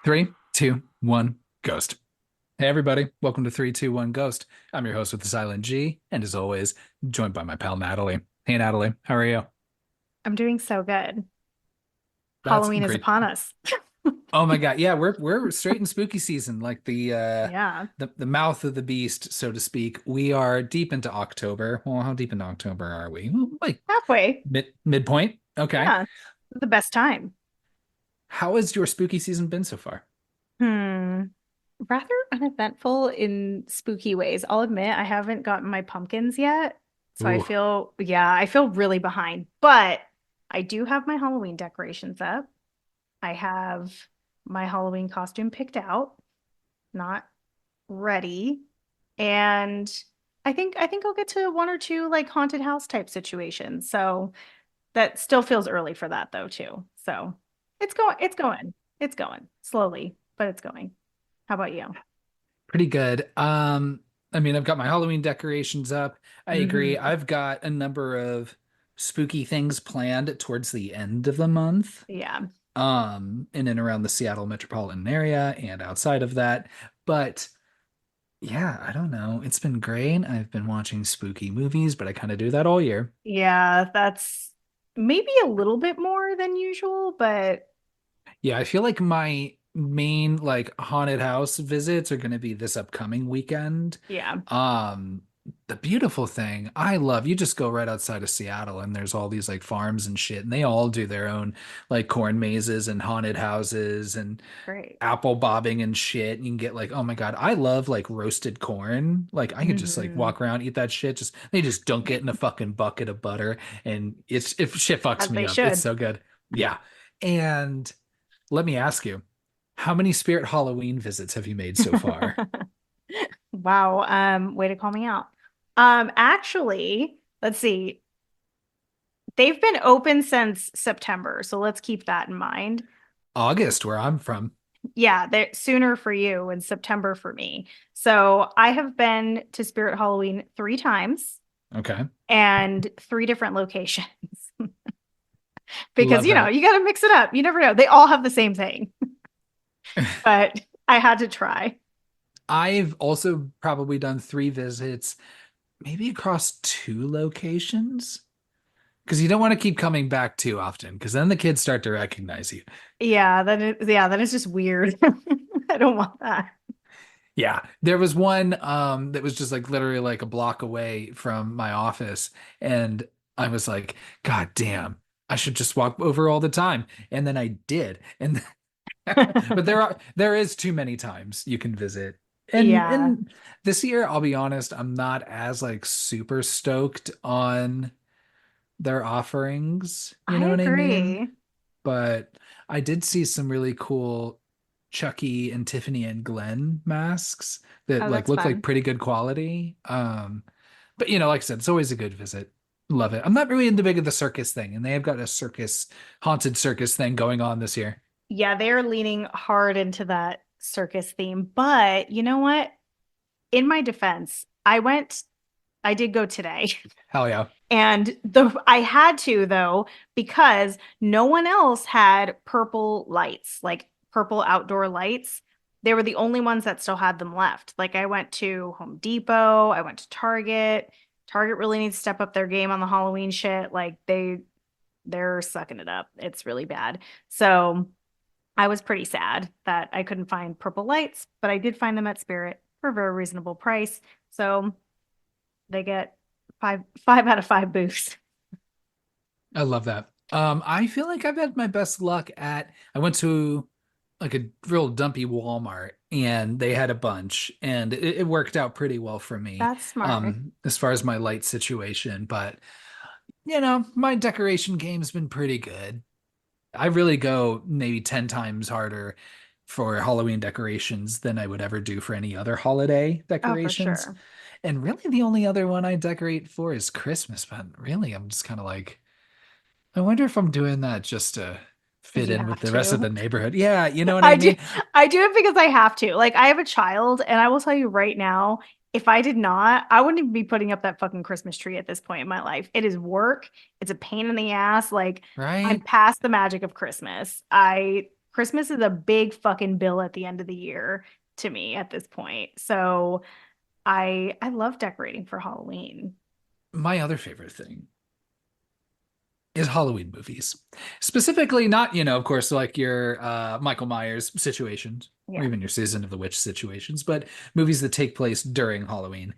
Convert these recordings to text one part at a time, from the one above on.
Three, two, one, ghost. Hey, everybody. Welcome to 3, 2, 1 Ghost. I'm your host with the silent G, and as always, joined by my pal Natalie. Hey, Natalie, how are you? I'm doing so good. That's Halloween is great. upon us. Oh my God. Yeah, we're straight in spooky season, like Yeah, the mouth of the beast, so to speak. We are deep into October. Well, how deep into October are we? Like halfway. midpoint. Okay. Yeah, the best time. How has your spooky season been so far? Hmm. Rather uneventful in spooky ways. I'll admit I haven't gotten my pumpkins yet. So Ooh, I feel really behind. But I do have my Halloween decorations up. I have my Halloween costume picked out, not ready. And I think I'll get to one or two like haunted house type situations. So that still feels early for that though too. So it's going slowly, but it's going. How about you? pretty good. I mean, I've got my Halloween decorations up. I agree. Hmm. I've got a number of spooky things planned towards the end of the month, Yeah. in and around the Seattle metropolitan area and outside of that. But yeah, I don't know. It's been great. I've been watching spooky movies, but I kind of do that all year. Yeah, that's maybe a little bit more than usual, but Yeah, I feel like my main like haunted house visits are going to be this upcoming weekend. yeah. Um, the beautiful thing I love, you just go right outside of Seattle and there's all these like farms and shit, and they all do their own like corn mazes and haunted houses and Great. apple bobbing and shit. And you can get like, oh my God, I love like roasted corn. Like I could just like Hmm. walk around, eat that shit. Just they just dunk it in a fucking bucket of butter and it's if shit fucks As me they up. It's should. so good. Yeah. And let me ask you, how many Spirit Halloween visits have you made so far? Wow. Way to call me out. Actually, let's see. They've been open since September, so let's keep that in mind. August, where I'm from. Yeah, they're sooner for you and September for me. So I have been to Spirit Halloween three times Okay. and three different locations because Love that. you got to mix it up. You never know. They all have the same thing, but I had to try. I've also probably done 3 visits, maybe across 2 locations. Because you don't want to keep coming back too often, because then the kids start to recognize you. Then it's just weird. I don't want that. Yeah, there was one that was just like literally like a block away from my office, and I was like, God damn, I should just walk over all the time. And then I did. And but there is too many times you can visit. Yeah, And this year, I'll be honest, I'm not as like super stoked on their offerings, you I know what I mean? agree. But I did see some really cool Chucky and Tiffany and Glenn masks that Oh, like that's look like fun. pretty good quality. But like I said, it's always a good visit. Love it. I'm not really into big of the circus thing, and they have got a circus, haunted circus thing going on this year. Yeah, they're leaning hard into that circus theme. But you know what? In my defense, I did go today. Hell yeah. And I had to though, because no one else had purple lights, like purple outdoor lights. They were the only ones that still had them left. Like I went to Home Depot, I went to Target. Target really needs to step up their game on the Halloween shit. Like they're sucking it up. It's really bad. So I was pretty sad that I couldn't find purple lights, but I did find them at Spirit for a very reasonable price. So they get five out of five booths. I love that. I feel like I've had my best luck I went to like a real dumpy Walmart and they had a bunch and it worked out pretty well for me, That's smart. as far as my light situation. But, my decoration game's been pretty good. I really go maybe 10 times harder for Halloween decorations than I would ever do for any other holiday Oh, for decorations. sure. And really the only other one I decorate for is Christmas, but really I'm just kind of like, I wonder if I'm doing that just to Because fit you in with have the rest of the to. neighborhood. Yeah, you know what I I do mean? I do it because I have to. Like I have a child and I will tell you right now, if I did not, I wouldn't even be putting up that fucking Christmas tree at this point in my life. It is work. It's a pain in the ass. Like I'm Right? past the magic of Christmas. I Christmas is a big fucking bill at the end of the year to me at this point. So I love decorating for Halloween. My other favorite thing is Halloween movies. Specifically, not, of course, like your Michael Myers situations or Yeah, even your Season of the Witch situations, but movies that take place during Halloween.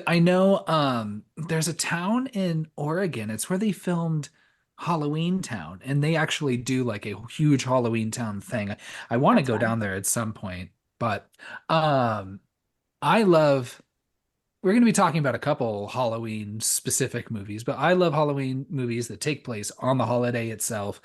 I know there's a town in Oregon. It's where they filmed Halloween Town, and they actually do like a huge Halloween Town thing. I want to that's go fun. down there at some point, but um, I love we're going to be talking about a couple Halloween specific movies, but I love Halloween movies that take place on the holiday itself.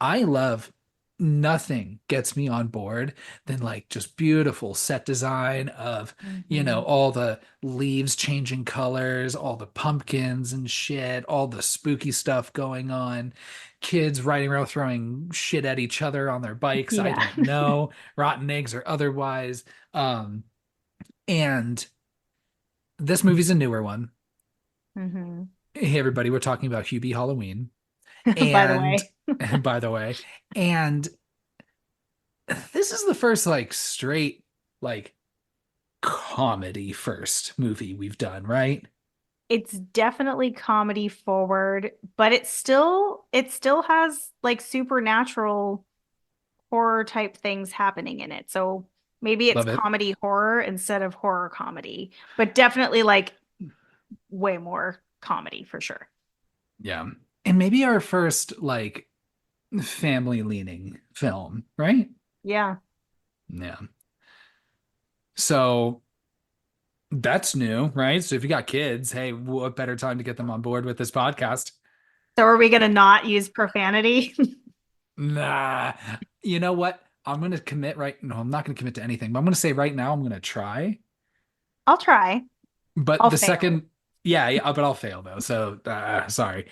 I love nothing gets me on board than like just beautiful set design of, Hmm. all the leaves changing colors, all the pumpkins and shit, all the spooky stuff going on, kids riding around throwing shit at each other on their bikes. I Yeah. don't know, rotten eggs or otherwise. And this movie's a newer one. Hmm. Hey, everybody, we're talking about Hubie Halloween. By the And way, by the way, and this is the first like straight like comedy first movie we've done, right? it's definitely comedy forward, but it still has like supernatural horror type things happening in it. So maybe it's Love it. comedy horror instead of horror comedy, but definitely like way more comedy for sure. Yeah. And maybe our first like family leaning film, right? Yeah. Yeah. So that's new, right? So if you got kids, hey, what better time to get them on board with this podcast? So are we gonna not use profanity? Nah. You know what? I'm gonna commit right. No, I'm not gonna commit to anything, but I'm gonna say right now I'm gonna try. I'll try. But I'll the fail. second, yeah, but I'll fail though. So sorry.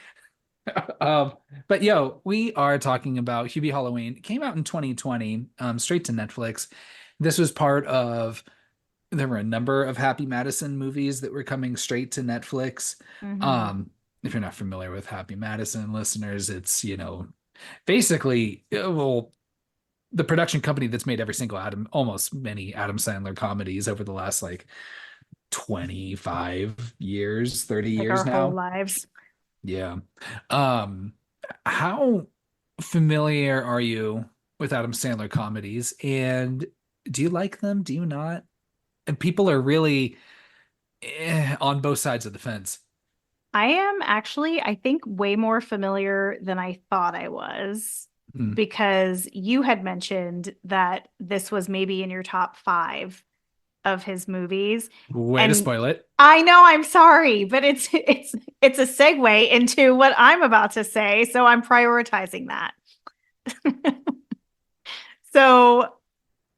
Um, but yo, we are talking about Hubie Halloween. It came out in 2020, straight to Netflix. This was part of there were a number of Happy Madison movies that were coming straight to Netflix. Hmm. If you're not familiar with Happy Madison listeners, it's, basically, well, the production company that's made every single almost many Adam Sandler comedies over the last like 25 years, 30 Like our years whole now. lives. Yeah. Um, how familiar are you with Adam Sandler comedies? And do you like them? Do you not? And people are really on both sides of the fence. I am actually, I think, way more familiar than I thought I was Hmm. because you had mentioned that this was maybe in your top five of his movies. Way to And spoil it. I know I'm sorry, but it's a segue into what I'm about to say, so I'm prioritizing that. So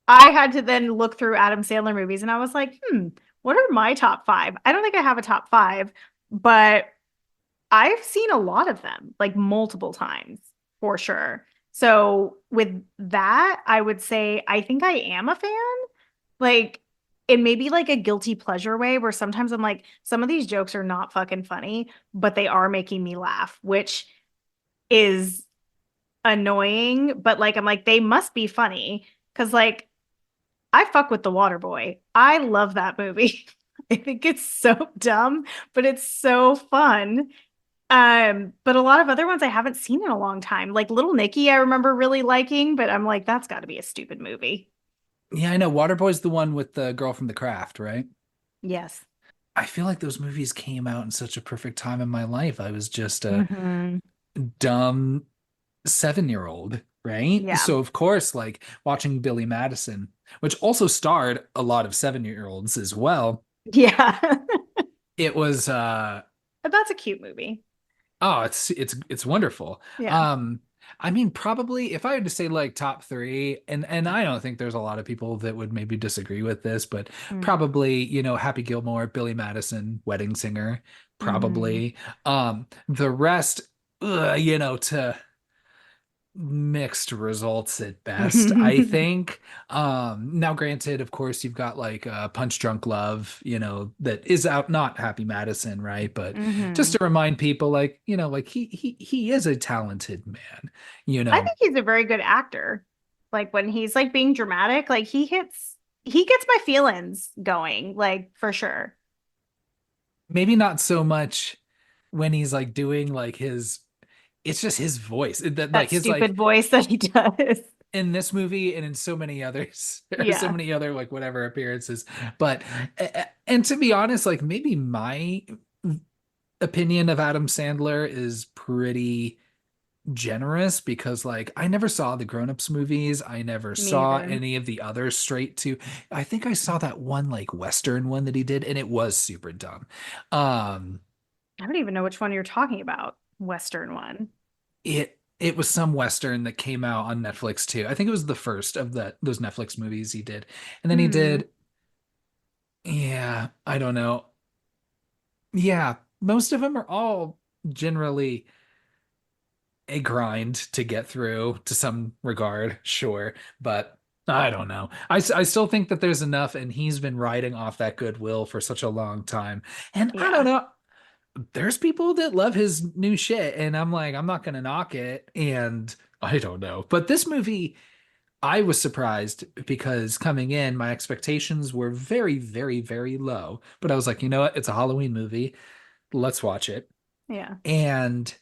I had to then look through Adam Sandler movies and I was like, what are my top five? I don't think I have a top five, but I've seen a lot of them, like multiple times for sure. So with that, I would say I think I am a fan. Like it may be like a guilty pleasure way where sometimes I'm like, some of these jokes are not fucking funny, but they are making me laugh, which is annoying. But like, I'm like, they must be funny. Cause like, I fuck with The Water Boy. I love that movie. I think it's so dumb, but it's so fun. But a lot of other ones I haven't seen in a long time. Like Little Nicky, I remember really liking, but I'm like, that's got to be a stupid movie. Yeah, I know. Waterboy's the one with the girl from The Craft, right? Yes. I feel like those movies came out in such a perfect time in my life. I was just a Hmm. dumb 7-year old, right? Yeah. So of course, like watching Billy Madison, which also starred a lot of 7-year olds as well. Yeah. It was But that's a cute movie. oh, it's wonderful. Yeah. Um, I mean, probably if I had to say like top three, and I don't think there's a lot of people that would maybe disagree with this, but probably, Happy Gilmore, Billy Madison, Wedding Singer, Mm-hmm. probably. The rest, to mixed results at best, I think. Now granted, of course, you've got like Punch Drunk Love, that is out, not Happy Madison, right? But just Hmm. to remind people, like, like he is a talented man, you I know. think he's a very good actor. Like when he's like being dramatic, like he gets my feelings going, like for sure. Maybe not so much when he's like doing like his, it's just his voice that That like his like stupid voice that he does. in this movie and in so many others, so Yeah, many other like whatever appearances. But and to be honest, like maybe my opinion of Adam Sandler is pretty generous because like I never saw the Grown Ups movies. I never me saw either. any of the others straight to. I think I saw that one like Western one that he did, and it was super dumb. Um, I don't even know which one you're talking about. Western one. it was some Western that came out on Netflix too. I think it was the first of those Netflix movies he did. And then he Hmm. did, yeah, I don't know. Yeah, most of them are all generally a grind to get through to some regard, sure, but I don't know. I still think that there's enough, and he's been riding off that goodwill for such a long time. And I don't Yeah. know, there's people that love his new shit, and I'm like, I'm not gonna knock it, and I don't know. But this movie, I was surprised because coming in, my expectations were very, very, very low. But I was like, you know what? It's a Halloween movie. Let's watch it. Yeah. And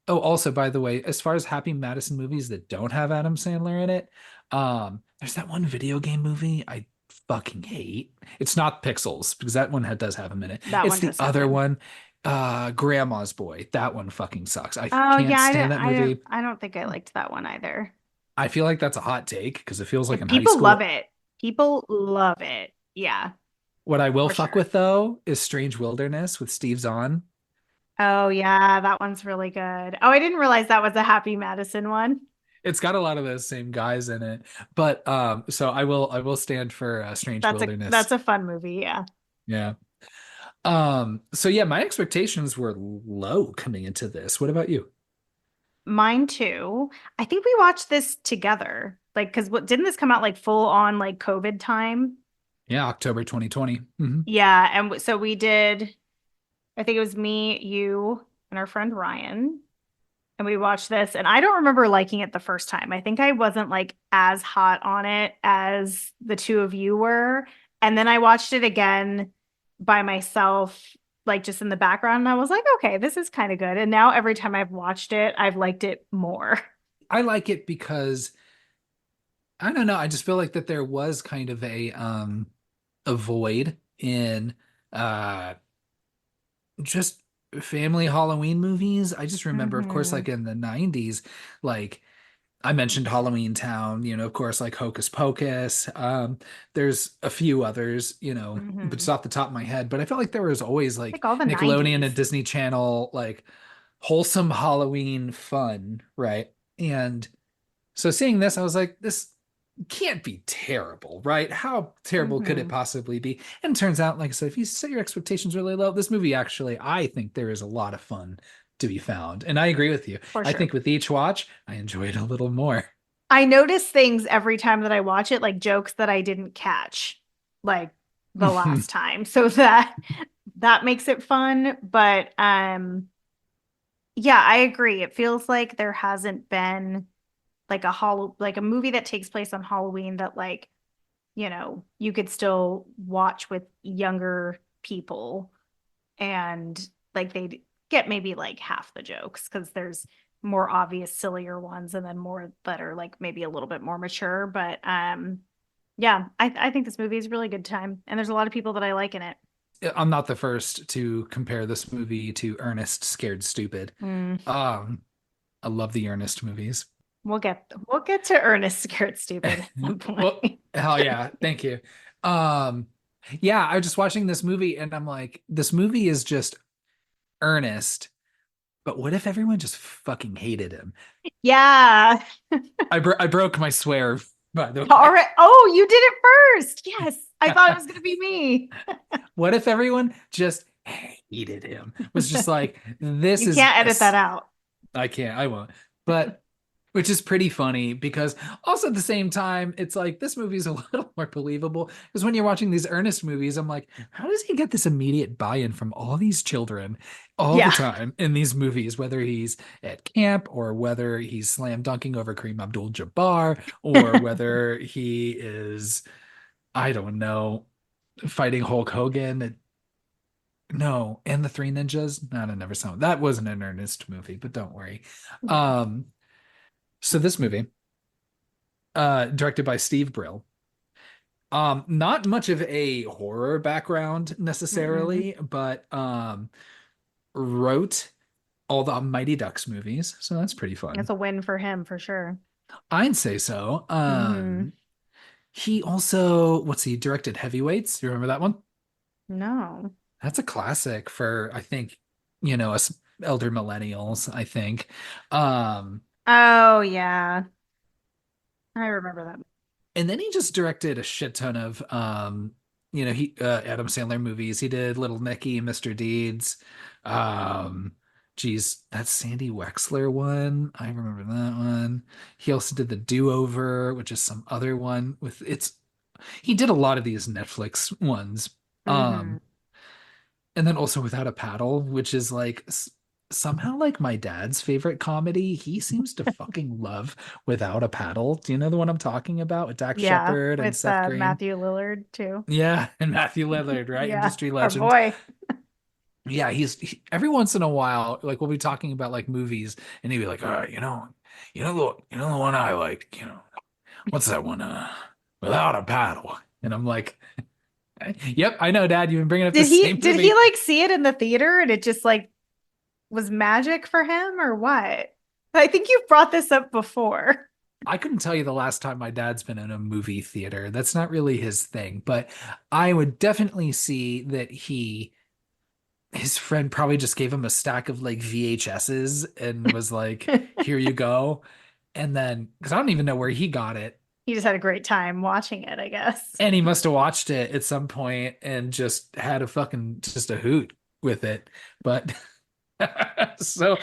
oh, also, by the way, as far as Happy Madison movies that don't have Adam Sandler in it, there's that one video game movie I fucking hate. It's not Pixels because that one does have him in it. That It's one the does have other him. one, Grandma's Boy. That one fucking sucks. I Oh can't yeah, stand that movie. I don't think I liked that one either. I feel like that's a hot take because it feels like If in high people love school. it. People love it. Yeah, What I will for fuck sure. with though is Strange Wilderness with Steve Zahn. Oh yeah, that one's really good. Oh, I didn't realize that was a Happy Madison one. It's got a lot of those same guys in it. But so I will stand for Strange Wilderness. That's a fun movie, yeah. Yeah. So yeah, my expectations were low coming into this. What about you? Mine too. I think we watched this together. Like, because what didn't this come out like full on like COVID time? Yeah, October 2020. Mhm. Yeah, and so we did, I think it was me, you, and our friend Ryan. And we watched this, and I don't remember liking it the first time. I think I wasn't like as hot on it as the two of you were. And then I watched it again by myself, like just in the background, and I was like, okay, this is kind of good. And now every time I've watched it, I've liked it more. I like it because I don't know, I just feel like that there was kind of a void in uh just family Halloween movies. I just remember, of course, Hmm. like in the 90s, like I mentioned Halloween Town, of course, like Hocus Pocus. There's a few others, but just Hmm. off the top of my head. But I felt like there was always like Like all the Nickelodeon 90s. and Disney Channel, like wholesome Halloween fun, right? And so seeing this, I was like, this can't be terrible, right? How terrible could it Hmm. possibly be? And it turns out, like I said, if you set your expectations really low, this movie actually, I think there is a lot of fun to be found. And I agree with you. For I sure. think with each watch, I enjoy it a little more. I notice things every time that I watch it, like jokes that I didn't catch like the last time. So that makes it fun, but yeah, I agree. It feels like there hasn't been like a movie that takes place on Halloween that like, you could still watch with younger people and like they'd get maybe like half the jokes because there's more obvious sillier ones and then more that are like maybe a little bit more mature, but yeah, I think this movie is a really good time and there's a lot of people that I like in it. I'm not the first to compare this movie to Ernest Scared Stupid. Mm, Um, I love the Ernest movies. we'll get to Ernest Scared Stupid at some Well, point. hell yeah, thank you. Um, yeah, I was just watching this movie and I'm like, this movie is just Ernest, but what if everyone just fucking hated him? Yeah. I broke my swear, by the All way. right. Oh, you did it first. Yes. I thought it was going to be me. What if everyone just hated him? Was just like, this You is can't a edit that out. I can't, I won't. But which is pretty funny because also at the same time, it's like this movie's a little more believable because when you're watching these Ernest movies, I'm like, how does he get this immediate buy-in from all these children all the Yeah. time in these movies, whether he's at camp or whether he's slam dunking over Kareem Abdul-Jabbar or whether he is, I don't know, fighting Hulk Hogan. No, and the Three Ninjas. No, I never saw it. That wasn't an Ernest movie, but don't worry. Yeah. Um, so this movie, directed by Steve Brill. Not much of a horror background Mm-mm. necessarily, but wrote all the Mighty Ducks movies, so that's pretty fun. It's a win for him for sure. I'd say so. Hmm. He also, what's he directed Heavyweights? You remember that one? No. That's a classic for, I think, us elder millennials, I think. Um, Oh yeah. I remember that. And then he just directed a shit ton of he Adam Sandler movies. He did Little Nicky, Mr. Deeds. Um geez, that Sandy Wexler one. I remember that one. He also did The Do-Over, which is some other one with it's he did a lot of these Netflix ones. Hmm. Um and then also Without a Paddle, which is like somehow like my dad's favorite comedy. He seems to fucking love Without a Paddle. Do you know the one I'm talking about with Dax Yeah, Shepard and with Seth Green? Matthew Lillard too. Yeah, and Matthew Lillard, right? Yeah, Industry our legend. boy. Yeah, every once in a while, like we'll be talking about like movies, and he'd be like, the one I like, what's that one? Without a Paddle. And I'm like, yep, I know, Dad. You've been bringing up the same Did he movie. like see it in the theater and it just like was magic for him or what? I think you've brought this up before. I couldn't tell you the last time my dad's been in a movie theater. That's not really his thing, but I would definitely see that his friend probably just gave him a stack of like VHSs and was like, "Here you go." And then, because I don't even know where he got it, He just had a great time watching it, I guess. and he must have watched it at some point and just had a fucking just a hoot with it. But so,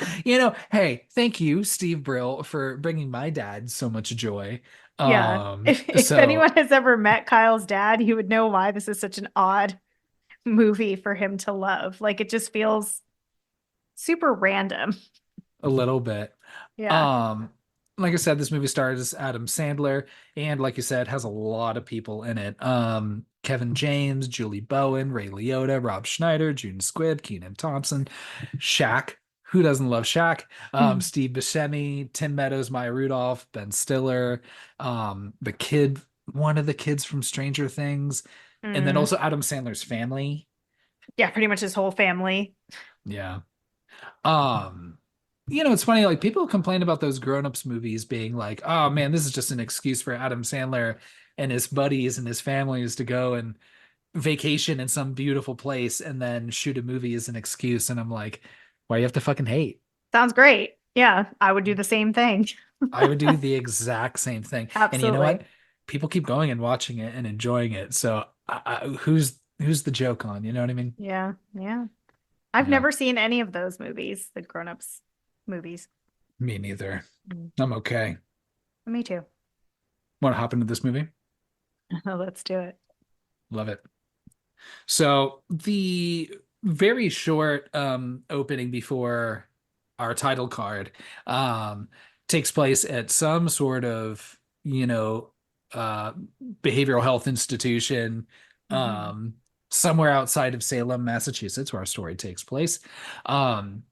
hey, thank you, Steve Brill, for bringing my dad so much joy. Yeah. If So anyone has ever met Kyle's dad, he would know why this is such an odd movie for him to love. Like it just feels super random. a little bit. Yeah. Um, like I said, this movie stars Adam Sandler, and like you said, has a lot of people in it. Kevin James, Julie Bowen, Ray Liotta, Rob Schneider, June Squibb, Keenan Thompson, Shaq. Who doesn't love Shaq? Steve Buscemi, Tim Meadows, Maya Rudolph, Ben Stiller, the kid, one of the kids from Stranger Things, and then Mm. also Adam Sandler's family. Yeah, pretty much his whole family. Yeah. Um, it's funny, like people complain about those grown-ups movies being like, oh man, this is just an excuse for Adam Sandler and his buddies and his families to go and vacation in some beautiful place and then shoot a movie as an excuse. And I'm like, why do you have to fucking hate? Sounds great. Yeah, I would do the same thing. I would do the exact same thing. And you know what? Absolutely. People keep going and watching it and enjoying it. So who's the joke on? You know what I mean? Yeah, yeah. I've Yeah, never seen any of those movies, the grown-ups movies. me neither. Mm. I'm okay. Me too. Want to hop into this movie? Let's do it. Love it. So the very short opening before our title card um, takes place at some sort of, uh, behavioral health institution Hmm. um, somewhere outside of Salem, Massachusetts, where our story takes place. Um,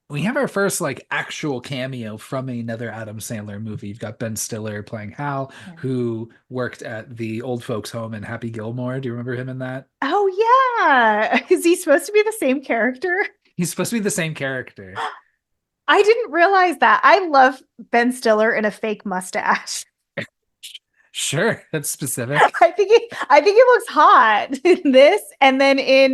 we have our first like actual cameo from another Adam Sandler movie. You've got Ben Stiller playing Hal, Yeah. who worked at the old folks home in Happy Gilmore. Do you remember him in that? Oh yeah. Is he supposed to be the same character? He's supposed to be the same character. I didn't realize that. I love Ben Stiller in a fake mustache. Sure, that's specific. I think he looks hot in this and then in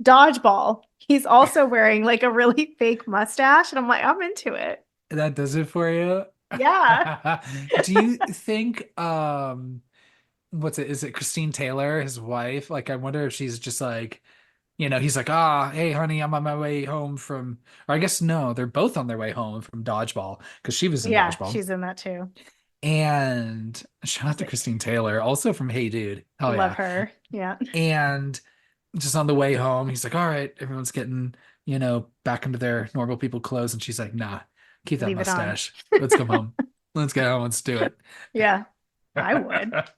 Dodgeball. He's also wearing like a really fake mustache and I'm like, I'm into it. That does it for you. Yeah. Do you think what's it? Is it Christine Taylor, his wife? Like I wonder if she's just like he's like, ah, hey, honey, I'm on my way home from, or I guess no, they're both on their way home from dodgeball because she was in Yeah, dodgeball. she's in that too. And shout out to Christine Taylor, also from Hey Dude. Hell Love yeah. her. Yeah. And just on the way home, he's like, all right, everyone's getting, back into their normal people clothes. And she's like, nah, keep that Leave it on. mustache. Let's come home. Let's get home. Let's do Yeah, I would. it.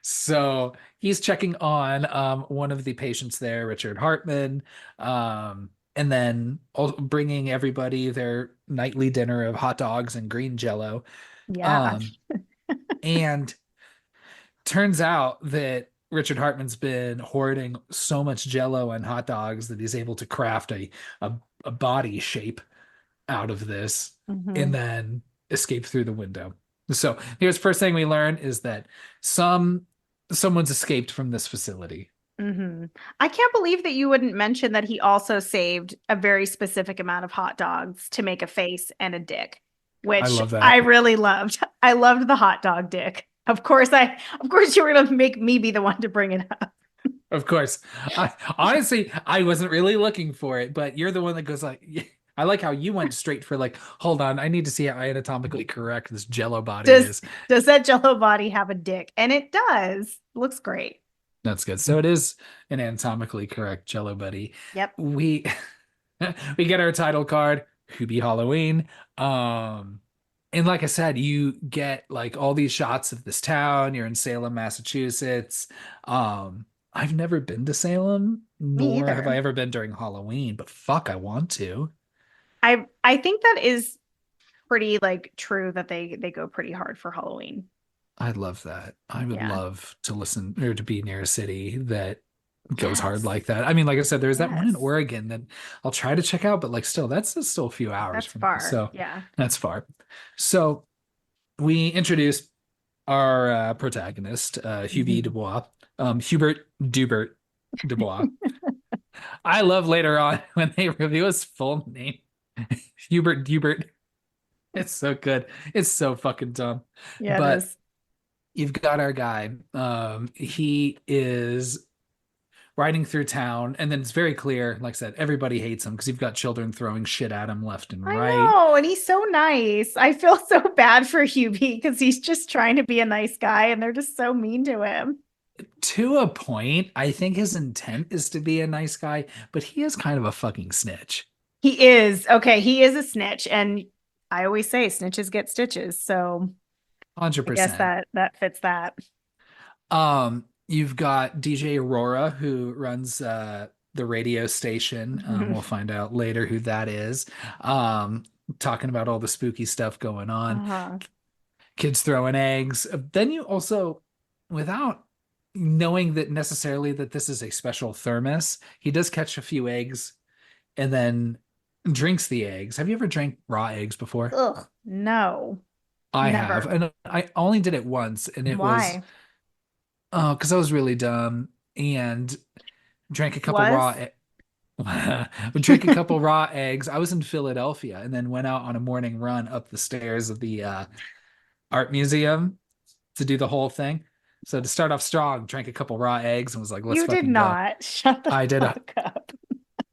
So he's checking on one of the patients there, Richard Hartman, and then bringing everybody their nightly dinner of hot dogs and green jello. Yeah. Um, and turns out that Richard Hartman's been hoarding so much jello and hot dogs that he's able to craft a, a body shape out of this and Hmm. then escape through the window. So here's the first thing we learn is that someone's escaped from this facility. Hmm. I can't believe that you wouldn't mention that he also saved a very specific amount of hot dogs to make a face and a dick, I which love I that. really loved. I loved the hot dog dick. Of course you were gonna make me be the one to bring it up. Of course. I wasn't really looking for it, but you're the one that goes like I like how you went straight for like, hold on, I need to see how anatomically correct this jello body Does is. does that Jello body have a dick? And it does. Looks great. That's good. So it is an anatomically correct jello buddy. Yep. We we get our title card, Hubie Halloween. Um, and like I said, you get like all these shots of this town. You're in Salem, Massachusetts. I've never been to Salem, Me nor have I either. ever been during Halloween, but fuck, I want to. I think that is pretty like true that they go pretty hard for Halloween. I love that. I would Yeah. love to listen or to be near a city that goes hard Yes. like that. I mean, like I said, there's that one in Yes. Oregon that I'll try to check out, but like still, that's still a few hours That's from me. far. So Yeah. that's far. So we introduce our protagonist, Hubie Dubois, Hubert Dubert Dubois. I love later on when they reveal his full name, Hubert Dubert. It's so good. It's so fucking dumb. Yeah, it But is. you've got our guy. He is riding through town, and then it's very clear, like I said, everybody hates him because you've got children throwing shit at him left and I right. know, and he's so nice. I feel so bad for Hubie because he's just trying to be a nice guy and they're just so mean to him. To a point, I think his intent is to be a nice guy, but he is kind of a fucking snitch. He is. Okay, he is a snitch and I always say snitches get stitches. So I guess 100%. that fits that. You've got DJ Aurora who runs the radio station. We'll find out later who that is. Talking about all the spooky stuff going on. Uh-huh. Kids throwing eggs. Then you also, without knowing that necessarily that this is a special thermos, he does catch a few eggs and then drinks the eggs. Have you ever drank raw eggs before? Ugh, no, I have, never. and I only did it once, and it was Why? because I was really dumb and drank a couple Was? drank a couple raw eggs. I was in Philadelphia and then went out on a morning run up the stairs of the art museum to do the whole thing. So to start off strong, drank a couple raw eggs and was like, let's You did fucking go. not. Shut the I did a fuck up.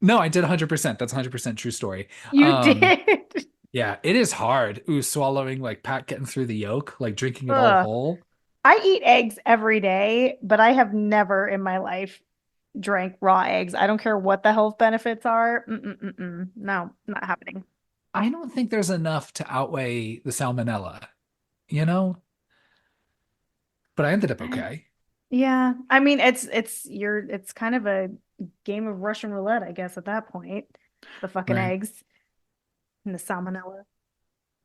no, I did 100%. That's 100% true story. You did. Yeah, it is hard. Ooh, swallowing like Pat getting through the yolk, like drinking it all Ugh. whole. I eat eggs every day, but I have never in my life drank raw eggs. I don't care what the health benefits are. Mm-mm-mm-mm. No, not happening. I don't think there's enough to outweigh the salmonella, you know? But I ended up okay. Yeah, I mean it's kind of a game of Russian roulette, I guess, at that point. The fucking Right. eggs and the salmonella.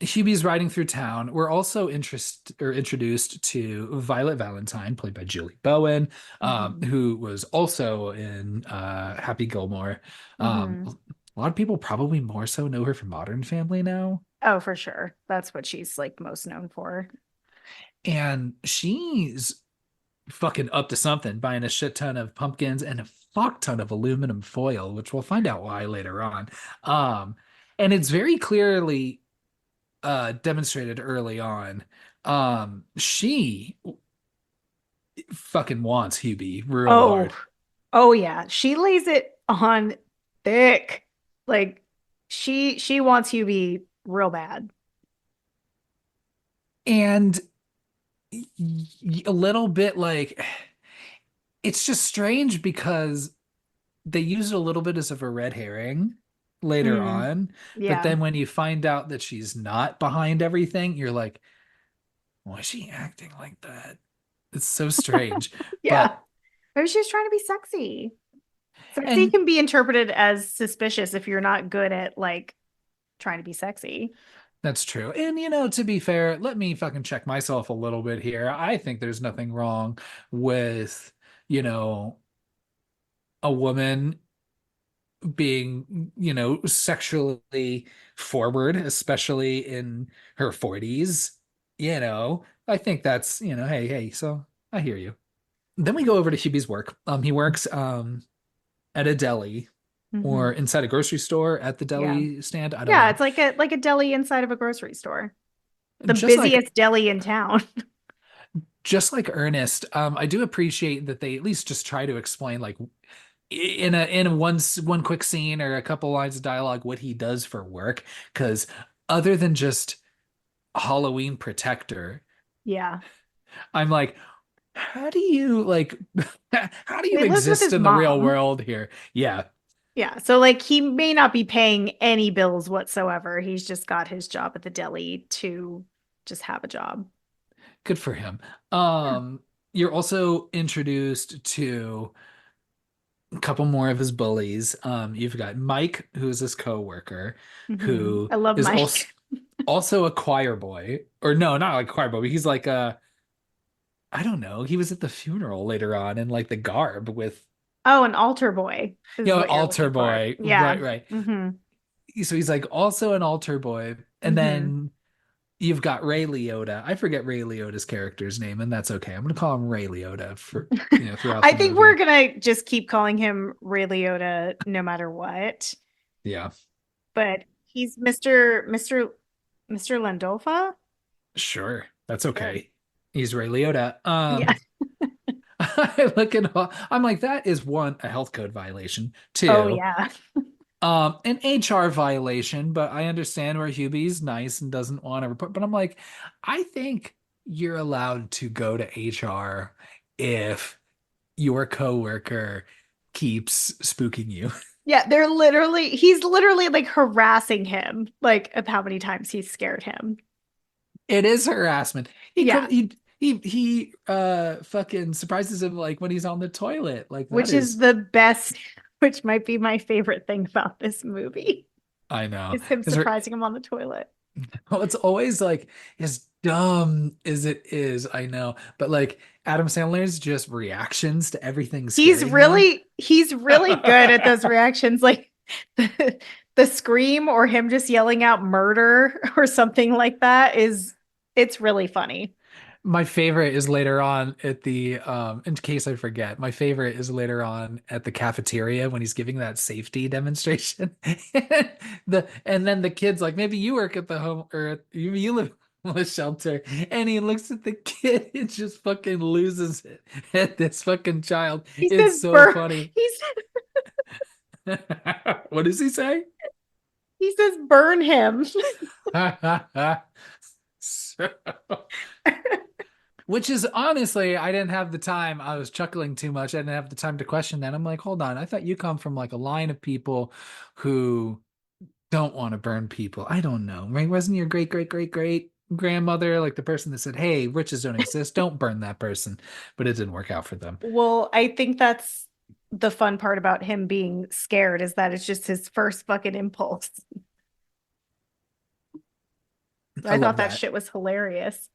Hubie's riding through town. We're also introduced to Violet Valentine, played by Julie Bowen, Hmm. who was also in Happy Gilmore. Hmm. A lot of people probably more so know her from Modern Family now. Oh, for sure. That's what she's like most known for. And she's fucking up to something, buying a shit ton of pumpkins and a fuck ton of aluminum foil, which we'll find out why later on. Um, and it's very clearly demonstrated early on. She fucking wants Hubie real Oh, hard. oh yeah. She lays it on thick. Like she wants Hubie real bad. And a little bit like it's just strange because they use it a little bit as of a red herring later Mm, on, but yeah. then when you find out that she's not behind everything, you're like, why is she acting like that? It's so strange. Yeah. But Maybe she's trying to be sexy. Sexy and can be interpreted as suspicious if you're not good at like trying to be sexy. that's true. And to be fair, let me fucking check myself a little bit here. I think there's nothing wrong with, you know, a woman being, sexually forward, especially in her 40s. I think that's, hey, hey, so I hear you. Then we go over to Hubie's work. He works at a deli Hmm. or inside a grocery store at the Yeah. deli stand. I don't Yeah, know. it's like a deli inside of a grocery store. The Just like busiest deli in town. just like Ernest, I do appreciate that they at least just try to explain like in one quick scene or a couple lines of dialogue what he does for work. Because other than just Halloween protector, Yeah. I'm like, how do you like how do Well, you he lives with exist his in the real mom. world here? Yeah, Yeah. So like he may not be paying any bills whatsoever. He's just got his job at the deli to just have a job. good for him. Yeah. You're also introduced to a couple more of his bullies. You've got Mike, who's his coworker, who I love is also Mike. also a choir boy. Or no, not like a choir boy, but he's like a I don't know. He was at the funeral later on in like the garb with Oh, an altar boy is what you're altar looking for. boy. Yeah. Right, right. Hmm. So he's like also an altar boy. And Hmm. then you've got Ray Liotta. I forget Ray Liotta's character's name, and that's okay. I'm gonna call him Ray Liotta for throughout I the think we're movie. gonna just keep calling him Ray Liotta no matter what. Yeah, But he's Mr. Landolfa. sure. That's Good. okay. He's Ray Liotta. Yeah. I look at I'm like, that is one, a health code violation. Oh Two, yeah. an HR violation, but I understand where Hubie's nice and doesn't want to report. But I'm like, I think you're allowed to go to HR if your coworker keeps spooking you. Yeah, he's literally like harassing him, like of how many times he's scared him. It is harassment. He Yeah, could he fucking surprises him like when he's on the toilet. Like that which is is the best, which might be my favorite thing about this movie, I know. is him Is there surprising him on the toilet. well, it's always like as dumb as it is, I know. But like Adam Sandler's just reactions to everything scaring him. He's really good at those reactions, like the scream or him just yelling out murder or something like that is it's really funny. My favorite is later on at the in case I forget, my favorite is later on at the cafeteria when he's giving that safety demonstration. And then the kid's like, maybe you work at the home or you live in a shelter. And he looks at the kid and just fucking loses it at this fucking child. He It's says so burn funny. he's What does he say? he says burn him. So which is honestly, I didn't have the time. I was chuckling too much. I didn't have the time to question that. I'm like, hold on. I thought you come from like a line of people who don't want to burn people. I don't know. Right? Wasn't your great, great, great, great grandmother like the person that said, hey, riches don't exist. Don't burn that person. But it didn't work out for them. Well, I think that's the fun part about him being scared is that it's just his first fucking impulse. I I thought love that that. shit was hilarious.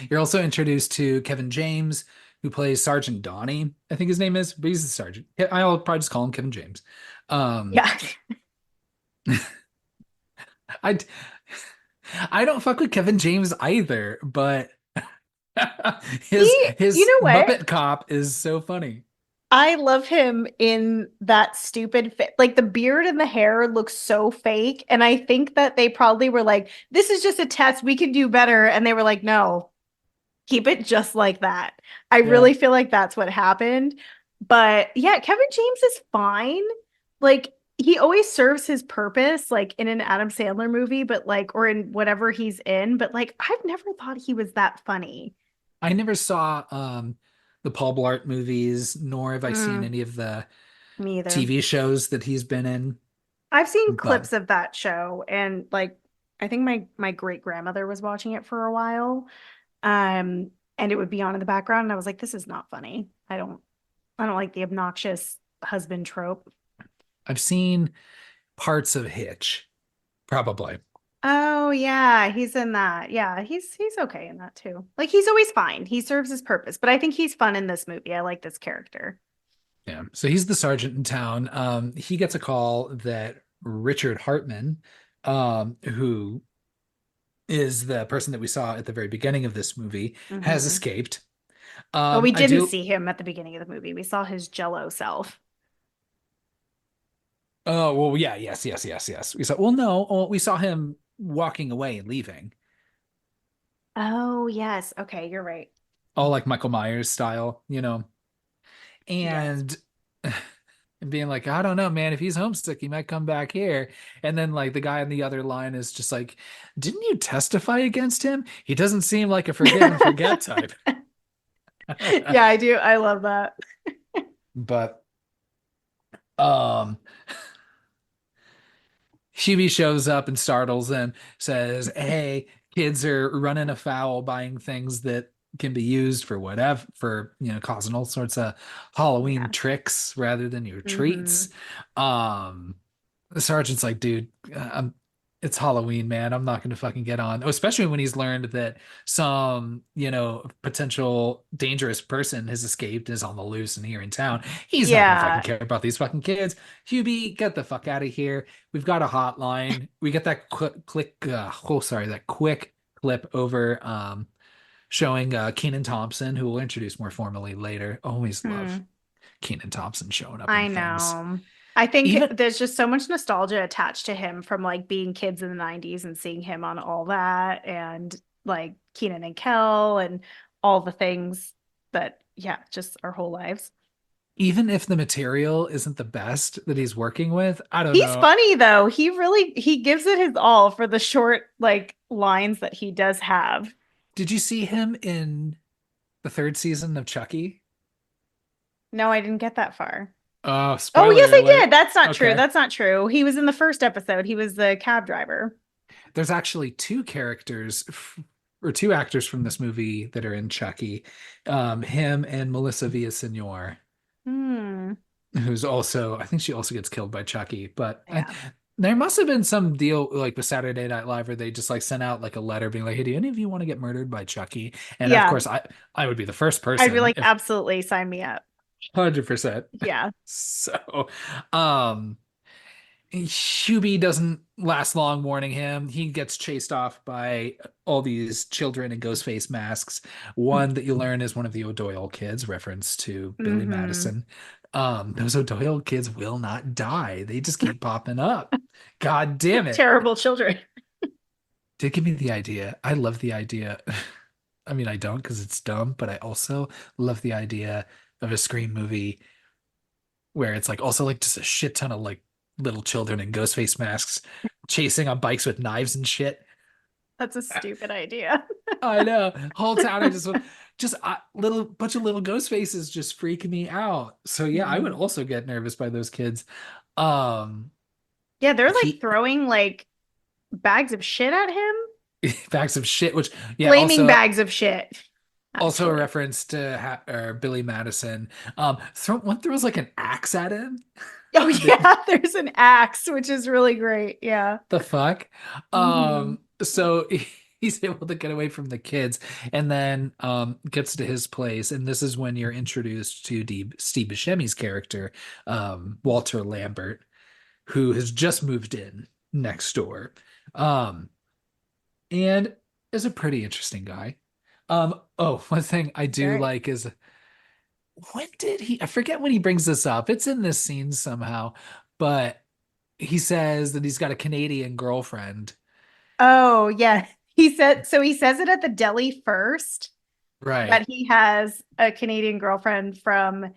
You're also introduced to Kevin James, who plays Sergeant Donnie, I think his name is, but he's the sergeant. I'll probably just call him Kevin James. Um, Yeah. I I don't fuck with Kevin James either, but his You his know what? Muppet Cop is so funny. I love him in that stupid fit. Like the beard and the hair looks so fake. And I think that they probably were like, this is just a test. We can do better. And they were like, no, keep it just like that. I Yeah. really feel like that's what happened. But yeah, Kevin James is fine. Like he always serves his purpose, like in an Adam Sandler movie, but like, or in whatever he's in. But like, I've never thought he was that funny. I never saw the Paul Blart movies, nor have I seen Mm, any of the me either. TV shows that he's been in. I've seen But clips of that show, and like, I think my great grandmother was watching it for a while. And it would be on in the background, and I was like, this is not funny. I don't like the obnoxious husband trope. I've seen parts of Hitch, probably. Oh yeah, he's in that. Yeah, he's okay in that too. Like he's always fine. He serves his purpose, but I think he's fun in this movie. I like this character. Yeah. So he's the sergeant in town. He gets a call that Richard Hartman, who is the person that we saw at the very beginning of this movie, has Hmm. escaped. Well, we I didn't do. see him at the beginning of the movie. We saw his Jello self. Oh, well, yeah, yes, yes, yes, yes. We saw, well, no, oh, we saw him walking away and leaving, Oh yes. Okay, you're right. all like Michael Myers style, Yes. and being like, I don't know, man, if he's homesick, he might come back here. And then like the guy on the other line is just like, didn't you testify against him? He doesn't seem like a forgive and forget type. Yeah, I do. I love that. But um Hubie shows up and startles him, says, "Hey, kids are running afoul, buying things that can be used for whatever, for causing all sorts of Halloween Yeah. tricks rather than your treats." Hmm. Um, the sergeant's like, "Dude, it's Halloween, man. I'm not going to fucking get on." Oh, especially when he's learned that some, potential dangerous person has escaped, is on the loose and here in town. He's not going to fucking Yeah. care about these fucking kids. Hubie, get the fuck out of here. We've got a hotline. We get that that quick clip over showing Kenan Thompson, who we'll introduce more formally later. Always love Hmm. Kenan Thompson showing up in I things. know. I think Even there's just so much nostalgia attached to him from like being kids in the 90s and seeing him on all that and like Keenan and Kel and all the things that, yeah, just our whole lives. even if the material isn't the best that he's working with, I don't He's know. funny though. He gives it his all for the short like lines that he does have. Did you see him in the third season of Chucky? No, I didn't get that far. Oh, Oh, yes, spoiler I did. alert. That's not true. Okay. That's not true. He was in the first episode. He was the cab driver. There's actually two characters or two actors from this movie that are in Chucky. Him and Melissa Villaseñor, Hmm. who's also, I think she also gets killed by Chucky. But Yeah. there must have been some deal like with Saturday Night Live where they just like sent out like a letter being like, "Hey, do any of you want to get murdered by Chucky?" And of Yeah. course, I would be the first I'd be person like, if absolutely sign me up. 100%. Yeah. So, um, Hubie doesn't last long warning him. He gets chased off by all these children in ghost face masks. One that you learn is one of the O'Doyle kids, reference to Billy Hmm. Madison. Those O'Doyle kids will not die. They just keep popping up. God damn it. Terrible children. Did give me the idea. I love the idea. I mean, I don't because it's dumb, but I also love the idea of a Scream movie where it's like also like just a shit ton of like little children in ghost face masks chasing on bikes with knives and shit. That's a stupid idea. I know. Whole town I just little bunch of little ghost faces just freak me out. So yeah, I would Mhm. also get nervous by those kids. Um Yeah, they're like he throwing like bags of shit at him. bags of shit, which yeah, Flaming also bags of shit, also a actually. reference to or Billy Madison. One throws like an axe at him. Oh That yeah, there's an axe, which is really great. Yeah. the fuck? Hmm. So he's able to get away from the kids and then gets to his place. And this is when you're introduced to Steve Buscemi's character, Walter Lambert, who has just moved in next door. Um, and is a pretty interesting guy. Oh, one thing I do Very. like is when did he, I forget when he brings this up. It's in this scene somehow, but he says that he's got a Canadian girlfriend. Oh, yeah. He says it at the deli first Right. that he has a Canadian girlfriend from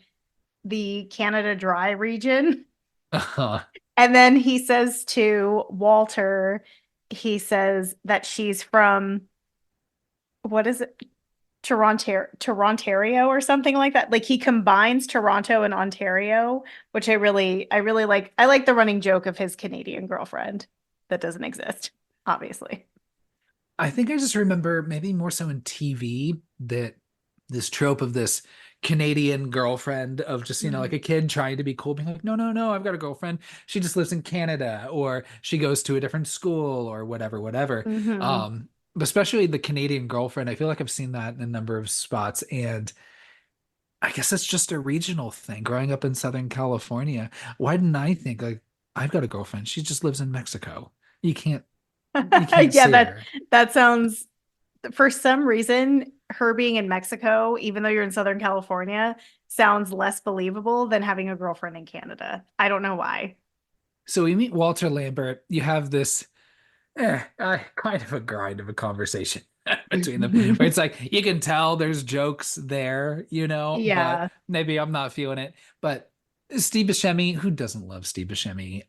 the Canada Dry region. Uh-huh. And then he says to Walter, he says that she's from, what is it? Torontario or something like that. Like he combines Toronto and Ontario, which I really like. I like the running joke of his Canadian girlfriend that doesn't exist, obviously. I think I just remember maybe more so in TV that this trope of this Canadian girlfriend of just, like Hmm. a kid trying to be cool, being like, no, no, no, I've got a girlfriend. She just lives in Canada, or she goes to a different school, or whatever, whatever. Hmm. But especially the Canadian girlfriend, I feel like I've seen that in a number of spots. And I guess it's just a regional thing. Growing up in Southern California, why didn't I think like I've got a girlfriend? She just lives in Mexico. You can't you can't Yeah, see that her. that sounds for some reason, her being in Mexico, even though you're in Southern California, sounds less believable than having a girlfriend in Canada. I don't know why. So we meet Walter Lambert. You have this kind of a grind of a conversation between them where it's like you can tell there's jokes there, but Yeah, maybe I'm not feeling it. But Steve Buscemi, who doesn't love Steve Buscemi?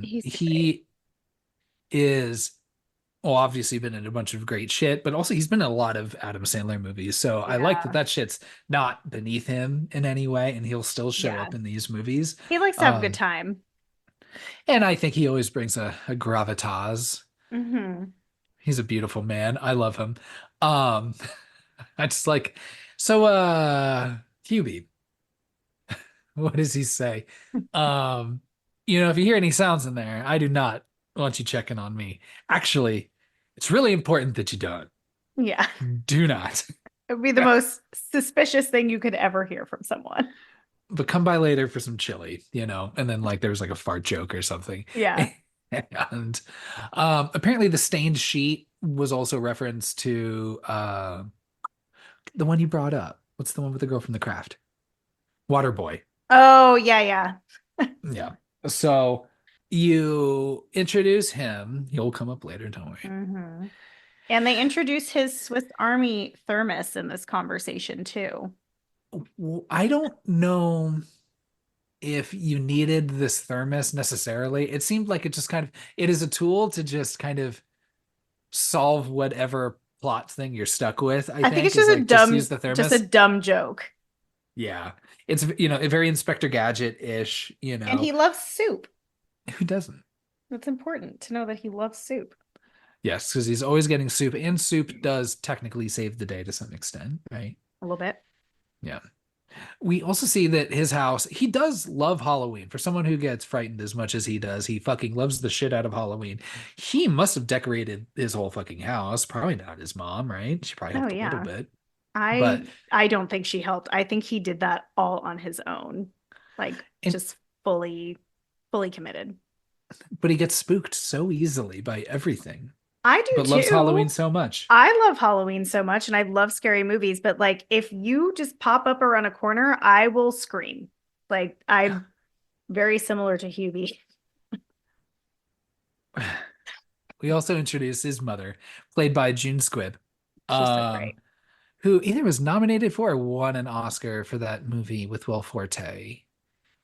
he's great. He is well, obviously been in a bunch of great shit, but also he's been in a lot of Adam Sandler movies. So I like that Yeah, that shit's not beneath him in any way, and he'll still show yeah. up in these movies. He likes to have a good Um, time. and I think he always brings a gravitas. Hmm. He's a beautiful man. I love him. Um, I just like Hubie, what does he say? Um, if you hear any sounds in there, I do not want you checking on me. Actually, it's really important that you don't. Yeah, Do not. it would be the most suspicious thing you could ever hear from someone. But come by later for some chili, and then like there was like a fart joke or something. Yeah. And apparently the stained sheet was also reference to the one you brought up. What's the one with the girl from the craft? Waterboy. Oh, yeah, yeah. Yeah. So you introduce him. He'll come up later, don't worry. Hmm. And they introduce his Swiss Army thermos in this conversation too. Well, I don't know if you needed this thermos necessarily. It seemed like it is a tool to just kind of solve whatever plot thing you're stuck with, I I think think, it's is like just use the just a thermos. dumb joke. Yeah. It's a very Inspector Gadget-ish, And he loves soup. who doesn't? It's important to know that he loves soup. Yes, because he's always getting soup, and soup does technically save the day to some extent, right? A little bit. Yeah. We also see that his house, he does love Halloween. For someone who gets frightened as much as he does, he fucking loves the shit out of Halloween. He must have decorated his whole fucking house. Probably not his mom, right? She probably Oh helped a little yeah. bit. I But I don't think she helped. I think he did that all on his own. Like and just fully committed. but he gets spooked so easily by everything, I do but loves too. Halloween so much. I love Halloween so much and I love scary movies, but like if you just pop up around a corner, I will scream. Like I'm very similar to Hubie. We also introduce his mother, played by June Squibb, She's so um, great. who either was nominated for or won an Oscar for that movie with Will Forte.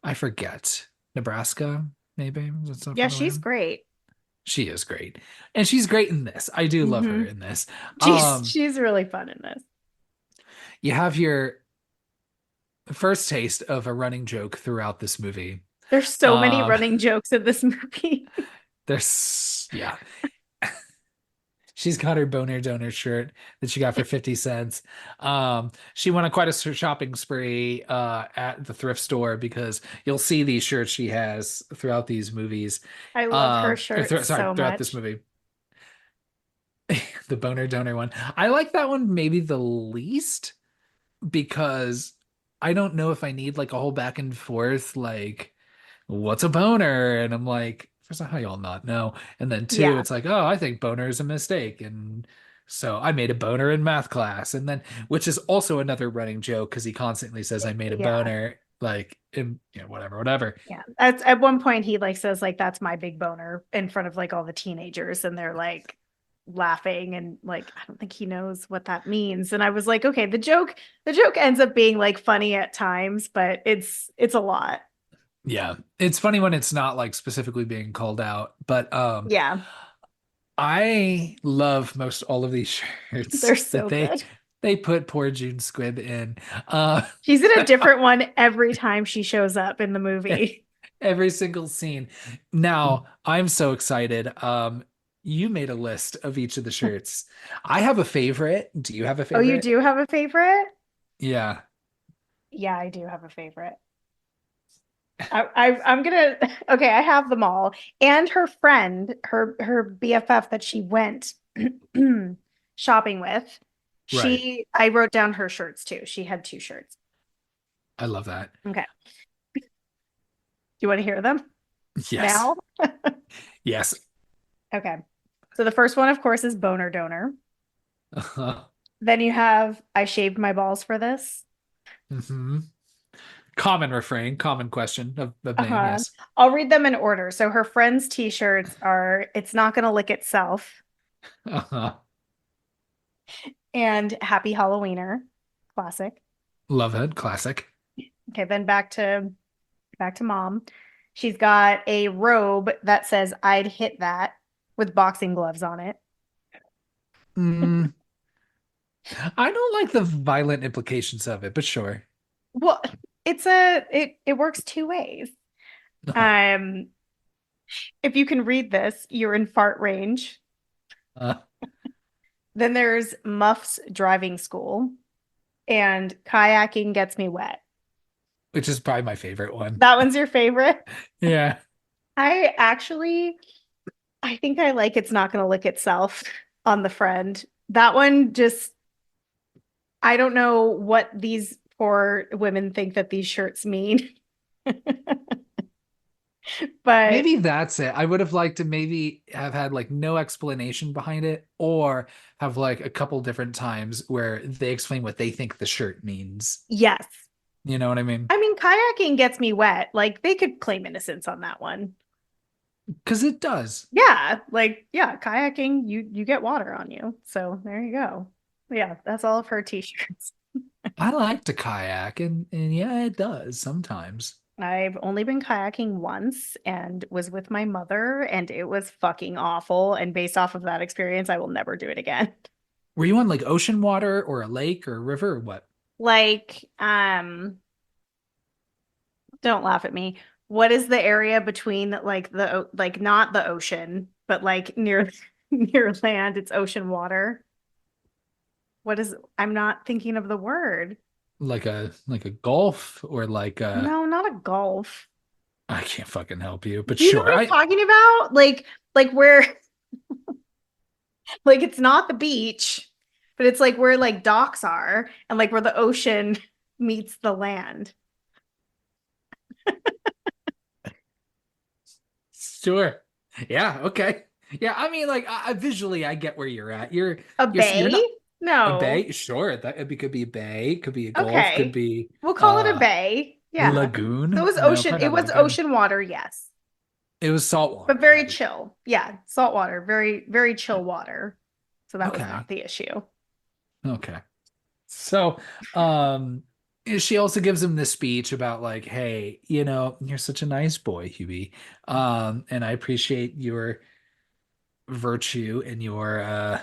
I forget. Nebraska, maybe? Is that stuff Yeah, from the she's land? great. She is great. And she's great in this. I do love her Hmm. in this. She's Um, she's really fun in this. you have your first taste of a running joke throughout this movie. There's so many Um, running jokes in this movie. yeah. She's got her boner donor shirt that she got for 50 cents. She went on quite a shopping spree at the thrift store because you'll see these shirts she has throughout these movies. I love her Or shirts sorry, so throughout this much. movie. The boner donor one. I like that one maybe the least because I don't know if I need like a whole back and forth, like, what's a boner? And I'm like, first of all, how y'all not know? And then two, Yeah. it's like, oh, I think boner is a mistake. And so I made a boner in math class. And then, which is also another running joke because he constantly says, I made a Yeah. boner, like, whatever, whatever. Yeah. At one point he like says like that's my big boner in front of like all the teenagers and they're like laughing and like I don't think he knows what that means. And I was like, okay, the joke ends up being like funny at times, but it's a lot. Yeah. It's funny when it's not like specifically being called out, but Yeah, I love most all of these they're shirts that so good. they put poor June Squibb in. Uh She's in a different one every time she shows up in the movie. every single scene. Now, I'm so excited. You made a list of each of the shirts. I have a favorite. Do you have a Oh, you favorite? do have a favorite? Yeah. Yeah, I do have a favorite. I'm gonna okay, I have them all. And her friend, her BFF that she went shopping with, Right. I wrote down her shirts too. She had two shirts. I love that. Okay. Do you want to hear them Yes. now? Yes. Okay. So the first one, of course, is boner donor. Uh-huh. Then you have I shaved my balls for this. hmm Common refrain, common question of name, Uh-huh. yes. I'll read them in order. So her friend's t-shirts are It's Not Gonna Lick Itself Uh-huh. and Happy Halloweener. Classic. Love it. Classic. Okay, then back to mom. She's got a robe that says I'd hit that with boxing gloves on it. Mm, I don't like the violent implications of it, but sure. Well, it works two ways. Uh-huh. Um, if you can read this, you're in fart range. Uh, Then there's Muff's driving school and kayaking gets me wet. which is probably my favorite one. That one's your favorite? Yeah. I actually I think I like It's Not Gonna Lick Itself on the friend. That one just I don't know what these poor women think that these shirts mean, but Maybe that's it. I would have liked to maybe have had like no explanation behind it or have like a couple different times where they explain what they think the shirt means. yes. You know what I mean? I mean, kayaking gets me wet. Like they could claim innocence on that one. Because it does. Yeah, like yeah, kayaking, you get water on you. So there you go. Yeah, that's all of her t-shirts. I like to kayak and yeah, it does sometimes. I've only been kayaking once and was with my mother, and it was fucking awful. And based off of that experience, I will never do it again. Were you on like ocean water or a lake or a river or what? Like, don't laugh at me. What is the area between like like not the ocean, but like near near land? It's ocean water. What is I'm not thinking of the word. Like a gulf or like a No, not a gulf. I can't fucking help you, but Do you know sure. what I'm I talking about? Like where like it's not the beach, but it's like where like docks are and like where the ocean meets the land. sure. Yeah, okay. Yeah, I mean like visually I get where you're at. A You're bay? not a No. bay, sure. Could be a bay, could be a gulf, could Okay. be We'll call it a bay. Yeah. So lagoon. No, probably it not was lagoon. ocean water, yes. It was salt But water, very right? chill. Yeah, salt water, very, very chill water. So that was Okay. not the issue. Okay. So, um, she also gives him this speech about like, hey, you know, you're such a nice boy, Hubie. And I appreciate your virtue and your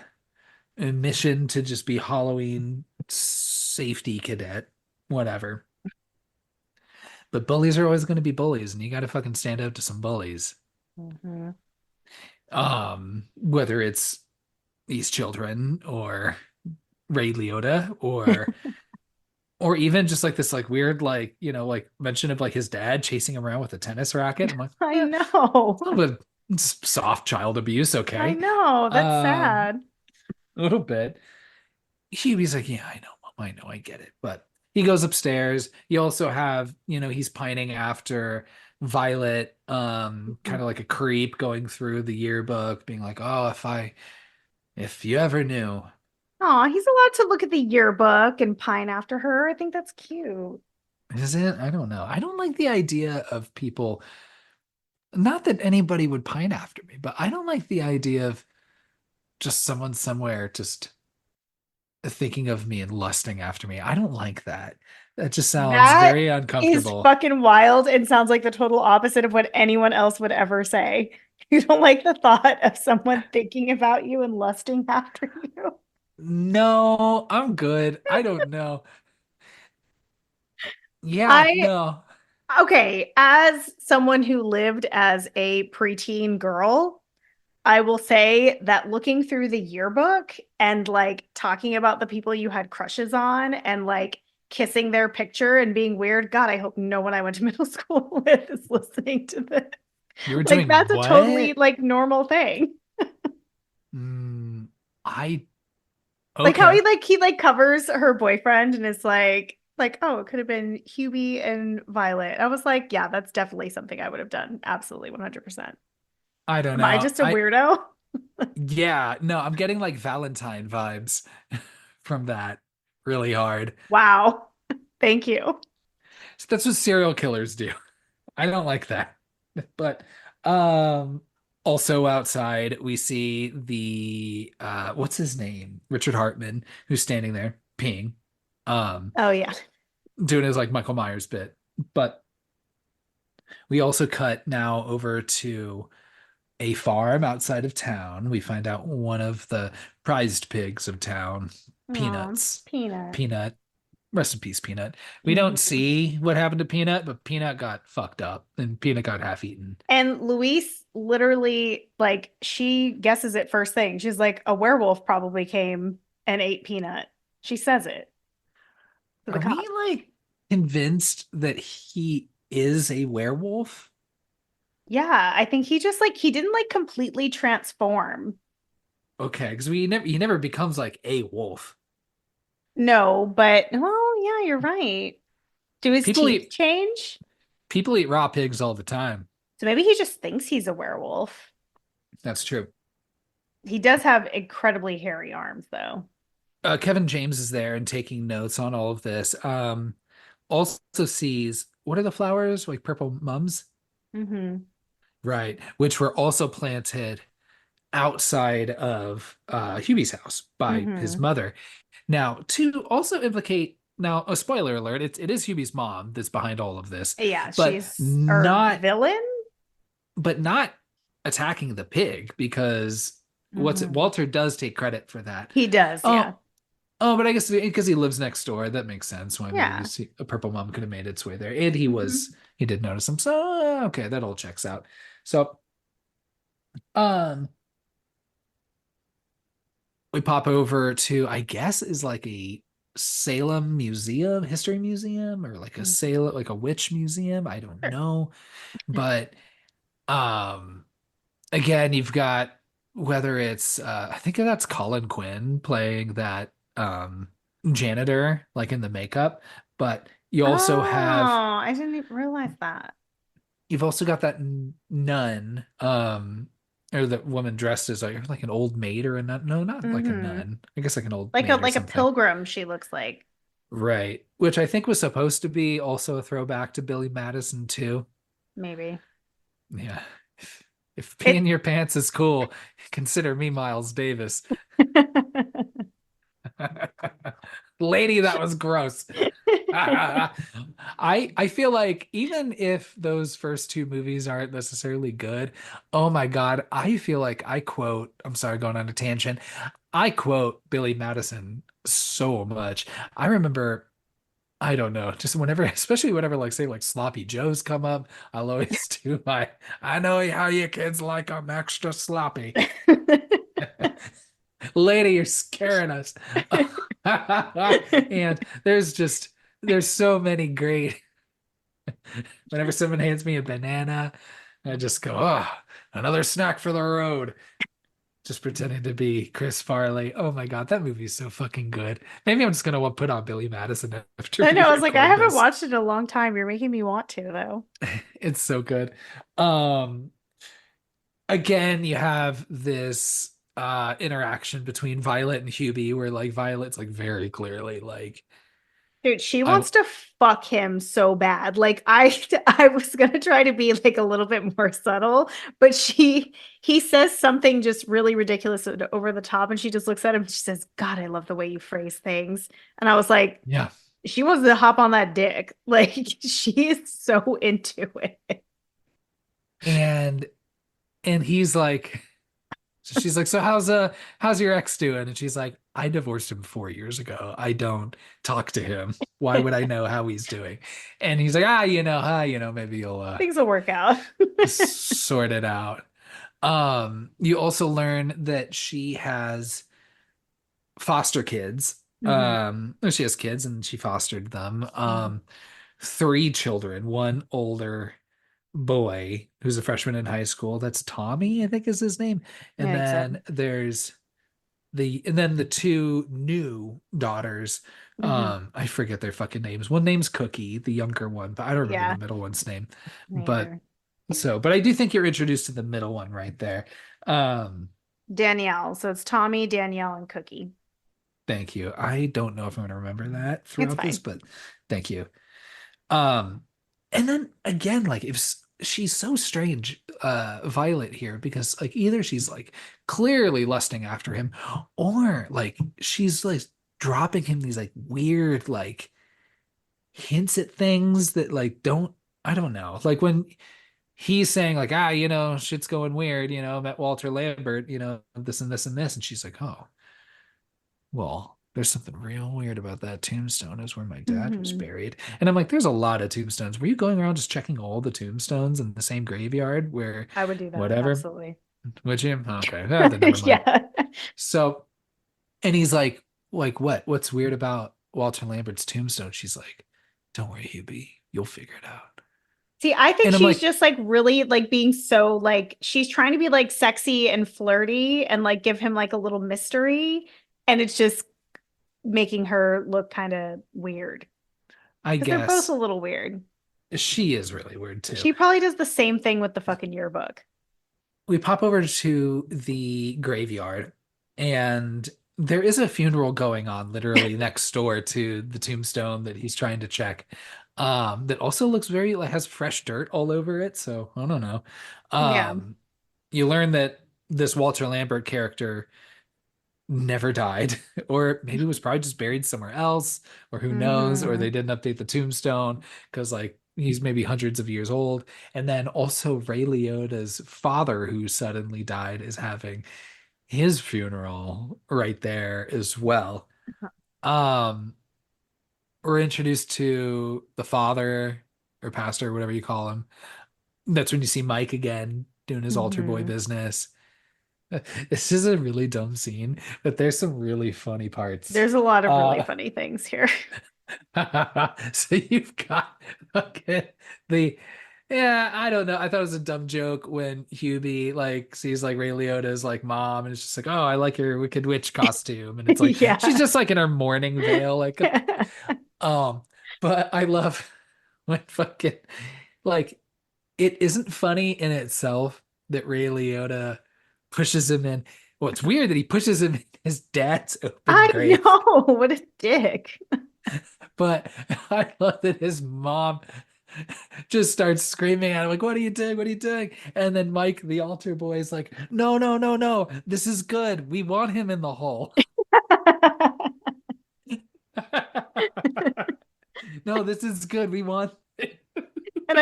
mission to just be Halloween safety cadet, whatever. But bullies are always going to be bullies, and you got to fucking stand up to some bullies. Mhm. Whether it's these children or Ray Liotta or even just like this like weird like you know like mention of like his dad chasing him around with a tennis racket. I'm like, I yeah, know. it's a little bit soft child abuse, I okay. know. That's Um, sad. a little bit. He's like, yeah, I know, Mom, I know, I get it. But he goes upstairs. You also have, you know, he's pining after Violet, kind of like a creep going through the yearbook, being like, oh, if you ever knew. Oh, he's allowed to look at the yearbook and pine after her. I think that's cute. Is it? I don't know. I don't like the idea of people, not that anybody would pine after me, but I don't like the idea of just someone somewhere just thinking of me and lusting after me. I don't like that. That just sounds That very is uncomfortable. fucking wild and sounds like the total opposite of what anyone else would ever say. You don't like the thought of someone thinking about you and lusting after you. No, I'm good. I don't know. Yeah, I, no. okay, as someone who lived as a preteen girl, I will say that looking through the yearbook and like talking about the people you had crushes on and like kissing their picture and being weird, God, I hope no one I went to middle school with is listening to this. You were Like doing that's a totally what? like normal thing. Mm, I Like how okay. he like covers her boyfriend and is like oh it could have been Hubie and Violet. I was like yeah that's definitely something I would have done absolutely 100%. I don't Am I know. just a weirdo? Yeah, no, I'm getting like Valentine vibes from that really hard. Wow. Thank you. So that's what serial killers do. I don't like that. But um also outside we see the what's his name? Richard Hartman, who's standing there peeing. Um Oh yeah. doing his like Michael Myers bit. But we also cut now over to a farm outside of town. We find out one of the prized pigs of town, Oh, Peanuts. Peanut. Peanut, rest in peace, Peanut. We don't Mhm. see what happened to Peanut, but Peanut got fucked up and Peanut got half eaten. And Luis literally, like, she guesses it first thing. She's like, a werewolf probably came and ate Peanut. She says it to the Are we cop. like convinced that he is a werewolf? Yeah, I think he just like, he didn't like completely transform. Okay, because we never he never becomes like a wolf. No, but, well, yeah, you're right. Do his People teeth eat change? people eat raw pigs all the time. So maybe he just thinks he's a werewolf. That's true. He does have incredibly hairy arms, though. Kevin James is there and taking notes on all of this. Also sees what are the flowers like purple mums, Mm-hmm. right? Which were also planted outside of Hubie's house by his Mm-hmm. mother. Now, to also implicate now a spoiler alert, it is Hubie's mom that's behind all of this, Yeah, but she's our not villain. but not attacking the pig because what's it, Mm-hmm. Walter does take credit for that. He does, yeah. Oh, oh, but I guess because he lives next door, that makes sense. Why maybe Yeah. a purple mom could have made its way there, and Hmm. he did notice him. So okay, that all checks out. So um, we pop over to I guess is like a Salem museum, history museum, or like a Salem like a witch museum. I don't Sure. know, but um, again, you've got whether it's I think that's Colin Quinn playing that janitor like in the makeup, but you also have Oh, I didn't even realize that. you've also got that nun or the woman dressed as like an old maid or a nun. No, not like a Hmm. nun. I guess like an old maid or Like a something. pilgrim, she looks like. Right. Which I think was supposed to be also a throwback to Billy Madison too. Maybe. Yeah. If peeing It your pants is cool, consider me Miles Davis. Lady, that was gross. I feel like even if those first two movies aren't necessarily good, oh my God, I feel like I'm sorry, going on a tangent. I quote Billy Madison so much. I remember, I don't know, just whenever, especially whenever like say like sloppy joes come up, I'll always do I know how you kids like 'em extra sloppy. Lady, you're scaring us. And there's so many great whenever someone hands me a banana, I just go, oh, another snack for the road. Just pretending to be Chris Farley. Oh my God, that movie's so fucking good. Maybe I'm just gonna put on Billy Madison after I we know, I was like, I record haven't this. watched it in a long time. You're making me want to, though. It's so good. Um, again, you have this interaction between Violet and Hubie where like Violet's like very clearly like Dude, she I wants to fuck him so bad. Like I I was gonna try to be like a little bit more subtle, but he says something just really ridiculous and over the top, and she just looks at him and she says, God, I love the way you phrase things. And I was like, yeah. she wants to hop on that dick. Like she is so into it. And he's like, so she's like, so how's your ex doing? And she's like, I divorced him 4 years ago. I don't talk to him. Why would I know how he's doing? And he's like, maybe you'll Things will work out. sort it out. You also learn that she has foster kids. Hmm. She has kids and she fostered them. Hmm. Three children, one older boy who's a freshman in high school. That's Tommy, I think is his name. I And think so. then there's the two new daughters. Hmm. I forget their fucking names. One name's Cookie, the younger one, but I don't remember the Yeah, middle one's name. But neither. but I do think you're introduced to the middle one right there. Um, Danielle. So it's Tommy, Danielle, and Cookie. Thank you. I don't know if I'm going to remember that It's throughout this, fine. but thank you. Um, and then again, like if she's so strange, Violet here, because like either she's like clearly lusting after him, or like she's like dropping him these like weird like hints at things that like don't I don't know. Like when he's saying like, shit's going weird, met Walter Lambert, this and this and this, and she's like, oh. Well, there's something real weird about that tombstone is where my dad was Hmm. buried. And I'm like, there's a lot of tombstones. Were you going around just checking all the tombstones in the same graveyard where I would do that, whatever? absolutely. Would you? Okay. Then never mind. Yeah. So, and he's like what? What's weird about Walter Lambert's tombstone? She's like, don't worry, Hubie. You'll figure it out. See, I think And I'm she's like, just like really like being so like she's trying to be like sexy and flirty and like give him like a little mystery. And it's just making her look kind of weird I because they're both a guess little weird. she is really weird too. She probably does the same thing with the fucking yearbook. We pop over to the graveyard, and there is a funeral going on literally next door to the tombstone that he's trying to check. That also looks very like has fresh dirt all over it. So I don't know. Yeah. You learn that this Walter Lambert character never died, or maybe was probably just buried somewhere else, or who knows, or Hmm. they didn't update the tombstone because like he's maybe hundreds of years old. And then also Ray Liotta's father, who suddenly died, is having his funeral right there as well. Um, we're introduced to the father or pastor, whatever you call him. That's when you see Mike again doing his altar boy Hmm. business. This is a really dumb scene, but there's some really funny parts. There's a lot of really Uh, funny things here. so you've got okay, the yeah, I don't know. I thought it was a dumb joke when Hubie like sees like Ray Liotta's like mom and it's just like, oh, I like your Wicked Witch costume. And it's like she's Yeah. just like in her mourning veil, like um, but I love when fucking like it isn't funny in itself that Ray Liotta pushes him in. Well, it's weird that he pushes him in his dad's open I grave, know. What a dick. but I love that his mom just starts screaming at him, like, what are you doing? What are you doing? And then Mike, the altar boy, is like, no, no, no, no. This is good. We want him in the hole. No, this is good. We want And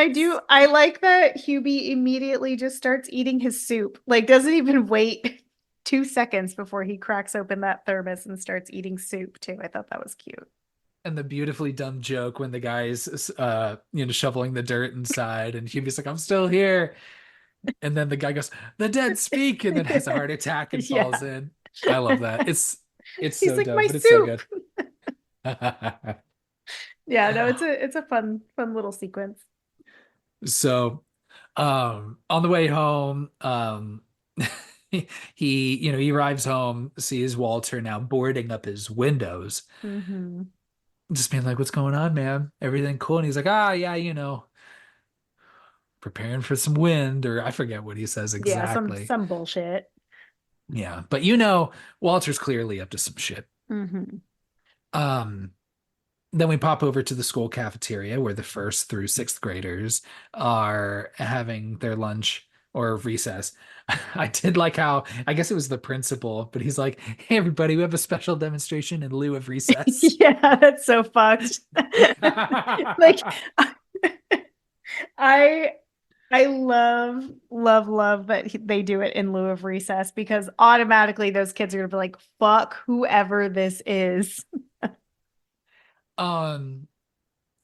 I like that Hubie immediately just starts eating his soup. Like, doesn't even wait 2 seconds before he cracks open that thermos and starts eating soup too. I thought that was cute. and the beautifully dumb joke when the guy's shoveling the dirt inside and Hubie's like, I'm still here. And then the guy goes, the dead speak, and then has a heart attack and falls Yeah. in. I love that. It's He's so like, dumb, my but it's so soup. good. Yeah, no, it's a fun little sequence. So on the way home, he arrives home, sees Walter now boarding up his windows, Hmm. just being like, what's going on, man? Everything cool? And he's like, yeah, preparing for some wind, or I forget what he says Yeah, exactly. some bullshit. Yeah, but Walter's clearly up to some shit. Hmm. Um Then we pop over to the school cafeteria where the first through sixth graders are having their lunch or recess. I did like how, I guess it was the principal, but he's like, "Hey, everybody, we have a special demonstration in lieu of recess." Yeah, that's so fucked. Like I I love that they do it in lieu of recess because automatically those kids are gonna be like, fuck whoever this is. Um,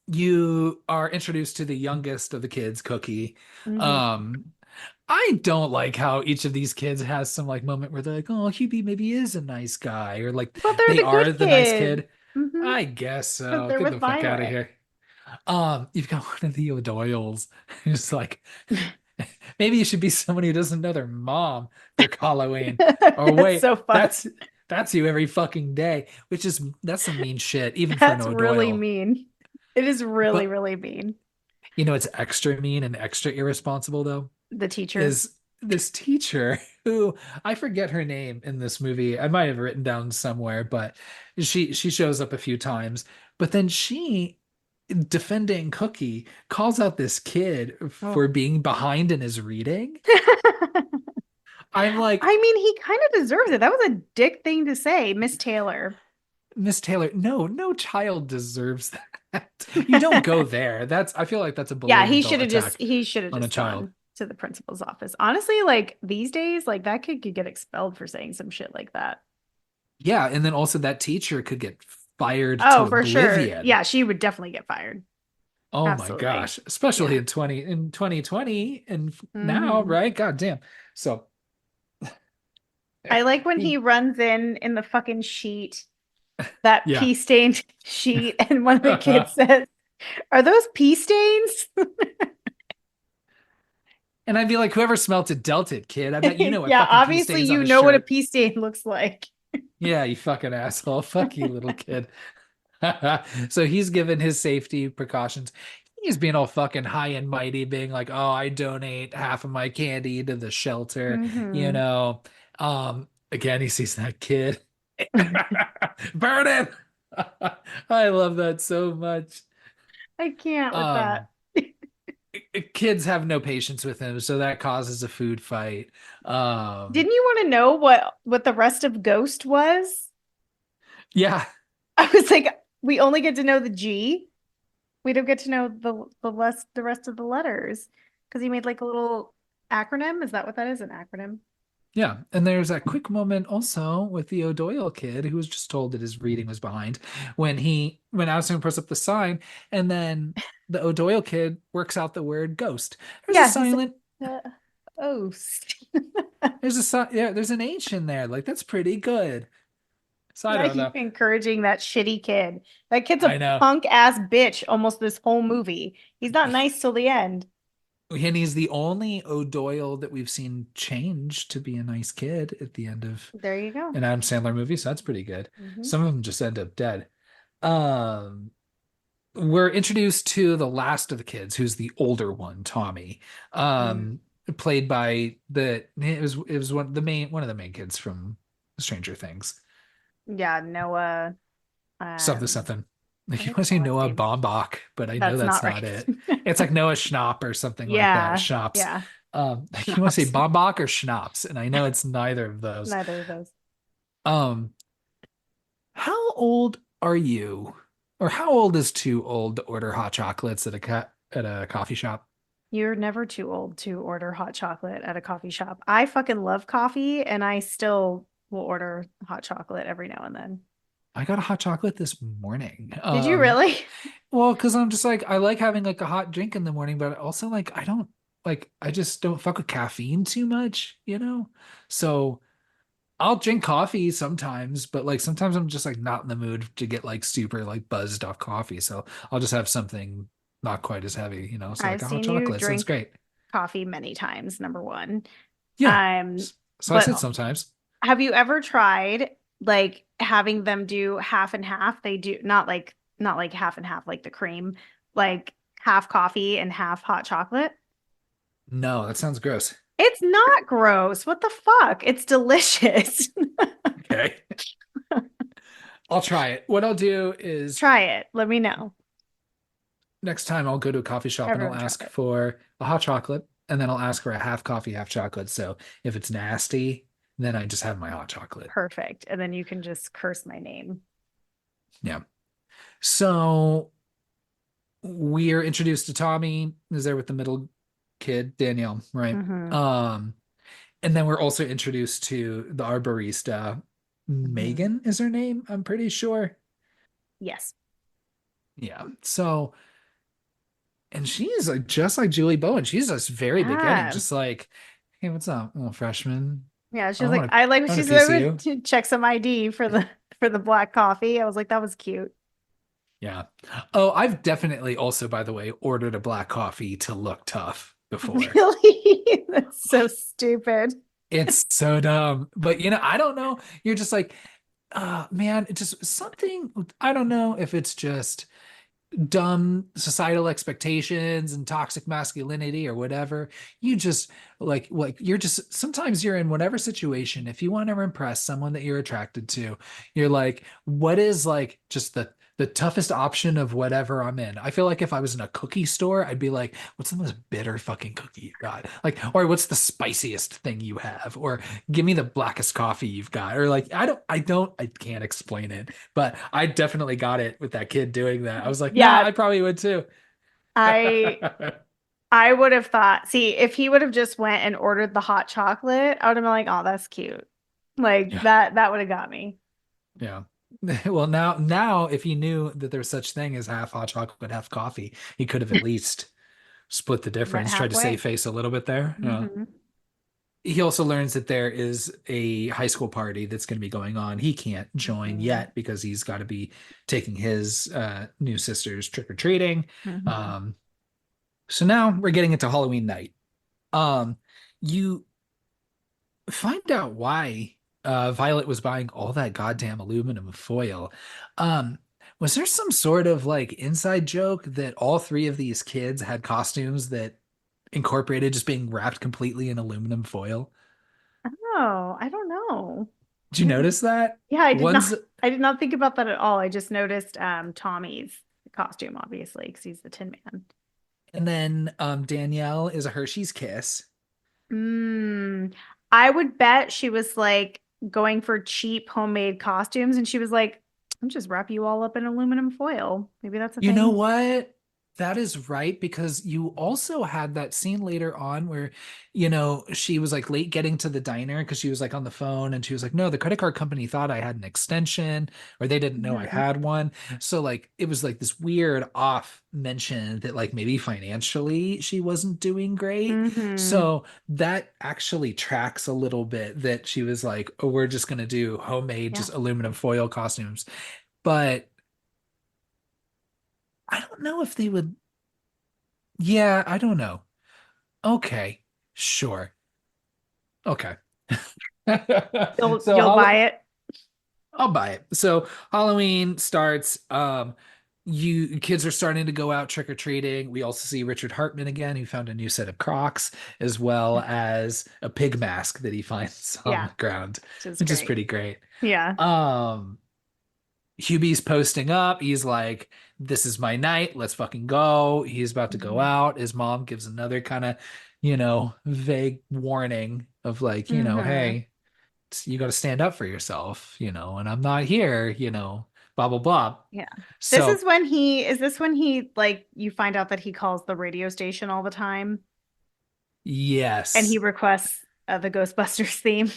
you are introduced to the youngest of the kids, Cookie. Hmm. Um, I don't like how each of these kids has some like moment where they're like, "Oh, Hubie maybe is a nice guy," or like But they're they the good are the nice kid. kid. Hmm. I guess Because so. they're Get with the fuck out of Violet. here. You've got one of the O'Doyles who's like, maybe you should be someone who doesn't know their mom for Halloween. Or That's wait, so fucked. that's you every fucking day, which is that's some mean shit, even for an That's really O'Doyle. mean. It is really, But really mean. you know, it's extra mean and extra irresponsible though, The teacher. is this teacher who I forget her name in this movie. I might have written down somewhere, but she shows up a few times. But then she, defending Cookie, calls out this kid Oh. for being behind in his reading. I'm like, I mean, he kind of deserves it. That was a dick thing to say, Miss Taylor. Miss Taylor, no child deserves that. You don't go there. I feel like that's a Yeah, below adult attack he should have on a just child. gone to the principal's office. Honestly, like these days, like that kid could get expelled for saying some shit like that. Yeah, and then also that teacher could get fired Oh, to for sure. oblivion. Yeah, she would definitely get fired. Oh my Absolutely. gosh, especially Yeah. in 2020 and now, Hmm. right? God damn. So I like when he he runs in the fucking sheet, that yeah. pee stained sheet, and one of the kids says, "Are those pee stains?" And I'd be like, whoever smelt it dealt it, kid. I bet you know what Yeah, fucking pee obviously stains on you a know what a shirt. pee stain looks like. Yeah, you fucking asshole. Fuck you, little kid. So he's given his safety precautions. He's being all fucking high and mighty, being like, "Oh, I donate half of my candy to the shelter." You Hmm. know, again, he sees that kid. Burn him. I love that so much. I can't with that. Um, Kids have no patience with him, so that causes a food fight. Um, Didn't you want to know what the rest of Ghost was? yeah, I was like, we only get to know the G. We don't get to know the rest of the letters because he made like a little acronym. Is that what that is? An acronym? yeah. And there's that quick moment also with the O'Doyle kid who was just told that his reading was behind when Addison puts up the sign, and then the O'Doyle kid works out the word ghost. There's a Yeah, he's like, silent, oh, yeah, there's an H in there. Like that's pretty good. So I I don't keep know. encouraging that shitty kid. That kid's a I know. punk ass bitch almost this whole movie. He's not nice till the end. And he's the only O'Doyle that we've seen change to be a nice kid at the end of There you go. an Adam Sandler movie, so that's pretty good. Hmm. Some of them just end up dead. Um, we're introduced to the last of the kids, who's the older one, Tommy. Mm. Um, played by it was one of the main kids from Stranger Things. Yeah, Noah. Something Um, something. I Like you think want to say Noah's Noah name. Baumbach, but I know That's that's not not right. it. It's like Noah Schnapp or something like that. Yeah, Schnapps. yeah. You want to say Schnapps. Baumbach or Schnapps, and I know it's neither of those. Neither of those. Um, how old are you? Or how old is too old to order hot chocolates at a coffee shop? You're never too old to order hot chocolate at a coffee shop. I fucking love coffee and I still will order hot chocolate every now and then. I got a hot chocolate this morning. Did you really? Well, because I'm just like I like having like a hot drink in the morning, but also like I just don't fuck with caffeine too much, you know? So I'll drink coffee sometimes, but like sometimes I'm just like not in the mood to get like super like buzzed off coffee. So I'll just have something not quite as heavy, you know? So I've like a hot seen you chocolate sounds drink great. coffee many times, number one. Yeah. Um, So I but said sometimes. have you ever tried like having them do half and half? They do not like half and half like the cream, like half coffee and half hot chocolate. No, that sounds gross. It's not gross. What the fuck? It's delicious. Okay. I'll try it. What I'll do is Try it. Let me know. next time I'll go to a coffee shop and I'll Everyone try ask it. for a hot chocolate and then I'll ask for a half coffee, half chocolate. So if it's nasty, then I just have my hot chocolate. Perfect. And then you can just curse my name. Yeah. So we're introduced to Tommy, who's there with the middle kid, Danielle, right? Mm-hmm. Um, and then we're also introduced to the arborista. Mm-hmm. Megan is her name, I'm pretty sure. Yes. Yeah. So, and she is like just like Julie Bowen. She's just very beginning, Yeah. just like, hey, what's up, little freshman? Yeah. She I was like, want to, I like what I she want a piece of said you. to check some ID for the black coffee. I was like, that was cute. Yeah. Oh, I've definitely also, by the way, ordered a black coffee to look tough before. Really? That's so stupid. It's so dumb. But I don't know. You're just like, man, it's just something. I don't know if it's just dumb societal expectations and toxic masculinity or whatever. You just like you're just sometimes you're in whatever situation. If you want to impress someone that you're attracted to, you're like, what is like just the toughest option of whatever I'm in. I feel like if I was in a cookie store, I'd be like, what's the most bitter fucking cookie you got? Like, or what's the spiciest thing you have? Or give me the blackest coffee you've got. Or like, I can't explain it, but I definitely got it with that kid doing that. I was like, nah, Yeah. I probably would too. I I would have thought, see, if he would have just went and ordered the hot chocolate, I would have been like, oh, that's cute. Like Yeah. that would have got me. Yeah. Well, now if he knew that there's such thing as half hot chocolate, half coffee, he could have at least split the Met difference, tried to save halfway. face a little bit there. Yeah. Hmm. He also learns that there is a high school party that's going to be going on. He can't join Hmm. yet because he's got to be taking his new sister's trick or treating. Hmm. Um, so now we're getting into Halloween night. You find out why Violet was buying all that goddamn aluminum foil. Um, was there some sort of like inside joke that all three of these kids had costumes that incorporated just being wrapped completely in aluminum foil? Oh, I don't know. Did you notice that? Yeah, I did not. One's I did not think about that at all. I just noticed Tommy's costume, obviously, because he's the Tin Man. and then Danielle is a Hershey's Kiss. Mm, I would bet she was like going for cheap homemade costumes, and she was like, "I'm just wrap you all up in aluminum foil." Maybe that's a You know thing. what? That is right because you also had that scene later on where, she was like late getting to the diner because she was like on the phone and she was like, no, the credit card company thought I had an extension or they didn't know I Hmm. had one. So like it was like this weird off mention that like maybe financially she wasn't doing great. Hmm. So that actually tracks a little bit that she was like, oh, we're just gonna do homemade, Yeah. just aluminum foil costumes. But I don't know if they would. Yeah, I don't know. Okay, sure. Okay. So You'll buy it. I'll buy it. So Halloween starts. You kids are starting to go out trick-or-treating. We also see Richard Hartman again, who found a new set of Crocs, as well as a pig mask that he finds on Yeah, the ground, which is which is great. pretty great. Yeah. Um, Hubie's posting up. He's like, this is my night. Let's fucking go. He's about to go Hmm. out. His mom gives another kind of, vague warning of like, Hmm. hey, you got to stand up for yourself, and I'm not here, blah, blah, blah. Yeah. This is So, when is this when he like you find out that he calls the radio station all the time and he yes, requests the Ghostbusters theme?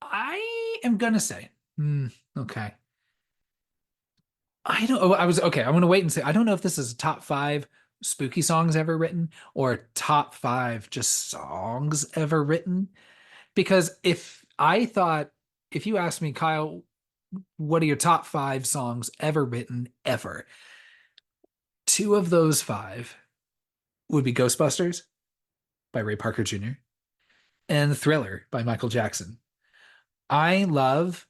I am going to say, okay. I don't, oh, I was, okay. I'm going to wait and say, I don't know if this is top five spooky songs ever written or top five just songs ever written. Because if you asked me, Kyle, what are your top five songs ever written ever? Two of those five would be Ghostbusters by Ray Parker Jr. and Thriller by Michael Jackson. I love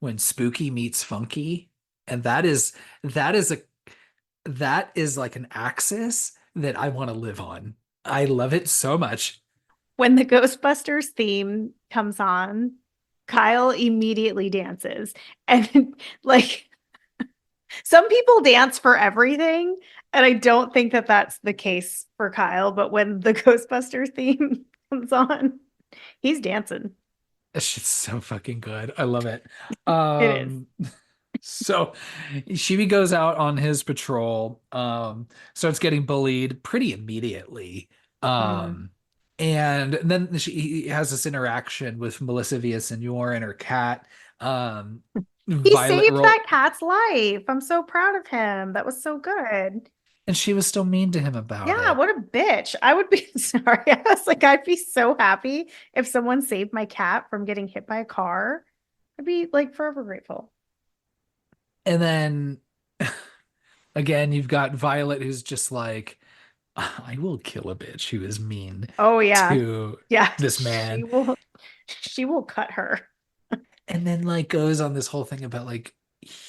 when spooky meets funky, and that is that is like an axis that I want to live on. I love it so much. When the Ghostbusters theme comes on, Kyle immediately dances. And like some people dance for everything, and I don't think that that's the case for Kyle, but when the Ghostbusters theme comes on, he's dancing. That shit's so fucking good. I love it. It is. Um, so Shibi goes out on his patrol, starts getting bullied pretty immediately. Mhm. Um, and then he has this interaction with Melissa Villaseñor and her cat. Um, He Violet saved roll, that cat's life. I'm so proud of him. That was so good. and she was still mean to him about Yeah, it. what a bitch. I would be sorry. I was like, I'd be so happy if someone saved my cat from getting hit by a car. I'd be like forever grateful. And then again, you've got Violet who's just like, I will kill a bitch who is mean Oh yeah. to Yeah, this man. she will cut her. And then like goes on this whole thing about like,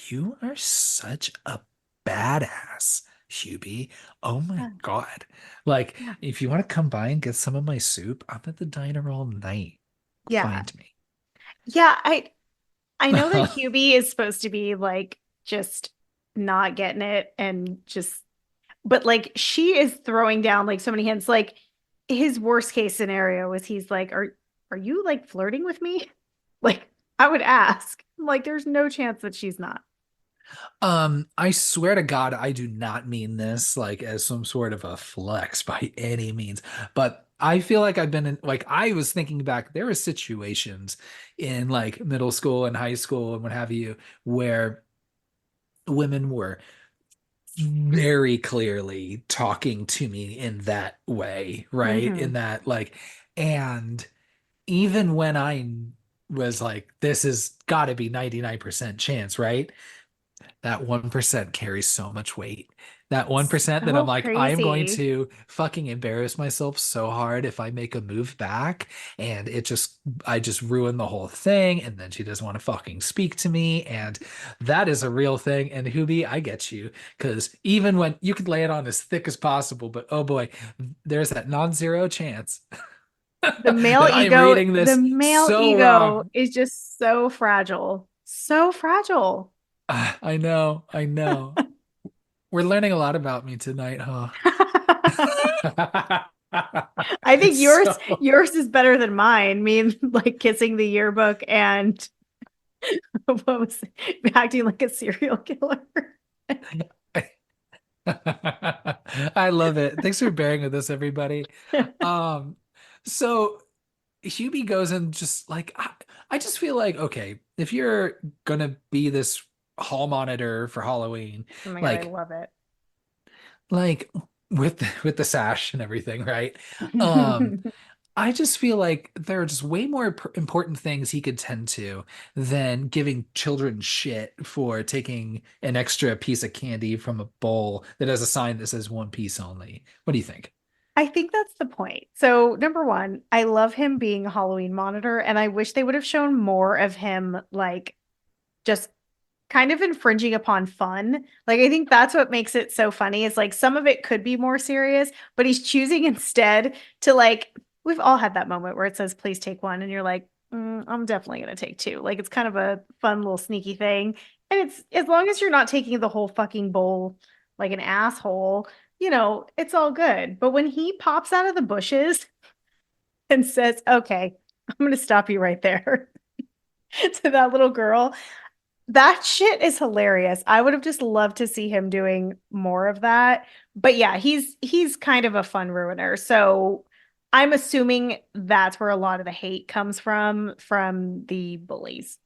you are such a badass, Hubie. Oh my Yeah. God. Like, Yeah. if you want to come by and get some of my soup, I'm at the diner all night. Yeah. Find me. Yeah, I know that Hubie is supposed to be like just not getting it and just but like she is throwing down like so many hints. Like his worst case scenario is he's like, are you like flirting with me? Like I would ask. Like there's no chance that she's not. I swear to God, I do not mean this like as some sort of a flex by any means, but I feel like I've been in like I was thinking back, there were situations in like middle school and high school and what have you, where women were very clearly talking to me in that way, right? Hmm. In that like, and even when I was like, this has got to be 99% chance, right? That 1% carries so much weight. That 1% that I'm So like, I am going crazy. to fucking embarrass myself so hard if I make a move back. And I just ruin the whole thing. And then she doesn't want to fucking speak to me. And that is a real thing. And Hubie, I get you. Because even when you could lay it on as thick as possible, but oh boy, there's that non-zero chance that I am reading The this male so ego wrong. is just so fragile. So fragile. I know, I know. We're learning a lot about me tonight, huh? I think So, yours is better than mine. Me like kissing the yearbook and what was it? Acting like a serial killer. I love it. Thanks for bearing with us, everybody. Um, so Hubie goes and just like I just feel like okay, if you're gonna be this hall monitor for Halloween, Oh my God, I like love it. like with the sash and everything, right? Um, I just feel like there are just way more important things he could tend to than giving children shit for taking an extra piece of candy from a bowl that has a sign that says one piece only. What do you think? I think that's the point. So, number one, I love him being a Halloween monitor, and I wish they would have shown more of him like just kind of infringing upon fun. Like I think that's what makes it so funny is like some of it could be more serious, but he's choosing instead to like we've all had that moment where it says please take one and you're like I'm definitely going to take two. Like it's kind of a fun little sneaky thing. And it's as long as you're not taking the whole fucking bowl like an asshole, it's all good. But when he pops out of the bushes and says, "Okay, I'm going to stop you right there." To that little girl, that shit is hilarious. I would have just loved to see him doing more of that. But yeah, he's kind of a fun ruiner. So I'm assuming that's where a lot of the hate comes from the bullies.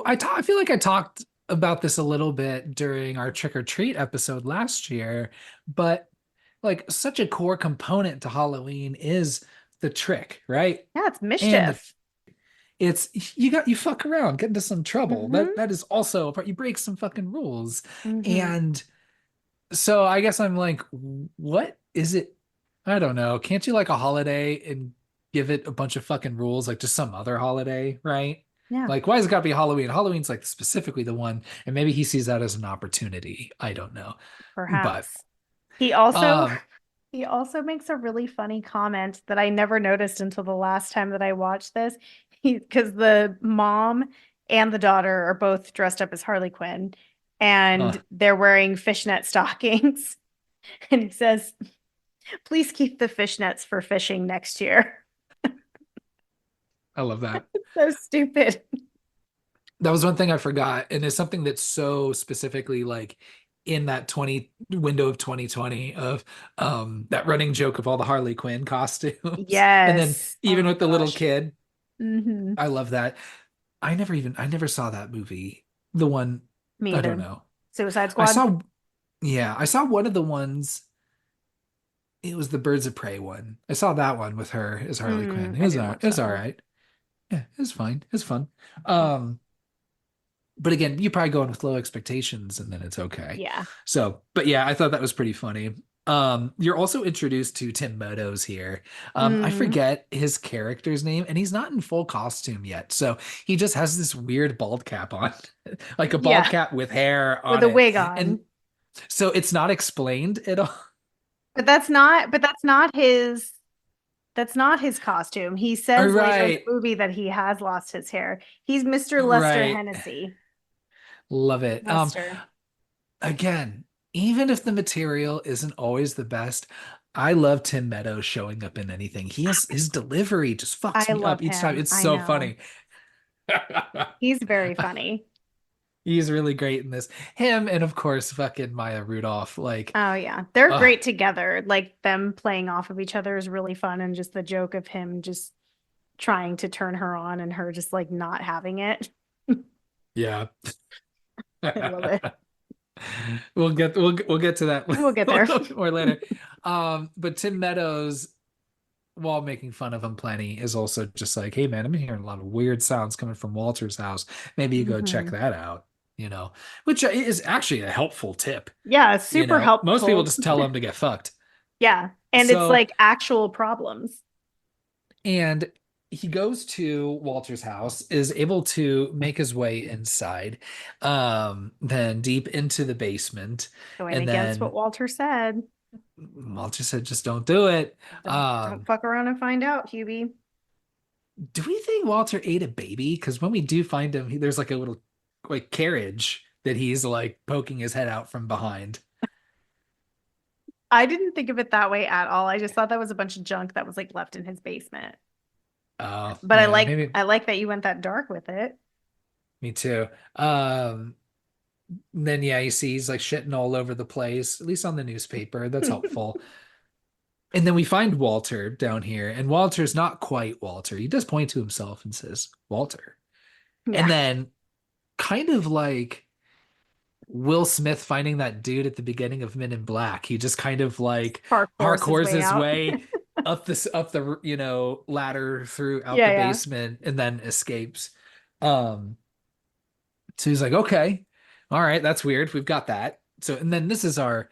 I feel like I talked about this a little bit during our trick or treat episode last year, but like such a core component to Halloween is the trick, right? Yeah, it's And mischief. it's you fuck around, get into some trouble. Hmm. That is also a part you break some fucking rules. Hmm. And so I guess I'm like, what is it? I don't know. Can't you like a holiday and give it a bunch of fucking rules, like just some other holiday, right? Yeah, Like, why has it got to be Halloween? Halloween's like specifically the one, and maybe he sees that as an opportunity. I don't know. But perhaps. He also um, he also makes a really funny comment that I never noticed until the last time that I watched this. because the mom and the daughter are both dressed up as Harley Quinn, and Uh, they're wearing fishnet stockings. And he says, "Please keep the fishnets for fishing next year." I love that. So stupid. That was one thing I forgot, and it's something that's so specifically like in that 20 window of 2020 of that running joke of all the Harley Quinn costumes. And then Yes. Oh even my with the little gosh. kid, Hmm. I love that. I never saw that movie. The one, Me I don't either. know. Suicide I Squad. saw, yeah, I saw one of the ones. It was the Birds of Prey one. I saw that one with her as Harley Quinn. I didn't It watch was that all one. right. Yeah, it was fine. It was fun. Um, but again, you probably go in with low expectations and then it's okay. Yeah. So, but yeah, I thought that was pretty funny. You're also introduced to Tim Meadows here. I Mm, forget his character's name, and he's not in full costume yet. So he just has this weird bald cap on, like a bald yeah. cap with hair With on a it. wig And on. so it's not explained at all. But that's not his costume. He says later in the Right, movie that he has lost his hair. He's Mr. Lester right. Hennessy. Love it. Lester. Again, even if the material isn't always the best, I love Tim Meadows showing up in anything. He has his delivery just fucks I me love up each time. him. It's I so know. funny. He's very funny. He's really great in this. Him and of course fucking Maya Rudolph. Like, Oh yeah. They're uh, great together. Like them playing off of each other is really fun, and just the joke of him just trying to turn her on and her just like not having it. yeah. I love it. We'll get to that We'll get a there. little bit more later. But Tim Meadows, while making fun of him plenty, is also just like, hey man, I'm hearing a lot of weird sounds coming from Walter's house. Maybe you go check Hmm. that out, which is actually a helpful tip. Yeah, it's super Most people helpful. just tell them to get fucked. Yeah. And it's So, like actual problems. and he goes to Walter's house, is able to make his way inside, then deep into the basement, Going and against what then Walter said. Walter said, just don't do it. Don't fuck around and find out, Hubie. Do we think Walter ate a baby? Because when we do find him, there's like a little like carriage that he's like poking his head out from behind. I didn't think of it that way at all. I just thought that was a bunch of junk that was like left in his basement. Oh, But yeah, maybe I like that you went that dark with it. me too. Then yeah, you see he's like shitting all over the place, at least on the newspaper. That's helpful. And then we find Walter down here, and Walter's not quite Walter. He does point to himself and says, Walter. And Yeah. then kind of like Will Smith finding that dude at the beginning of Men in Black. He just kind of like Parkours his parkours way his out. way up the ladder through out Yeah, the yeah. basement and then escapes. Um so he's like, okay, all right, that's weird. We've got that. So and then this is our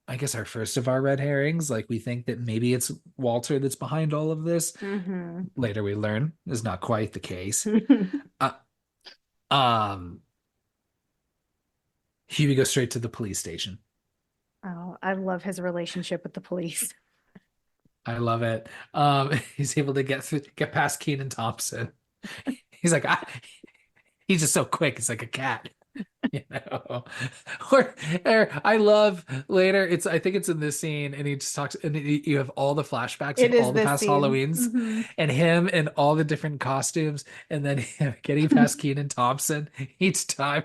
I guess our first of our red herrings. Like we think that maybe it's Walter that's behind all of this. Hmm. Later we learn is not quite the case. Uh, um Huey goes straight to the police station. Oh, I love his relationship with the police. I love it. He's able to get past Keenan Thompson. He's like, he's just so quick. It's like a cat, you know. Or I love later. I think it's in this scene, and he just talks, and you have all the flashbacks of It is all the this past scene. Halloweens, Hmm. and him in all the different costumes, and then him getting past Keenan Thompson each time,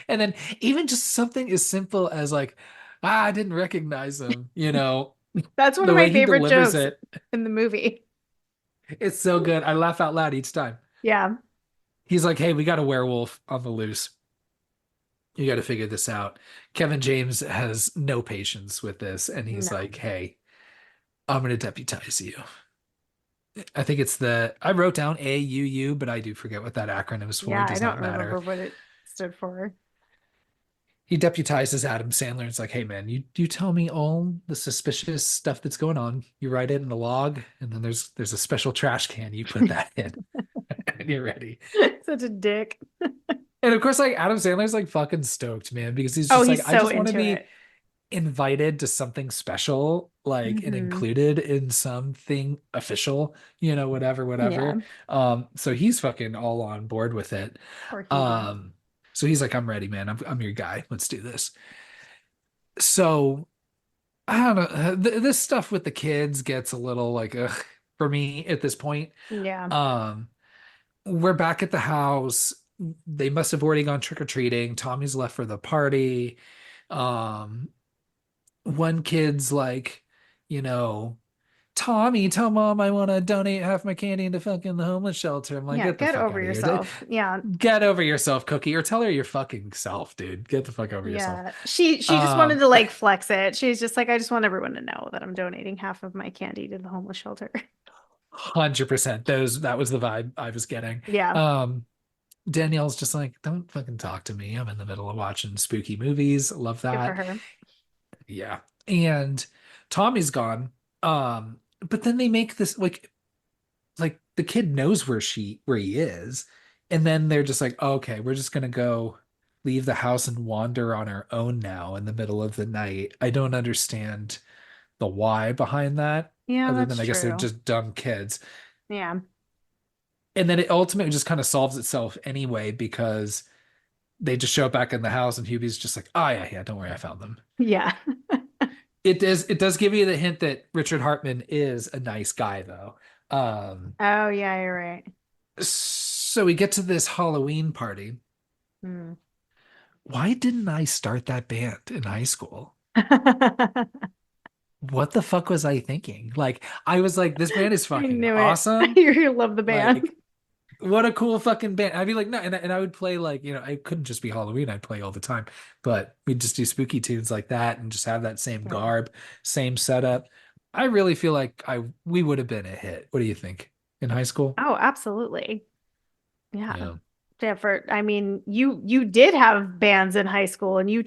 and then even just something as simple as like, I didn't recognize him, That's one of the my way he favorite delivers jokes it. in the movie. It's so good. I laugh out loud each time. Yeah. He's like, hey, we got a werewolf on the loose. You got to figure this out. Kevin James has no patience with this. And he's No. like, hey, I'm going to deputize you. I think I wrote down AUU, but I do forget what that acronym is for. Yeah, It I does don't not remember matter. what it stood for. He deputizes Adam Sandler. It's like, hey, man, you tell me all the suspicious stuff that's going on. You write it in a log, and then there's a special trash can. You put that in, and you're ready. Such a dick. And of course, like Adam Sandler's like fucking stoked, man, because he's Oh, just like, he's I so just want to into be it. invited to something special, like and Hmm. included in something official, whatever, Yeah, whatever. So he's fucking all on board with it. poor Hubie. Um, so he's like, I'm ready, man. I'm your guy. Let's do this. So I don't know. This stuff with the kids gets a little like ugh, for me at this point. Yeah. Um, we're back at the house. They must have already gone trick-or-treating. Tommy's left for the party. Um, one kid's like, you know, Tommy, tell mom I want to donate half my candy into fucking the homeless shelter. I'm like, Yeah, get the get fuck over out of here. yourself. Yeah. Get over yourself, Cookie, or tell her your fucking self, dude. Get the fuck over yourself. Yeah. She just wanted Um, to like flex it. She's just like, I just want everyone to know that I'm donating half of my candy to the homeless shelter. 100%. That was the vibe I was getting. Yeah, Um, Danielle's just like, don't fucking talk to me. I'm in the middle of watching spooky movies. Love good for that. her. Yeah. And Tommy's gone. But then they make this like the kid knows where he is. And then they're just like, okay, we're just gonna go leave the house and wander on our own now in the middle of the night. I don't understand the why behind that, Yeah, other that's than I guess they're true. just dumb kids. Yeah. And then it ultimately just kind of solves itself anyway because they just show up back in the house and Hubie's just like, oh yeah, yeah, don't worry, I found them. Yeah. It does give you the hint that Richard Hartman is a nice guy though. Oh, yeah, you're right. So we get to this Halloween party. Hmm. Why didn't I start that band in high school? What the fuck was I thinking? Like, I was like, this band is I fucking knew it. awesome. You're gonna love the band. Like, what a cool fucking band. I'd be like, no, and I would play like, I couldn't just be Halloween, I'd play all the time, but we'd just do spooky tunes like that and just have that same Yeah. garb, same setup. I really feel like I we would have been a hit. What do you think? In high school? Oh, absolutely. Yeah. Yeah. Yeah, I mean, you did have bands in high school and you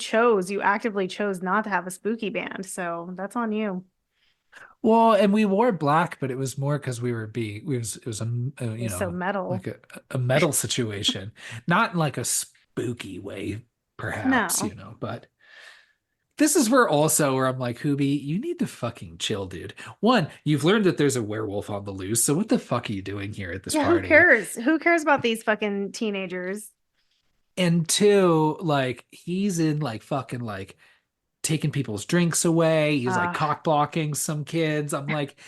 actively chose not to have a spooky band, so that's on you. Well, and we wore black, but it was more because we were being, it was You're so like metal. a metal situation, not in like a spooky way, perhaps, No. but this is where I'm like, Hubie, you need to fucking chill, dude. One, you've learned that there's a werewolf on the loose, so what the fuck are you doing here at this Yeah, who party? cares? Who cares about these fucking teenagers? And two, like, he's in like fucking like taking people's drinks away. He's like Uh, cock blocking some kids. I'm like,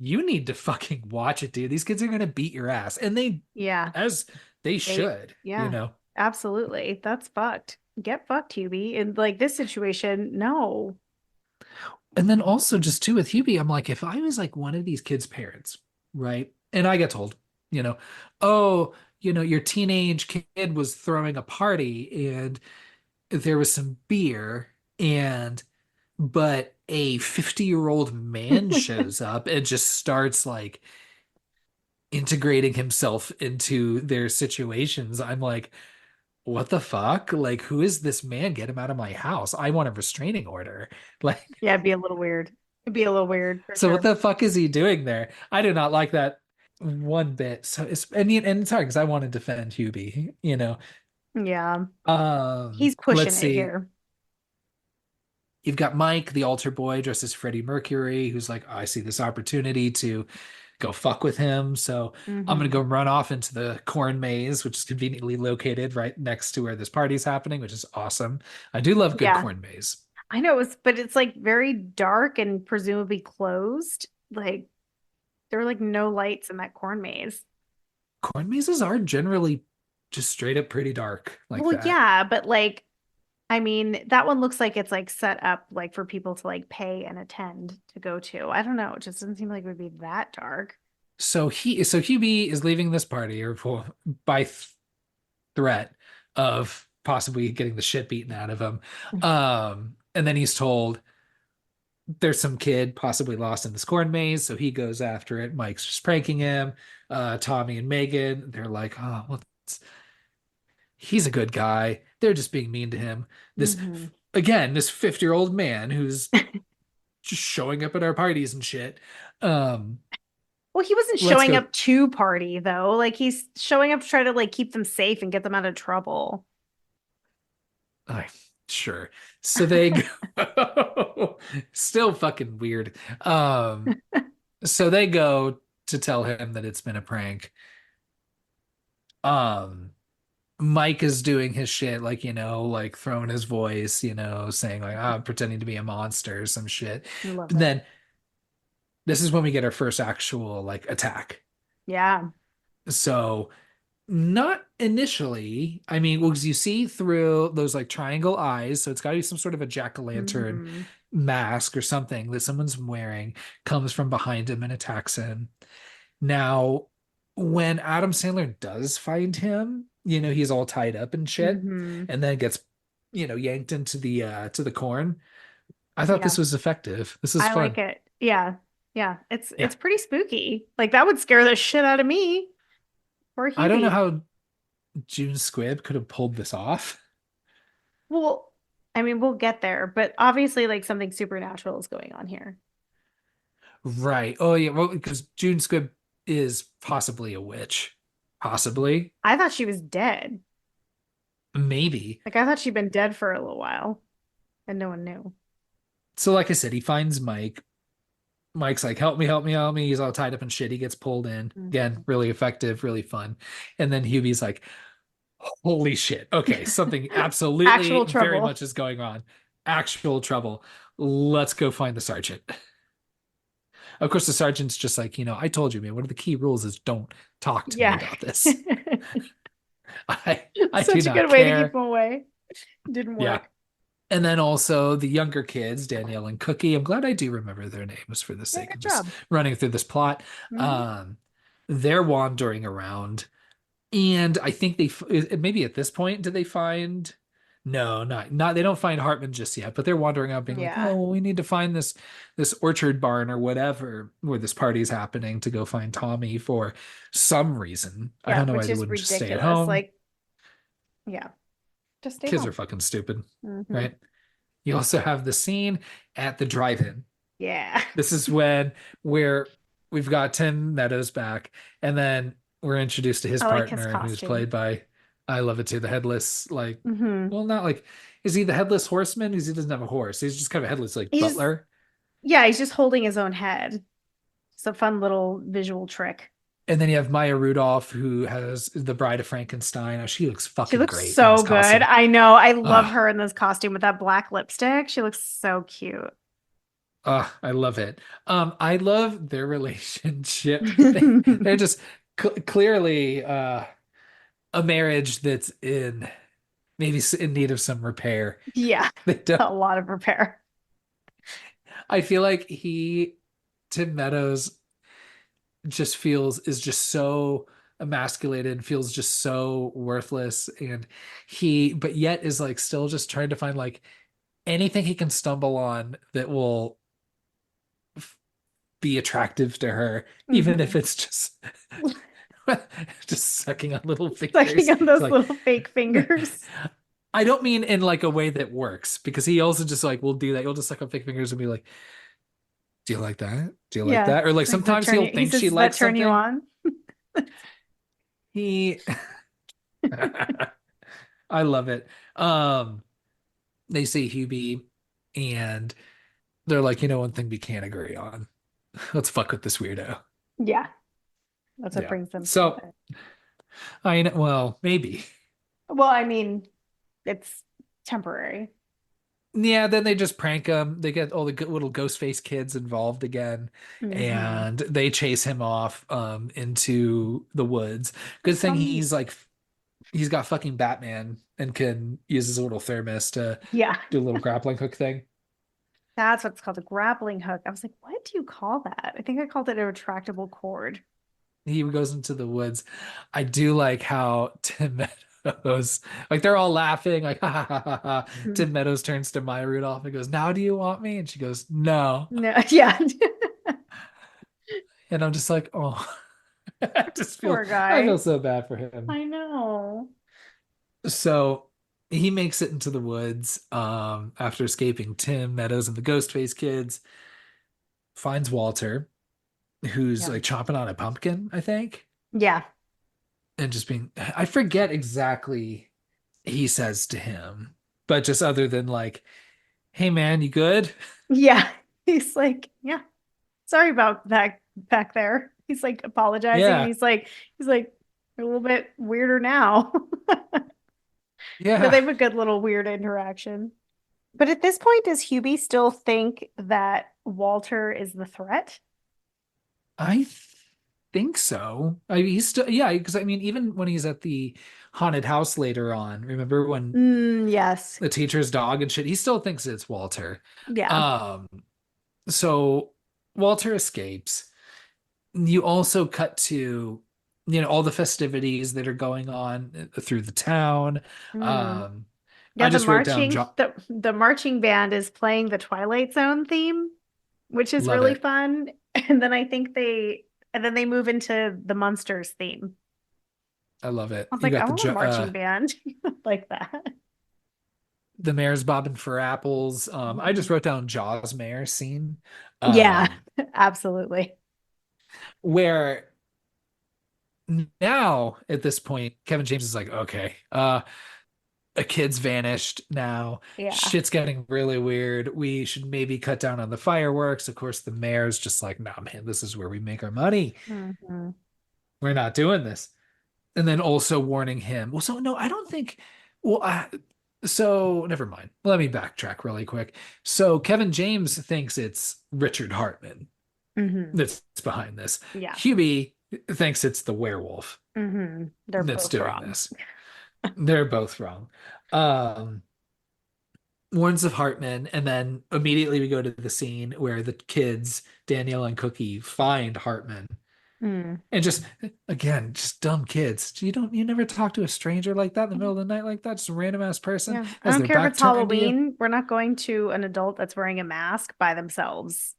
you need to fucking watch it, dude. These kids are gonna beat your ass. And yeah. as they They, should, yeah, absolutely. That's fucked. Get fucked, Hubie. In like this situation, no. And then also just too with Hubie, I'm like, if I was like one of these kids' parents, right? And I get told, you know, oh, your teenage kid was throwing a party and there was some beer and but a 50-year-old man shows up and just starts like integrating himself into their situations. I'm like, what the fuck? Like, who is this man? Get him out of my house. I want a restraining order. Like, Yeah, it'd be a little weird. It'd be a little weird for so what sure. the fuck is he doing there? I do not like that one bit. So and it's hard because I want to defend Hubie. Yeah. He's Let's pushing it see. here. You've got Mike, the altar boy, dressed as Freddie Mercury, who's like, I see this opportunity to go fuck with him. So I'm gonna Hmm. go run off into the corn maze, which is conveniently located right next to where this party's happening, which is awesome. I do love good Yeah. corn maze. I know but it's like very dark and presumably closed. Like there were like no lights in that corn maze. Corn mazes are generally just straight up pretty dark like Well, that. yeah, but like I mean, that one looks like it's like set up like for people to like pay and attend to go to. I don't know. It just doesn't seem like it would be that dark. So Hubie is leaving this party or by threat of possibly getting the shit beaten out of him. And then he's told there's some kid possibly lost in this corn maze, so he goes after it. Mike's just pranking him. Tommy and Megan, they're like, oh, well, he's a good guy. They're just being mean to him. This Hmm. again, this 50-year-old man who's just showing up at our parties and shit. Um, Well, he wasn't let's showing go. up to party though. Like he's showing up to try to like keep them safe and get them out of trouble. I Sure. So they go, still fucking weird. So they go to tell him that it's been a prank. Um, Mike is doing his shit, like, like throwing his voice, saying like, pretending to be a monster or some shit. I love But it. then this is when we get our first actual like attack. Yeah. So not initially. I mean, well, 'cause you see through those like triangle eyes, so it's got to be some sort of a jack-o'-lantern Hmm. mask or something that someone's wearing, comes from behind him and attacks him. Now, when Adam Sandler does find him, he's all tied up and shit, Hmm. and then gets, yanked into the to the corn. I thought Yeah. this was effective. This is I like fun. it. Yeah. Yeah. It's Yeah. pretty spooky. Like that would scare the shit out of me. Or I don't know Hubie. how June Squibb could have pulled this off. Well, I mean, we'll get there, but obviously like something supernatural is going on here. Right. Oh yeah. Well, because June Squibb is possibly a witch. Possibly. I thought she was dead. Maybe. Like I thought she'd been dead for a little while and no one knew. So like I said, he finds Mike. Mike's like, help me, help me, help me. He's all tied up and shit. He gets pulled in. Again, Mhm. really effective, really fun. And then Hubie's like, holy shit. Okay, something absolutely Actual very trouble. much is going on. Actual trouble. Let's go find the sergeant. Of course, the sergeant's just like, I told you, man, one of the key rules is don't talk to me Yeah. about this. I do Such a not good way to keep care. him away. Didn't Yeah. work. And then also the younger kids, Danielle and Cookie. I'm glad I do remember their names for the Yeah, sake of good just job. running through this plot. Hmm. Um, they're wandering around, and I think maybe at this point do they find? No, not they don't find Hartman just yet, but they're wandering out being like, Yeah. oh, well, we need to find this orchard barn or whatever where this party's happening to go find Tommy for some reason. I Yeah, don't know why which they is wouldn't just stay at ridiculous. home. Like, yeah, just stay Kids are home. fucking stupid, Hmm. right? You also have the scene at the drive-in. Yeah. This is when we're we've got Tim Meadows back, and then we're introduced to his I like his partner, who's costume. played by I love it too, the headless, like, Hmm. well, not like, is he the headless horseman? Because he doesn't have a horse. He's just kind of a headless like He's just, butler. yeah, he's just holding his own head. It's a fun little visual trick. And then you have Maya Rudolph, who has the Bride of Frankenstein. Oh, she looks She fucking looks great in so this good. costume. I know. I love Ah, her in this costume with that black lipstick. She looks so cute. I love it. I love their relationship. They're just clearly a marriage that's in maybe in need of some repair. Yeah, They don't. a lot of repair. I feel like Tim Meadows is just so emasculated and feels just so worthless, and but yet is like still just trying to find like anything he can stumble on that will be attractive to her, even if Hmm. it's just just sucking on little Sucking fingers. on It's those like little fake fingers. I don't mean in like a way that works because he also just like will do that. He'll just suck on fake fingers and be like, "Do you like that? Do you like Yeah. that?" Or like Like, does that sometimes turn he'll you? He think says, she does that likes turn you something. on? He I love it. They say Hubie and they're like, one thing we can't agree on. Let's fuck with this weirdo. Yeah. That's what Yeah. brings them So together. I know, well, maybe. Well, I mean, it's temporary. Yeah, then they just prank him. They get all the little ghost face kids involved again, Hmm. and they chase him off into the woods. Good thing he's Zombies. like he's got fucking Batman and can use his little thermos to Yeah. do a little grappling hook thing. That's what it's called, a grappling hook. I was like, what do you call that? I think I called it a retractable cord. He goes into the woods. I do like how Tim Meadows, like they're all laughing, like ha ha ha ha ha. Mhm. Tim Meadows turns to Maya Rudolph and goes, "Now do you want me?" And she goes, "No." No, yeah. And I'm just like, oh, Poor I feel guy. so bad for him. I know. So he makes it into the woods after escaping Tim Meadows and the Ghostface kids, finds Walter, who's Yeah. like chopping on a pumpkin, I think, Yeah. and just being, I forget exactly he says to him, but just other than like, hey man, you good? Yeah. He's like, yeah, sorry about that back there. He's like apologizing and Yeah, he's like a little bit weirder now. So they yeah. have a good little weird interaction. But at this point, does Hubie still think that Walter is the threat? I think so. He's still, yeah, because I mean, even when he's at the haunted house later on, remember when Yes. the teacher's dog and shit, he still thinks it's Walter. Yeah. Um, so Walter escapes. You also cut to, all the festivities that are going on through the town. Mm. Um, Yeah, I just wrote down, jo the marching band is playing the Twilight Zone theme, which is love really it. fun. And then they move into the Munsters theme. I love it. I was You like, got I want a marching band like that. the mayor's bobbing for apples. I just Mhm. wrote down Jaws mayor scene, Yeah, um, absolutely. where now at this point, Kevin James is like, okay, a kid's vanished now. Yeah. Shit's getting really weird. We should maybe cut down on the fireworks. Of course, the mayor's just like, nah, man, this is where we make our money. Hmm. We're not doing this. And then also warning him. Well, so no, I don't think. Well, so never mind. Let me backtrack really quick. So Kevin James thinks it's Richard Hartman Hmm. that's behind this. Yeah. Hubie thinks it's the werewolf They're that's both doing wrong. this. They're both wrong. Um, warns of Hartman, and then immediately we go to the scene where the kids, Danielle and Cookie, find Hartman. Mm. And just again, just dumb kids. You never talk to a stranger like that in the middle of the night like that, just a random ass person Yeah. I has don't their care if back it's turned to you. Halloween. We're not going to an adult that's wearing a mask by themselves.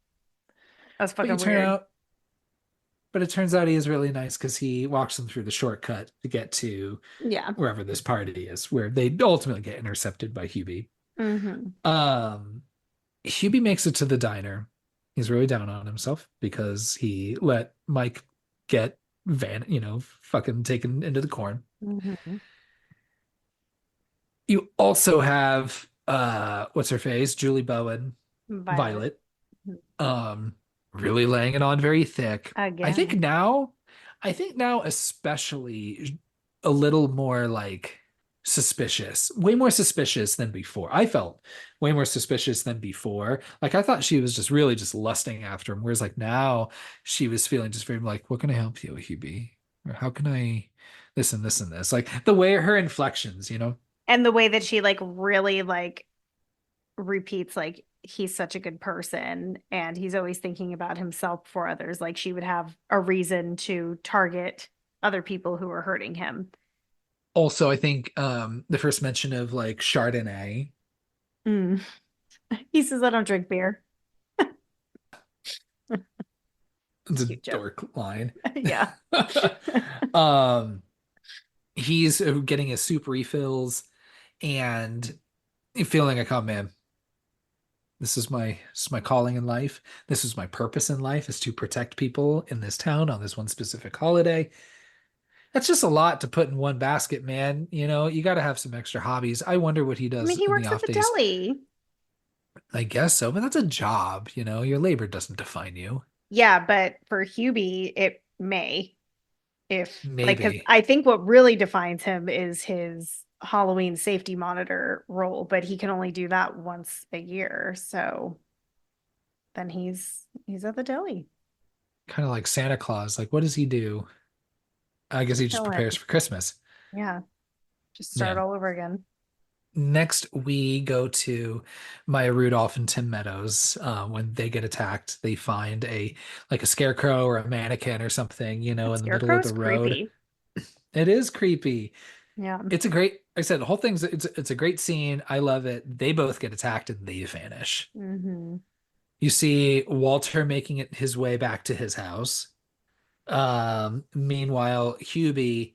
That's But you fucking turn weird. out, but it turns out he is really nice because he walks them through the shortcut to get to Yeah. wherever this party is, where they ultimately get intercepted by Hubie. Hmm. Um, Hubie makes it to the diner. He's really down on himself because he let Mike get fucking taken into the corn. Hmm. You also have what's her face? Julie Bowen, Violet. Violet, um, really laying it on very thick. I think Again. now, I think now especially a little more like suspicious, way more suspicious than before. I felt way more suspicious than before. Like I thought she was just really just lusting after him, whereas like now she was feeling just very like, what can I help you, Hubie? Or how can I this and this and this? Like the way her inflections, And the way that she like really like repeats like he's such a good person and he's always thinking about himself for others. Like she would have a reason to target other people who are hurting him. Also, I think the first mention of like Chardonnay, Mm. He says, I don't drink beer. it's a Cute joke. dork line. Yeah. um he's getting his soup refills and feeling like, oh man, this is my calling in life. This is my purpose in life is to protect people in this town on this one specific holiday. That's just a lot to put in one basket, man. You got to have some extra hobbies. I wonder what he I mean, does he in the works at off the days. deli. I guess so, but that's a job. Your labor doesn't define you. Yeah, but for Hubie, it may. If like, because Maybe. I think what really defines him is his Halloween safety monitor role, but he can only do that once a year. So then he's at the deli. Kind of like Santa Claus. Like, what does he do? I guess he just Chilling. prepares for Christmas. Yeah, just start Yeah. all over again. Next, we go to Maya Rudolph and Tim Meadows. When they get attacked, they find a scarecrow or a mannequin or something, That in the middle of scarecrow's the road. creepy. It is creepy. Yeah. It's a great, like I said, the whole thing's it's a great scene. I love it. They both get attacked and they vanish. Hmm. You see Walter making it his way back to his house. Meanwhile, Hubie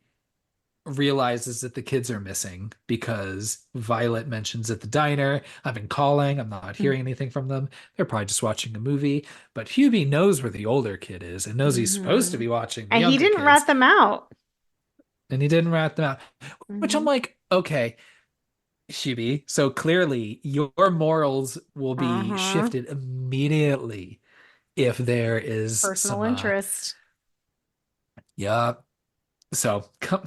realizes that the kids are missing because Violet mentions at the diner, I've been calling, I'm not hearing anything from them. They're probably just watching a movie. But Hubie knows where the older kid is and knows he's supposed to Hmm. be watching the And he younger didn't kids, rat them out. and he didn't rat them out. Which I'm Hmm. like, okay, Hubie. So clearly your morals will be Uh-huh. shifted immediately if there is Personal some interest. yeah. So come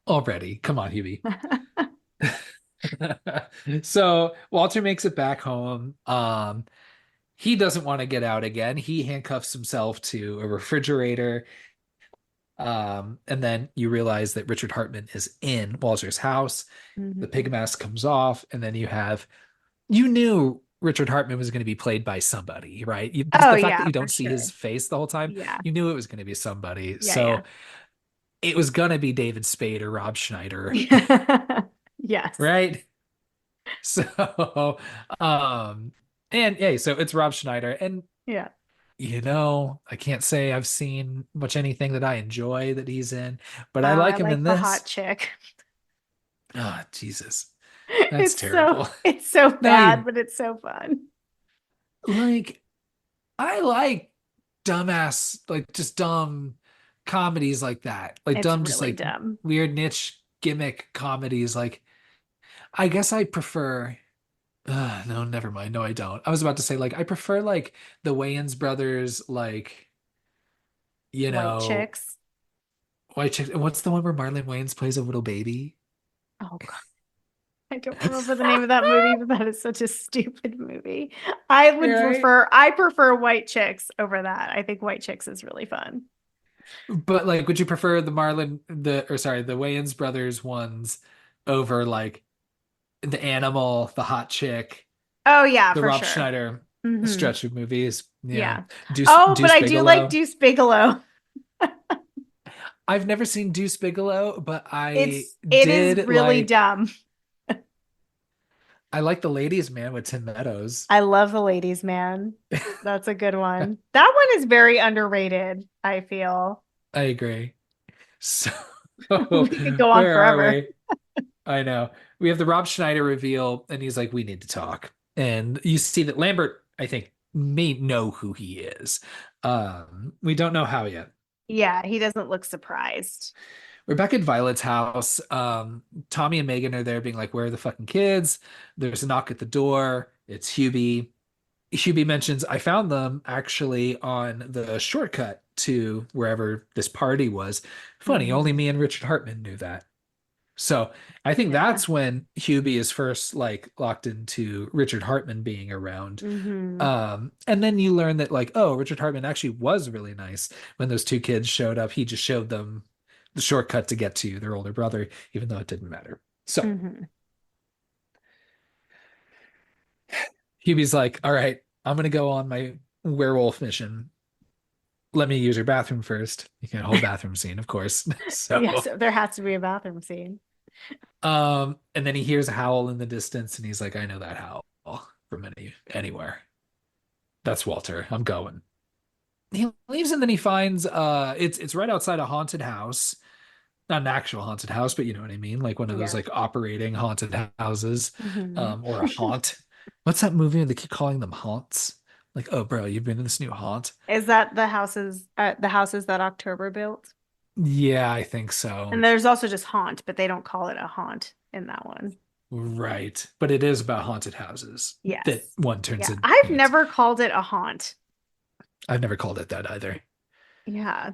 already. Come on, Hubie. So Walter makes it back home. He doesn't want to get out again. He handcuffs himself to a refrigerator. And then you realize that Richard Hartman is in Walter's house. The Mhm. pig mask comes off, and then you knew Richard Hartman was going to be played by somebody, right? Just Oh the fact that yeah, you for don't see his sure. face the whole time, Yeah. you knew it was going to be somebody. Yeah, So it was going to be David Spade or Rob Schneider, yeah. Yes. right? So, um, and yeah, so it's Rob Schneider, and Yeah. I can't say I've seen much anything that I enjoy that he's in, but Oh, I like I him in like the hot this. chick. Ah, Jesus, that's It's so terrible. it's so No, bad, but it's so fun. like I like dumbass, like just dumb comedies like that, like It's dumb, just really like dumb. weird niche gimmick comedies. Like I guess I prefer. No, never mind. No, I don't. I was about to say like I prefer like the Wayans brothers, like you White know, chicks. White Chicks. What's the one where Marlon Wayans plays a little baby? Oh God. I don't remember the name of that movie, but that is such a stupid movie. I would Right. prefer I prefer White Chicks over that. I think White Chicks is really fun. But like, would you prefer the Wayans brothers ones over like the Animal, the Hot Chick, Oh yeah, the for Rob sure. Schneider Hmm. stretch of movies? Yeah. Yeah. Oh, but Deuce I do like Bigelow. Deuce Bigelow. I've never seen Deuce Bigelow, but It is really dumb. I like The Ladies Man with Tim Meadows. I love The Ladies Man. That's a good one. That one is very underrated, I feel. I agree. So We could go on where are forever. we? I know. We have the Rob Schneider reveal, and he's like, we need to talk. And you see that Lambert, I think, may know who he is. We don't know how yet. Yeah, he doesn't look surprised. We're back at Violet's house. Tommy and Megan are there being like, where are the fucking kids? There's a knock at the door. It's Hubie. Hubie mentions, I found them actually on the shortcut to wherever this party was. Funny, only Hmm. me and Richard Hartman knew that. So I think Yeah. that's when Hubie is first like locked into Richard Hartman being around. Hmm. And then you learn that like, oh, Richard Hartman actually was really nice when those two kids showed up. He just showed them the shortcut to get to their older brother, even though it didn't matter. So Hmm. Hubie's like, all right, I'm gonna go on my werewolf mission. Let me use your bathroom first. You can whole bathroom scene, of course. Yes, So there has to be a bathroom scene. and then he hears a howl in the distance and he's like, I know that howl from anywhere. That's Walter. I'm going. He leaves and then he finds it's right outside a haunted house. Not an actual haunted house, but you know what I mean? Like one of those Yeah. like operating haunted houses, Hmm. or a haunt. What's that movie where they keep calling them haunts? Like, oh bro, you've been in this new haunt. Is that the houses that October built? Yeah, I think And so. there's also just haunt, but they don't call it a haunt in that one. Right. But it is about haunted houses that Yes. one turns Yeah. in. I've It's never called it a haunt. I've never called it that either. Yeah.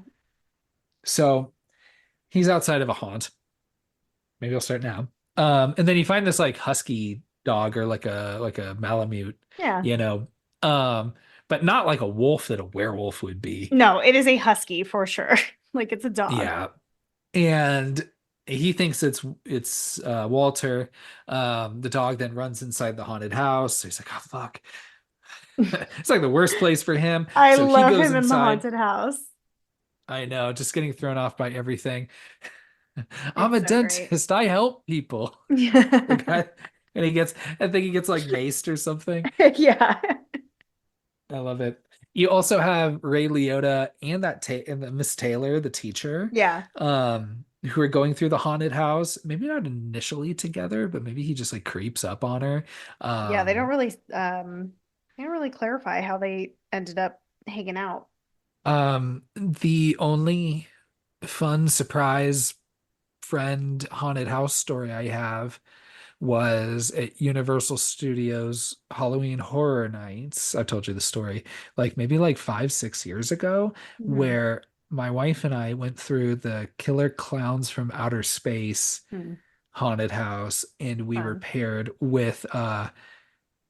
So he's outside of a haunt. Maybe I'll start now. And then you find this like husky dog or like a Malamute, Yeah. you know, um, but not like a wolf that a werewolf would be. No, it is a husky for sure. Like it's a dog. Yeah. And he thinks it's Walter. The dog then runs inside the haunted house. So he's like, oh fuck. It's like the worst place for him. I So he love goes him in the inside. haunted house. I know, just getting thrown off by everything. I'm It's a so great. dentist. I help people. The Yeah. guy, and I think he gets like maced or something. Yeah. I love it. You also have Ray Liotta and and the Miss Taylor, the teacher, Yeah. who are going through the haunted house. Maybe not initially together, but maybe he just like creeps up on her. Yeah, Um, they don't really clarify how they ended up hanging out. the only fun surprise friend haunted house story I have was at Universal Studios Halloween Horror Nights. I've told you the story, like maybe like 5, 6 years ago, Hmm. where my wife and I went through the Killer Clowns from Outer Space Hmm. haunted house, and we were Fun. paired with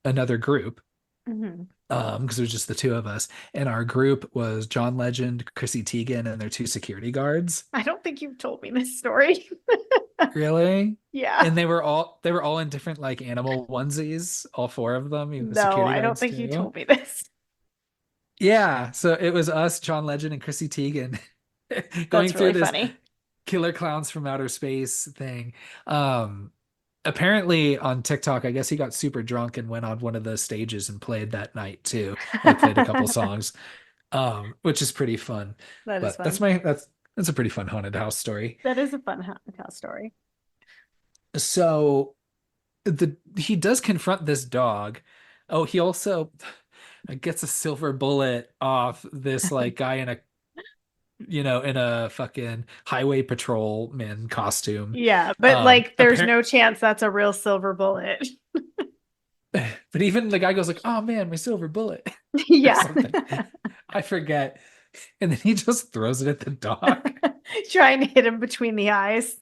another group. Hmm. Because it was just the two of us, and our group was John Legend, Chrissy Teigen, and their two security guards. I don't think you've told me this story. Really? Yeah. And they were all in different like animal onesies, all four of them, even the No, security I don't guards think you too. told me this. Yeah, so it was us, John Legend, and Chrissy Teigen going That's through really this funny. killer clowns from outer space thing. Um, Apparently on TikTok, I guess he got super drunk and went on one of the stages and played that night too. Like played a couple songs, which is pretty fun. That is But fun. that's a pretty fun haunted house story. That is a fun house story. So he does confront this dog. Oh, he also gets a silver bullet off this like guy in a fucking highway patrolman costume. Yeah, but like there's Apparent, no chance that's a real silver bullet. but even the guy goes like, "Oh man, my silver bullet," or Yeah. something. I forget. And then he just throws it at the dog, Trying to hit him between the eyes.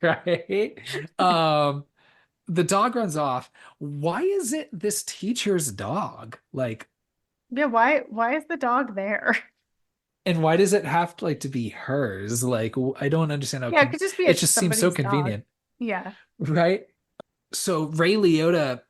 right? Um, the dog runs off. Why is it this teacher's dog? Like, Yeah, why is the dog there? and why does it have to like to be hers? Like, I don't understand how Yeah, it could just be it just seems so somebody's dog. convenient, Yeah. right? So Ray Liotta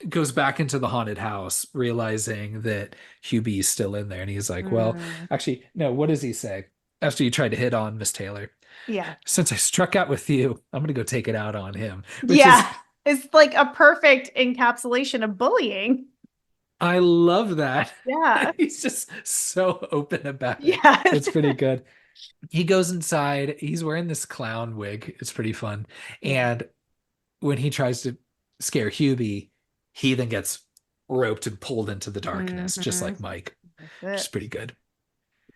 goes back into the haunted house, realizing that Hubie's still in there, and he's like, "Well, Mm, actually, no. What does he say after you tried to hit on Miss Taylor? yeah. Since I struck out with you, I'm gonna go take it out on him." Which is, Yeah. It's like a perfect encapsulation of bullying. I love that. Yeah. He's just so open about it. Yeah. It's pretty good. He goes inside. He's wearing this clown wig. It's pretty fun. Yeah. And when he tries to scare Hubie, he then gets roped and pulled into the darkness, just Hmm. like Mike, That's which it. is pretty good.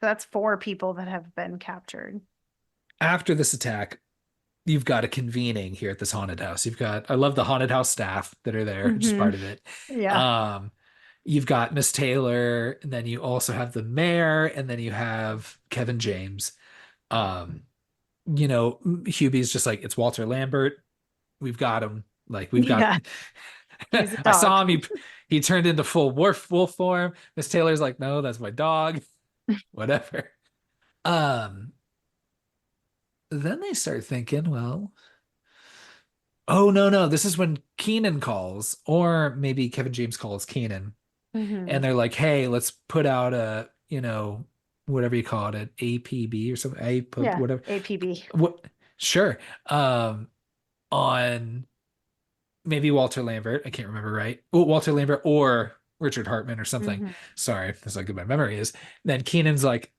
That's four people that have been captured. After this attack, you've got a convening here at this haunted house. I love the haunted house staff that are there, just Hmm. part of it. Yeah. Um, you've got Miss Taylor, and then you also have the mayor, and then you have Kevin James. Um, Hubie's just like, it's Walter Lambert. We've got him. Like we've got Yeah. He's a I dog. saw him. He turned into full wolf form. Miss Taylor's like, no, that's my dog. Whatever. Um, then they start thinking, well, oh no, no, this is when Keenan calls, or maybe Kevin James calls Keenan, Hmm. and they're like, hey, let's put out whatever you call it, APB or something, A Yeah. whatever. APB. What sure. On maybe Walter Lambert. I can't remember right. Oh, Walter Lambert or Richard Hartman or something. Hmm. Sorry, that's how good my memory is. Then Keenan's like,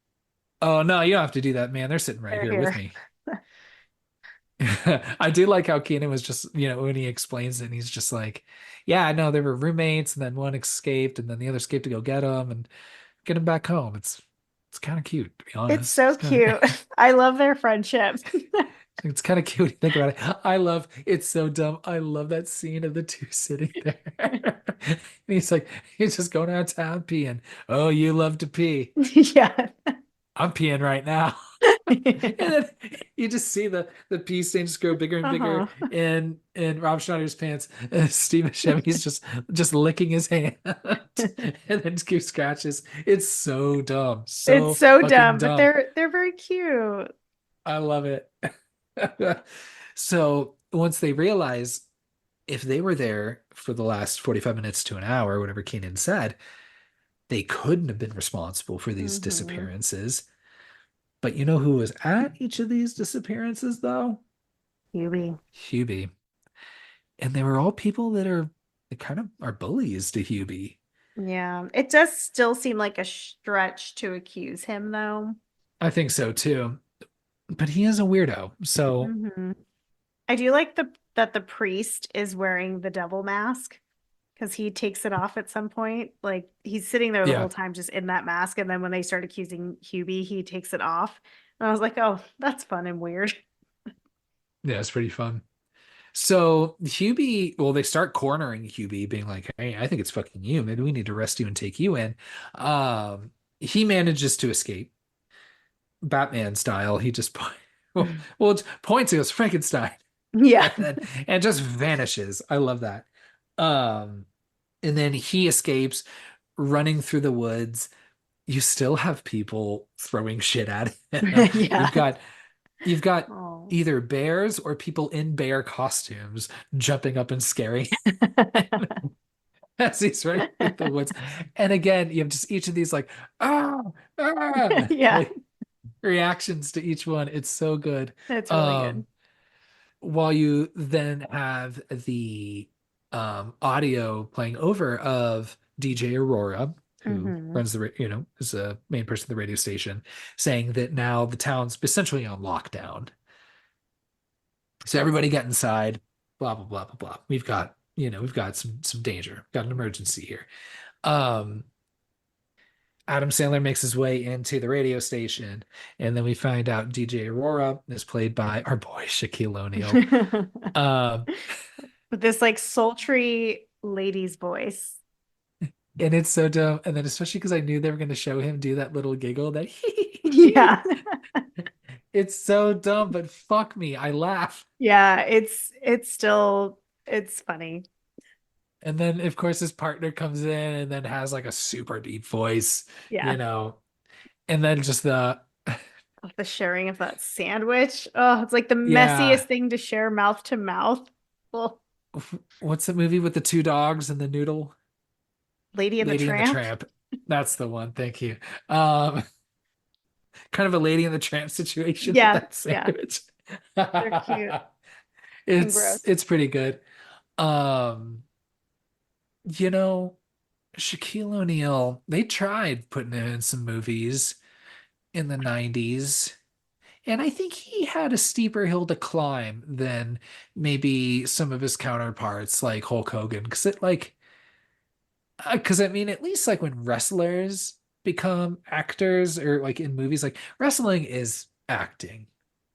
"Oh no, you don't have to do that, man. They're sitting right They're here with here. me." I do like how Keenan was just, when he explains it, and he's just like, "Yeah, no, they were roommates, and then one escaped, and then the other escaped to go get him and get him back home." It's kind of cute, to be It's honest. so cute. I love their friendship. It's kind of cute when you think about it. It's so dumb. I love that scene of the two sitting there. And he's just going out of town peeing. Oh, you love to pee. Yeah. I'm peeing right now. And then you just see the pee stain just grow bigger and bigger Uh-huh. in Rob Schneider's pants. And Steve Buscemi's just licking his hand and then keeps scratches. It's so dumb. It's So so fucking dumb, but dumb. they're very cute. I love it. So once they realize if they were there for the last 45 minutes to an hour, whatever Keenan said, they couldn't have been responsible for these Hmm. disappearances. But you know who was at each of these disappearances, though? Hubie. Hubie. And they were all people that kind of are bullies to Hubie. Yeah. It does still seem like a stretch to accuse him, though. I think so too. But he is a weirdo. So, Hmm. I do like the priest is wearing the devil mask because he takes it off at some point. Like he's sitting there the yeah, whole time just in that mask, and then when they start accusing Hubie, he takes it off. And I was like, oh, that's fun and weird. yeah, it's pretty fun. So Hubie, well, they start cornering Hubie, being like, "Hey, I think it's fucking you. Maybe we need to arrest you and take you in." He manages to escape, Batman style. He just well, it points, he goes Frankenstein, Yeah. and then and just vanishes. I love that. Um, and then he escapes, running through the woods. You still have people throwing shit at him. You've Yeah. got you've got Oh. either bears or people in bear costumes jumping up and scaring as he's running through the woods. And again, you have just each of these like, ah, ah, Yeah. like reactions to each one. It's so good. That's really good. Um, while you then have the audio playing over of DJ Aurora, who Hmm. runs is a main person of the radio station, saying that now the town's essentially on lockdown. So everybody get inside, blah blah blah blah blah. We've got some danger, got an emergency here. Um, Adam Sandler makes his way into the radio station, and then we find out DJ Aurora is played by our boy Shaquille O'Neal. Um, With this like sultry lady's voice. and it's so dumb. And then especially because I knew they were going to show him do that little giggle that Yeah. it's so dumb, but fuck me, I laugh. Yeah, it's funny. And then of course his partner comes in and then has like a super deep voice, you Yeah. know, and then just the Oh, the sharing of that sandwich. Oh, it's like the yeah. messiest thing to share mouth to mouth. Oh, What's the movie with the two dogs and the noodle? Lady and the Lady and the Tramp. Tramp. That's the one. Thank you. Um, kind of a Lady and the Tramp situation with Yeah, that yeah. sandwich. They're cute and It's gross. it's pretty good. Um, you know, Shaquille O'Neal, they tried putting him in some movies in the 90s, and I think he had a steeper hill to climb than maybe some of his counterparts like Hulk Hogan. Because I mean, at least like when wrestlers become actors or like in movies, like wrestling is acting.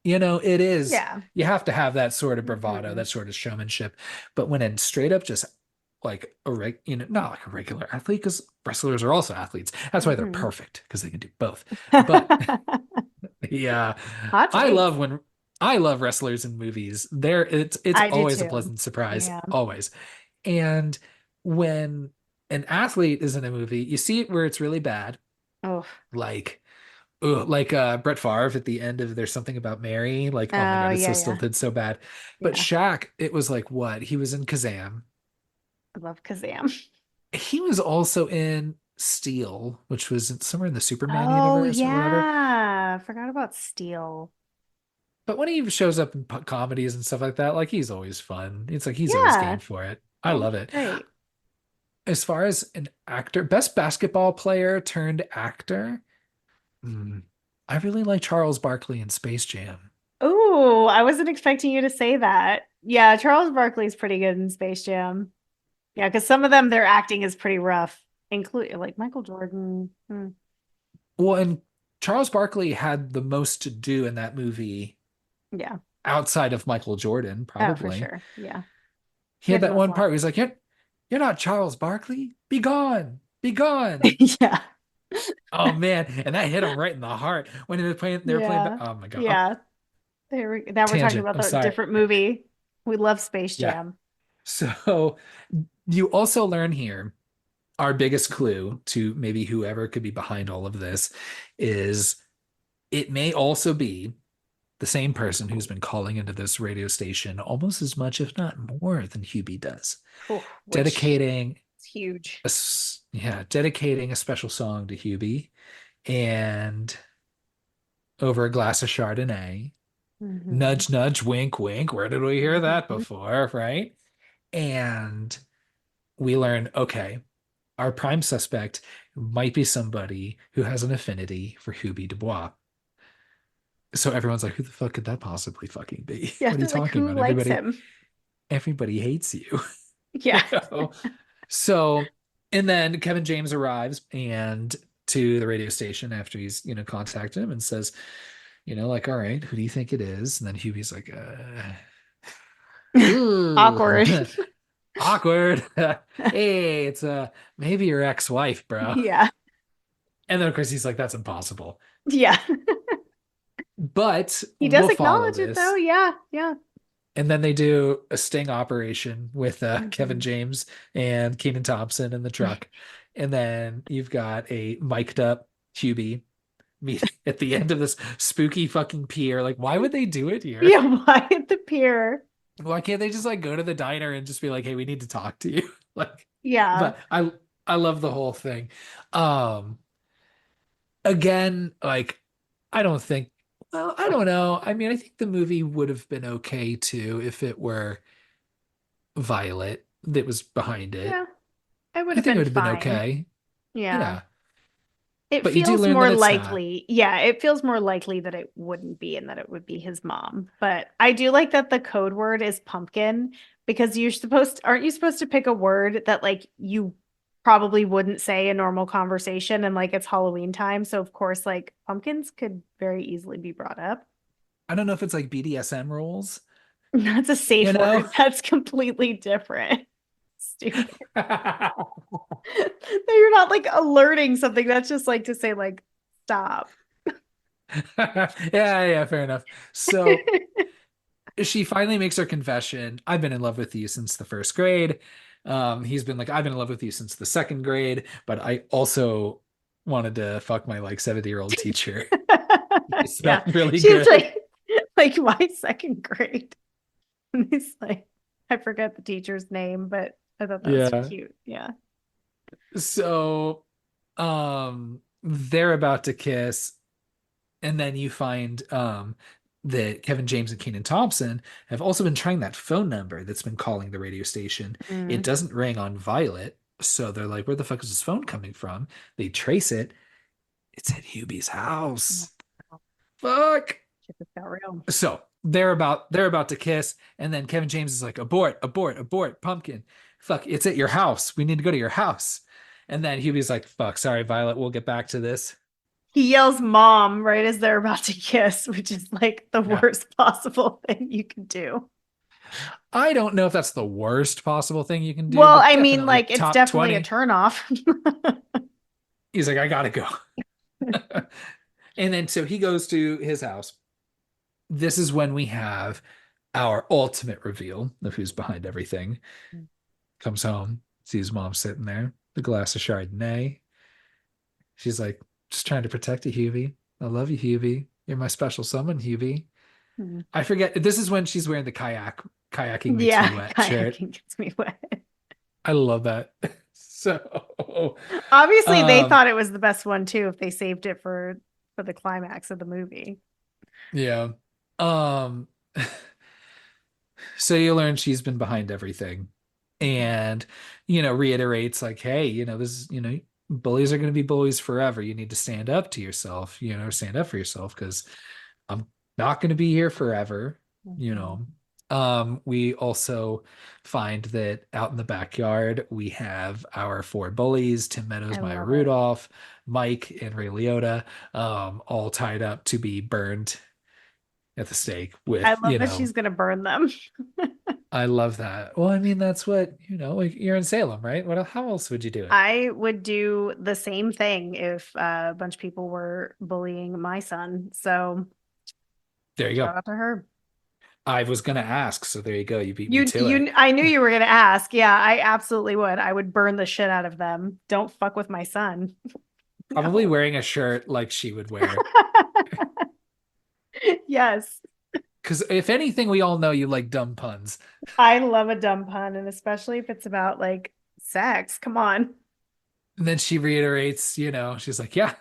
It is, Yeah. you have to have that sort of bravado, Hmm. that sort of showmanship. But when in straight up just like not like a regular athlete, because wrestlers are also athletes. That's why they're Hmm. perfect, because they can do both. But yeah, Hot I takes. love when I love wrestlers in movies. It's I do always a too. pleasant surprise, Yeah. always. And when an athlete is in a movie, you see it where it's really bad, Oh. like like Brett Favre at the end of There's Something About Mary, like oh my Oh, God, it's so yeah, still yeah. did so bad. But Yeah. Shaq, it was like what? He was in Kazam. I love Kazam. He was also in Steel, which was somewhere in the Superman Oh, universe or whatever. yeah. Forgot about Steel. But when he shows up in comedies and stuff like that, like he's always fun. It's like he's always Yeah. game for it. I Yeah, love he's it. great. As far as an actor, best basketball player turned actor, hmm, I really like Charles Barkley in Space Jam. Oh, I wasn't expecting you to say that. Yeah, Charles Barkley's pretty good in Space Jam. Yeah, because some of them, their acting is pretty rough, include like Michael Jordan. Hmm. Well, and Charles Barkley had the most to do in that movie Yeah. outside of Michael Jordan, Oh, for probably. sure. Yeah. He He had had the that most one part where lines. he's like, you're not Charles Barkley. Be gone. Be gone. Yeah. Oh man. And that hit him right in the heart when they were playing. Yeah. Oh my God. Oh, Yeah. Now we're talking tangent. about I'm the sorry. different movie. We love Space Yeah. Jam. So you also learn here our biggest clue to maybe whoever could be behind all of this is it may also be the same person who's been calling into this radio station almost as much, if not more, than Hubie does, Oh, which dedicating is huge. dedicating a special song to Hubie and over a glass of Chardonnay. Hmm. Nudge, nudge, wink, wink. Where did we hear that before? Right. And we learn, okay, our prime suspect might be somebody who has an affinity for Hubie Dubois. So everyone's like, who the fuck could that possibly fucking be? Yeah, What are you they're like, talking who about? likes Everybody, him? everybody hates you. Yeah. So, and then Kevin James arrives and to the radio station after he's, contacted him and says, like, all right, who do you think it is? And then Hubie's like, Ooh, Awkward. awkward. Hey, it's maybe your ex-wife, bro. Yeah. And then of course he's like, that's impossible. Yeah. But He does we'll follow acknowledge it though. this. Yeah. Yeah. And then they do a sting operation with Kevin Mhm. James and Keenan Thompson in the truck. And then you've got a mic'd up Hubie meeting at the end of this spooky fucking pier. Like, why would they do it here? Yeah. Why at the pier? Why can't they just like go to the diner and just be like, hey, we need to talk to you? Like, Yeah. but I love the whole thing. Um, again, like I don't think well, I don't know. I mean, I think the movie would have been okay too if it were Violet that was behind it. Yeah. It would I have think it been would have been fine. okay. Yeah. Yeah. It But you do feels learn more that it's not. likely. Yeah, it feels more likely that it wouldn't be and that it would be his mom. But I do like that the code word is pumpkin because aren't you supposed to pick a word that like you probably wouldn't say in normal conversation and like it's Halloween time. So of course like pumpkins could very easily be brought up. I don't know if it's like BDSM rules, That's a you safe know? word. That's completely different. Stupid. You're not like alerting something. That's just like to say like stop. Yeah, fair enough. So she finally makes her confession. I've been in love with you since the first grade. He's been like, I've been in love with you since the second grade, but I also wanted to fuck my like 70-year-old teacher. He Yeah. smelled really She's good. like my second grade. And he's like, I forget the teacher's name, but I thought that was Yeah. cute. Yeah. So, they're about to kiss, and then you find that Kevin James and Keenan Thompson have also been trying that phone number that's been calling the radio station. It Mm. doesn't ring on Violet, so they're like, "Where the fuck is this phone coming from?" They trace it. It's at Hubie's house. Fuck. Shit just got real. So they're about to kiss, and then Kevin James is like, "Abort, abort, abort, pumpkin. Fuck, it's at your house. We need to go to your house." And then Hubie's like, "Fuck, sorry, Violet. We'll get back to this." He yells mom right as they're about to kiss, which is like the Yeah. worst possible thing you can do. I don't know if that's the worst possible thing you can do, Well, but I mean, definitely like it's top definitely a 20. turnoff. He's like, I gotta go. And then so he goes to his house. This is when we have our ultimate reveal of who's behind everything. Comes home, sees mom sitting there, the glass of Chardonnay. She's like, just trying to protect you, Hubie. I love you, Hubie. You're my special someone, Hubie. I forget. This is when she's wearing the kayaking makes me Yeah, wet shirt. kayaking gets me wet. I love that. So, Obviously, they um, thought it was the best one too if they saved it for the climax of the movie. yeah. Um, so you learn she's been behind everything and, reiterates like, hey, this is, bullies are going to be bullies forever. You need to stand up to yourself, stand up for yourself because I'm not going to be here forever, you Mhm. know. We also find that out in the backyard, we have our four bullies, Tim Meadows, I Maya love it. Rudolph, Mike, and Ray Liotta, all tied up to be burned at the stake I with, love that she's gonna burn them. I love that. Well, I mean, that's what, like you're in Salem, right? How else would you do it? I would do the same thing if a bunch of people were bullying my son. So There you shout go. out to her. I was gonna ask, so there you go. You beat me to it. I knew you were gonna ask. Yeah, I absolutely would. I would burn the shit out of them. Don't fuck with my son. Probably No. wearing a shirt like she would wear. Yes. Because if anything, we all know you like dumb puns. I love a dumb pun, and especially if it's about like sex. Come on. And then she reiterates, she's like, "Yeah,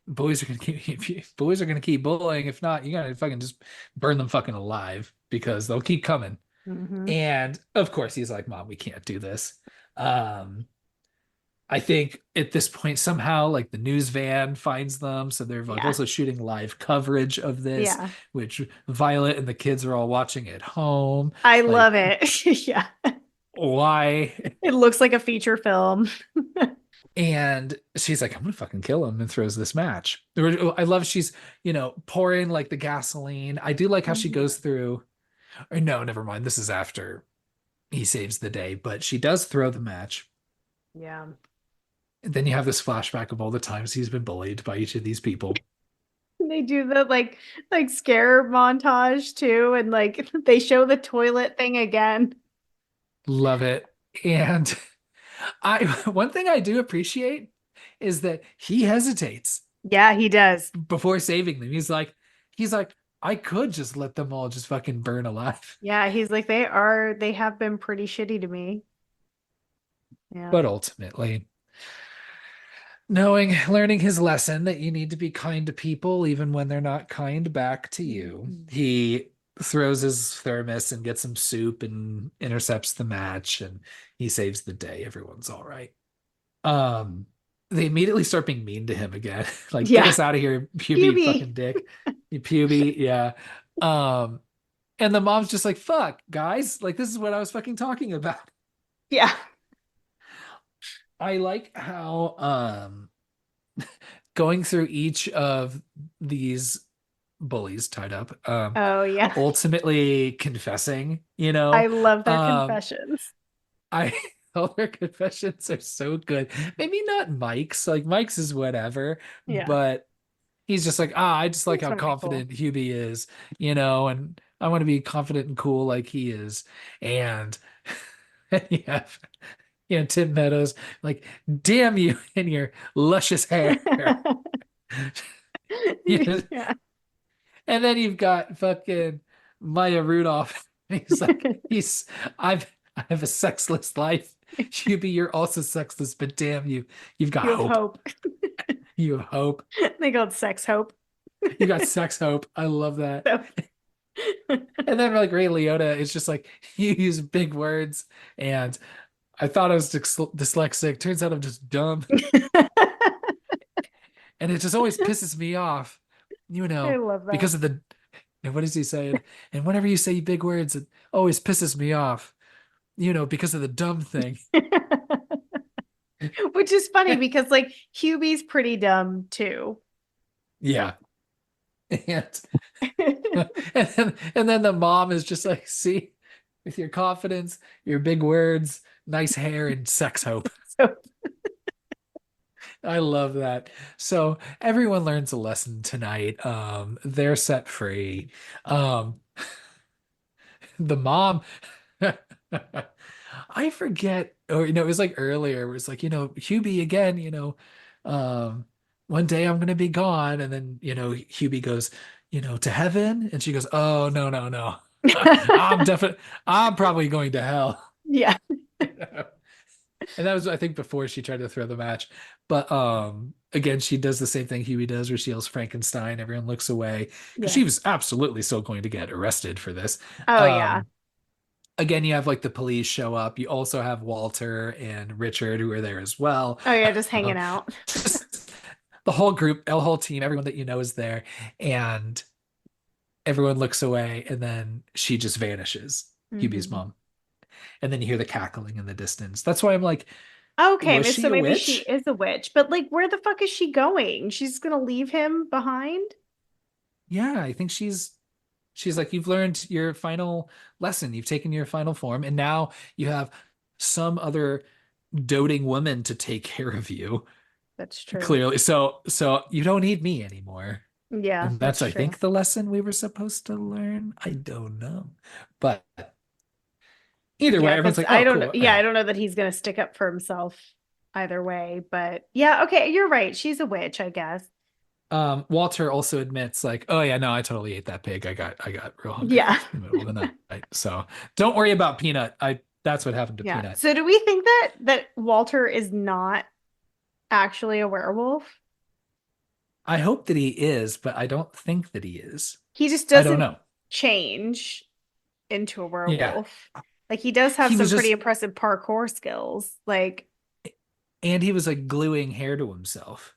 boys are gonna keep boys are gonna keep bullying. If not, you gotta fucking just burn them fucking alive because they'll keep coming." Hmm. And of course, he's like, "Mom, we can't do this." Um, I think at this point, somehow, like the news van finds them, so they're like Yeah. also shooting live coverage of this, Yeah. which Violet and the kids are all watching at home. I love Like, it. Yeah. why? It looks like a feature film. And she's like, I'm gonna fucking kill him and throws this match. I love she's, pouring like the gasoline. I do like how she Mhm. goes through. Or no, never mind. This is after he saves the day, but she does throw the match. Yeah. And then you have this flashback of all the times he's been bullied by each of these people. They do the like scare montage too, and like they show the toilet thing again. Love it. And I one thing I do appreciate is that he hesitates Yeah, he does. before saving them. He's like, I could just let them all just fucking burn alive. Yeah, he's like they have been pretty shitty to me. Yeah. But ultimately, learning his lesson that you need to be kind to people even when they're not kind back to you. Mhm. He throws his thermos and gets some soup and intercepts the match and he saves the day. Everyone's all right. Um, they immediately start being mean to him again. Like, get Yeah. us out of here, puby Hubie. fucking dick. You puby, yeah. Um, and the mom's just like, fuck, guys, like this is what I was fucking talking about. Yeah. I like how going through each of these bullies tied up, Oh yeah. ultimately confessing, I love their um, confessions. I all their confessions are so good. Maybe not Mike's, like Mike's is whatever, Yeah. but he's just like, I just I like just how want to be cool. confident Hubie is, and I want to be confident and cool like he is. And yeah, Tim Meadows, like, damn you and your luscious hair. You know, Yeah. and then you've got fucking Maya Rudolph. He's like, I have a sexless life. Hubie, you're also sexless, but damn you, you've got You have hope. hope. You have hope. They called sex hope. You got sex hope. I love that. So And then like Ray Liotta is just like, you use big words, and I thought I was dyslexic. Turns out I'm just dumb, and it just always pisses me off, I love that. because of the. And what is he saying? And whenever you say big words, it always pisses me off, because of the dumb thing. Which is funny because like Hubie's pretty dumb too. Yeah. And and then the mom is just like, see, with your confidence, your big words, nice hair, and sex hope. So I love that. So everyone learns a lesson tonight. They're set free. Um, the mom, I forget, or it was like earlier, it was like, Hubie again, um, one day I'm gonna be gone, and then Hubie goes, to heaven, and she goes, oh no no no, I'm probably going to hell. yeah. And that was, I think, before she tried to throw the match. But again, she does the same thing Huey does, where she yells Frankenstein. Everyone looks away because Yeah. she was absolutely still going to get arrested for this. Oh yeah. Um, again, you have like the police show up. You also have Walter and Richard who are there as well. Oh yeah, just hanging Um, out. just the whole group, the whole team, everyone that is there, and everyone looks away, and then she just vanishes, Hubie's Hmm. mom. And then you hear the cackling in the distance. That's why I'm like, Okay, was she so a maybe she witch? is a witch, but like where the fuck is she going? She's gonna leave him behind? Yeah, I think she's like, you've learned your final lesson. You've taken your final form, and now you have some other doting woman to take care of you. That's true. Clearly. So you don't need me anymore. Yeah, And that's, that's I true. think, the lesson we were supposed to learn. I don't know. But either way, Yeah, everyone's because like, oh, cool. I don't know that he's gonna stick up for himself either way, but yeah, okay, you're right. She's a witch, I guess. Walter also admits, like, oh yeah, no, I totally ate that pig. I got real hungry Yeah. in the middle of the night. So don't worry about Peanut. That's what happened to Yeah. Peanut. So do we think that Walter is not actually a werewolf? I hope that he is, but I don't think that he is. He just I don't doesn't know. change into a Yeah. werewolf. Like he does have He was some pretty just, impressive parkour skills. Like and he was like gluing hair to himself.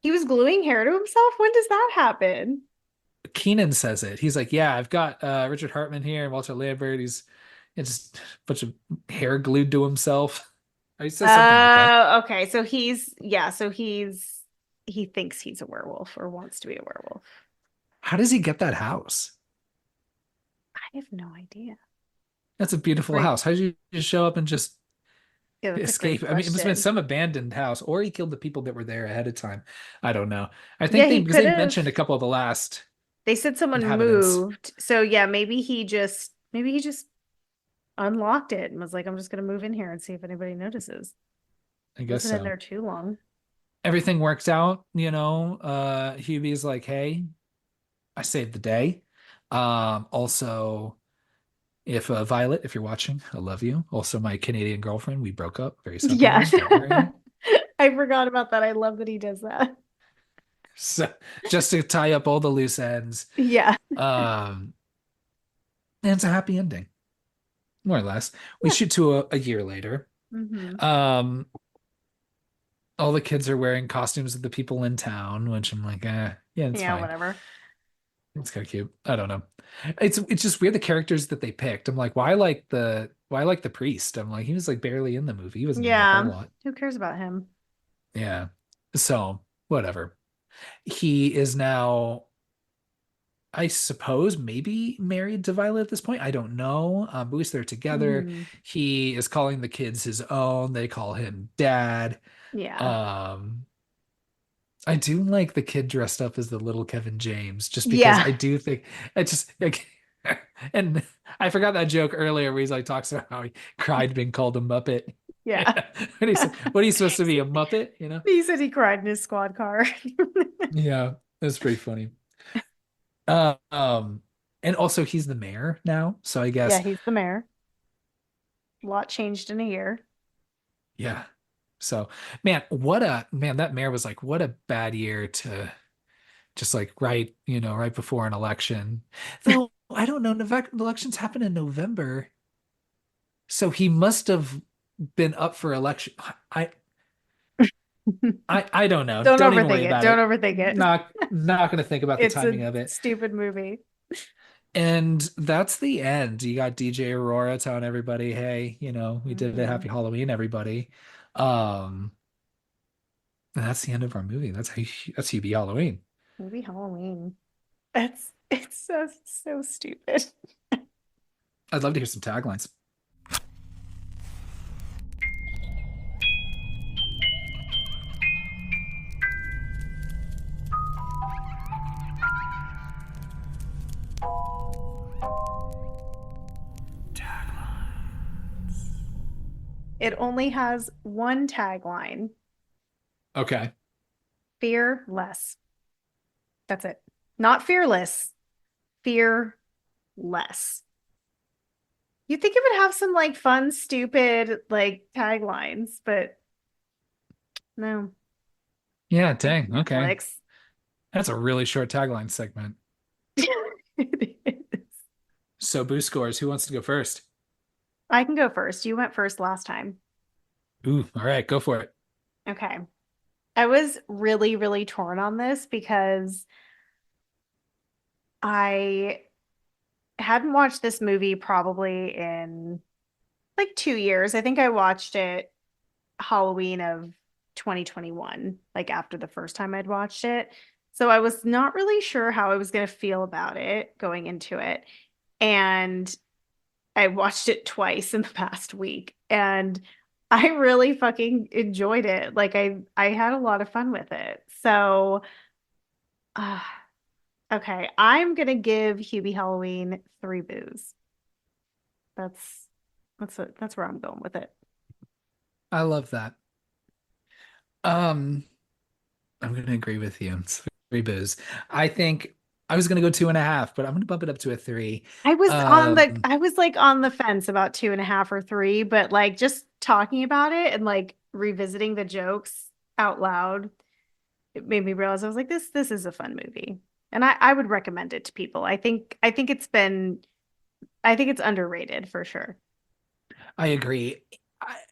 he was gluing hair to himself. When does that happen? Keenan says it. He's like, yeah, I've got Richard Hartman here and Walter Lambert. It's just a bunch of hair glued to himself. Or he says something like that. Okay. So he thinks he's a werewolf or wants to be a werewolf. How does he get that house? I have no idea. That's a beautiful Great. house. How did you just show up and just Yeah, that's a great escape? I mean, it must have been question. some abandoned house, or he killed the people that were there ahead of time. I don't know. I Yeah, think he because could they have. mentioned a couple of the last They said someone inhabitants. moved. So yeah, maybe he just unlocked it and was like, I'm just gonna move in here and see if anybody notices. I guess Wasn't in so. there too long. Everything works out, you know. Hubie's like, hey, I saved the day. Also, if Violet, if you're watching, I love you. Also, my Canadian girlfriend, we broke up very Yeah. suddenly. Don't worry. I forgot about that. I love that he does that. So just to tie up all the loose ends. Yeah. Um, and it's a happy ending, more or less. We Yeah. shoot to a year later. Hmm. Um, all the kids are wearing costumes of the people in town, which I'm like, yeah, it's Yeah, fine. whatever. It's kind of cute. I don't know. It's just weird the characters that they picked. I'm like, why like the priest? I'm like, he was like barely in the movie. He wasn't in it a whole Yeah. lot. Who cares about him? Yeah. So whatever. He is now, I suppose, maybe married to Violet at this point. I don't know. But at least they're together. Hmm. He is calling the kids his own. They call him dad. Yeah. Um, I do like the kid dressed up as the little Kevin James, just because Yeah. I do think it just like, and I forgot that joke earlier where he's like talks about how he cried being called a Muppet. Yeah. Yeah. What he's what are you supposed to be, a Muppet, you know? He said he cried in his squad car. Yeah, that's pretty funny. Um, and also he's the mayor now, so I Yeah, guess he's the mayor. A lot changed in a year. yeah. So man, that mayor was like, what a bad year to just like right before an election. Though I don't know, elections happen in November, so he must have been up for election. I I don't know. Don't Don't even overthink worry it. about Don't it. overthink it. Not going to think about the It's a timing of it. stupid movie. And that's the end. You got DJ Aurora telling everybody, "Hey, we did a Hmm. happy Halloween, everybody." Um, and that's the end of our movie. That's Hubie Halloween. Movie Halloween. It's so stupid. I'd love to hear some taglines. It only has one tagline: Okay. fear less. That's it. Not fearless, fear less. You'd think it would have some like fun, stupid like taglines, but no. Yeah, Thanks, dang. Okay. Netflix. That's a really short tagline segment. It is. So boost scores. Who wants to go first? I can go first. You went first last time. Ooh, all right, go for it. Okay. I was really, really torn on this because I hadn't watched this movie probably in like 2 years. I think I watched it Halloween of 2021, like after the first time I'd watched it. So I was not really sure how I was going to feel about it going into it. And I watched it twice in the past week and I really fucking enjoyed it. Like I had a lot of fun with it. So uh, okay, I'm gonna give Hubie Halloween 3 boos. That's that's where I'm going with it. I love that. Um, I'm gonna agree with you. It's three boos. I think I was gonna go 2.5, but I'm gonna bump it up to a three. I was like on the fence about 2.5 or 3, but like just talking about it and like revisiting the jokes out loud, it made me realize I was like, this is a fun movie. And I would recommend it to people. I think it's underrated for sure. I agree.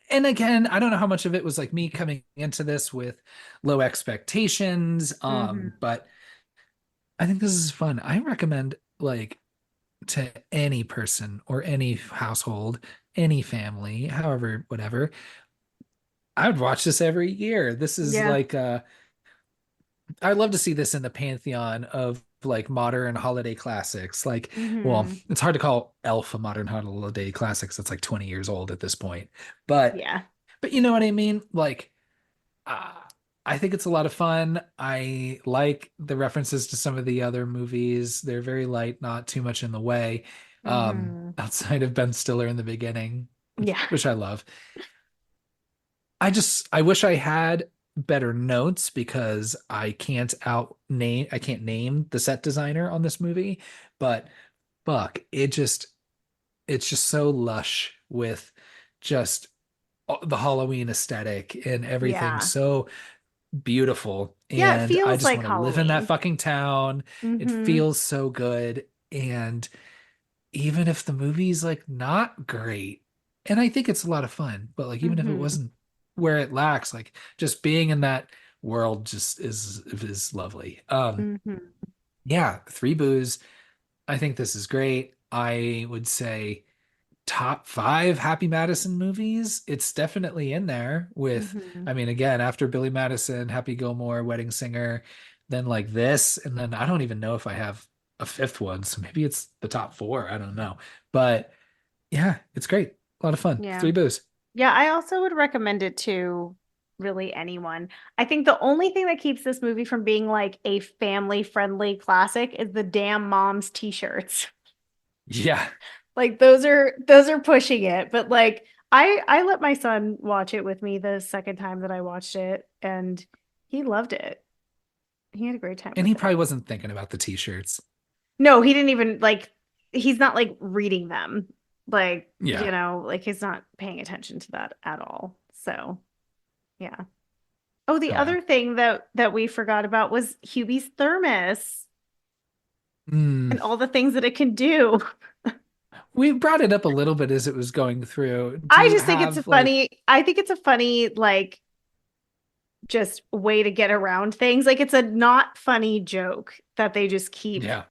And again, I don't know how much of it was like me coming into this with low expectations. Hmm. But I think this is fun. I recommend like to any person or any household, any family, however, whatever. I would watch this every year. This is Yeah. like I'd love to see this in the pantheon of like modern holiday classics. Like, well, Hmm. it's hard to call Elf a modern holiday classics. It's like 20 years old at this point. But Yeah. but you know what I mean? Like uh, I think it's a lot of fun. I like the references to some of the other movies. They're very light, not too much in the way. Hmm. Outside of Ben Stiller in the beginning, Yeah. which I love. I wish I had better notes because I can't name the set designer on this movie, but fuck, it's just so lush with just the Halloween aesthetic and everything Yeah. so beautiful. Yeah, it And I feels just like want to live in that Halloween. fucking town. It Hmm. feels so good. And even if the movie's like not great, and I think it's a lot of fun, but like even if it Hmm. wasn't where it lacks, like just being in that world just is lovely. Hmm. Yeah, Three Boos. I think this is great. I would say top five Happy Madison movies. It's definitely in there with, Hmm. I mean, again, after Billy Madison, Happy Gilmore, Wedding Singer, then like this, and then I don't even know if I have a fifth one, so maybe it's the top four. I don't know, but yeah, it's great. A lot of fun. Yeah. Three Boos. Yeah, I also would recommend it to really anyone. I think the only thing that keeps this movie from being like a family-friendly classic is the damn mom's t-shirts. Yeah. Like those are pushing it, but like I let my son watch it with me the second time that I watched it and he loved it. He had a great time And he with probably it. wasn't thinking about the t-shirts. No, he didn't even like he's not like reading them. Like, Yeah. like he's not paying attention to that at all. So, yeah. Oh, the Oh yeah. other thing that we forgot about was Hubie's thermos Mm. and all the things that it can do. We brought it up a little bit as it was going through. Do I you just think it's a have like, funny, I think it's a funny like just way to get around things. Like it's a not funny joke that they just keep yeah,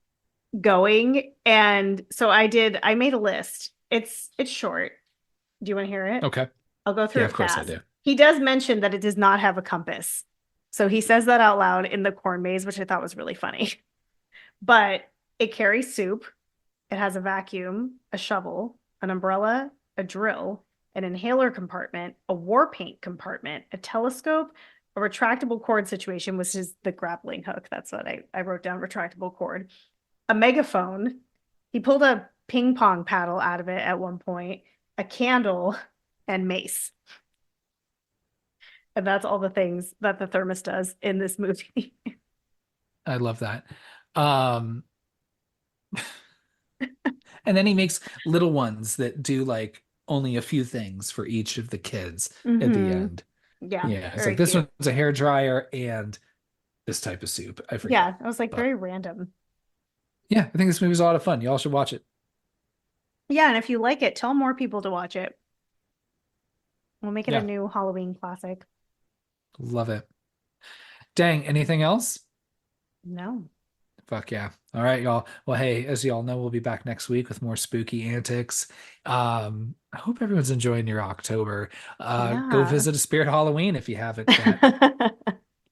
going. And so I made a list. It's short. Do you want to hear it? okay. I'll go through Yeah, it of course I fast. do. He does mention that it does not have a compass. So he says that out loud in the corn maze, which I thought was really funny. But it carries soup. It has a vacuum, a shovel, an umbrella, a drill, an inhaler compartment, a war paint compartment, a telescope, a retractable cord situation, which is the grappling hook. That's what I wrote down, retractable cord, a megaphone. He pulled a ping pong paddle out of it at one point, a candle, and mace. And that's all the things that the thermos does in this movie. I love that. Um, and then he makes little ones that do like only a few things for each of the kids at the Hmm. end. Yeah, Yeah, it's very like this cute. one's a hair dryer and this type of soup. I forget. Yeah, I was like But very random. yeah, I think this movie's a lot of fun. Y'all should watch it. Yeah, and if you like it, tell more people to watch it. We'll make it a Yeah, new Halloween classic. love it. Dang, anything else? No. Fuck yeah. All right, y'all. Well, hey, as y'all know, we'll be back next week with more spooky antics. I hope everyone's enjoying your October. Go Yeah. visit a Spirit Halloween if you haven't yet.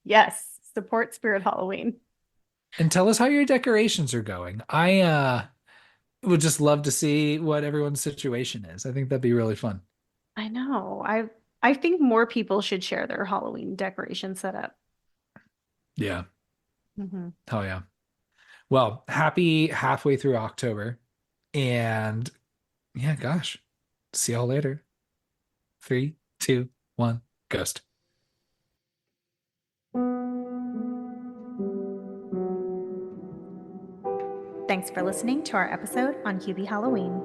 Yes, support Spirit Halloween. And tell us how your decorations are going. I would just love to see what everyone's situation is. I think that'd be really fun. I know. I think more people should share their Halloween decoration setup. Yeah. Hmm. Hell yeah. Well, happy halfway through October. And yeah, gosh. See y'all later. Three, two, one, ghost. Thanks for listening to our episode on Hubie Halloween.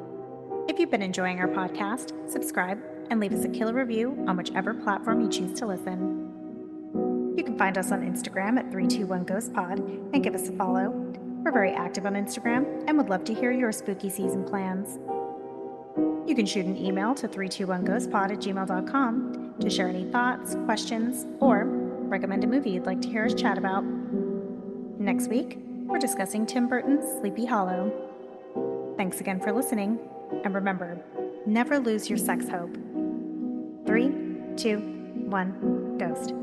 If you've been enjoying our podcast, subscribe and leave us a killer review on whichever platform you choose to listen. You can find us on Instagram at 321GhostPod and give us a follow. We're very active on Instagram and would love to hear your spooky season plans. You can shoot an email to 321ghostpod@gmail.com to share any thoughts, questions, or recommend a movie you'd like to hear us chat about. Next week, we're discussing Tim Burton's Sleepy Hollow. Thanks again for listening, and remember, never lose your sex hope. 3, 2, 1, ghost.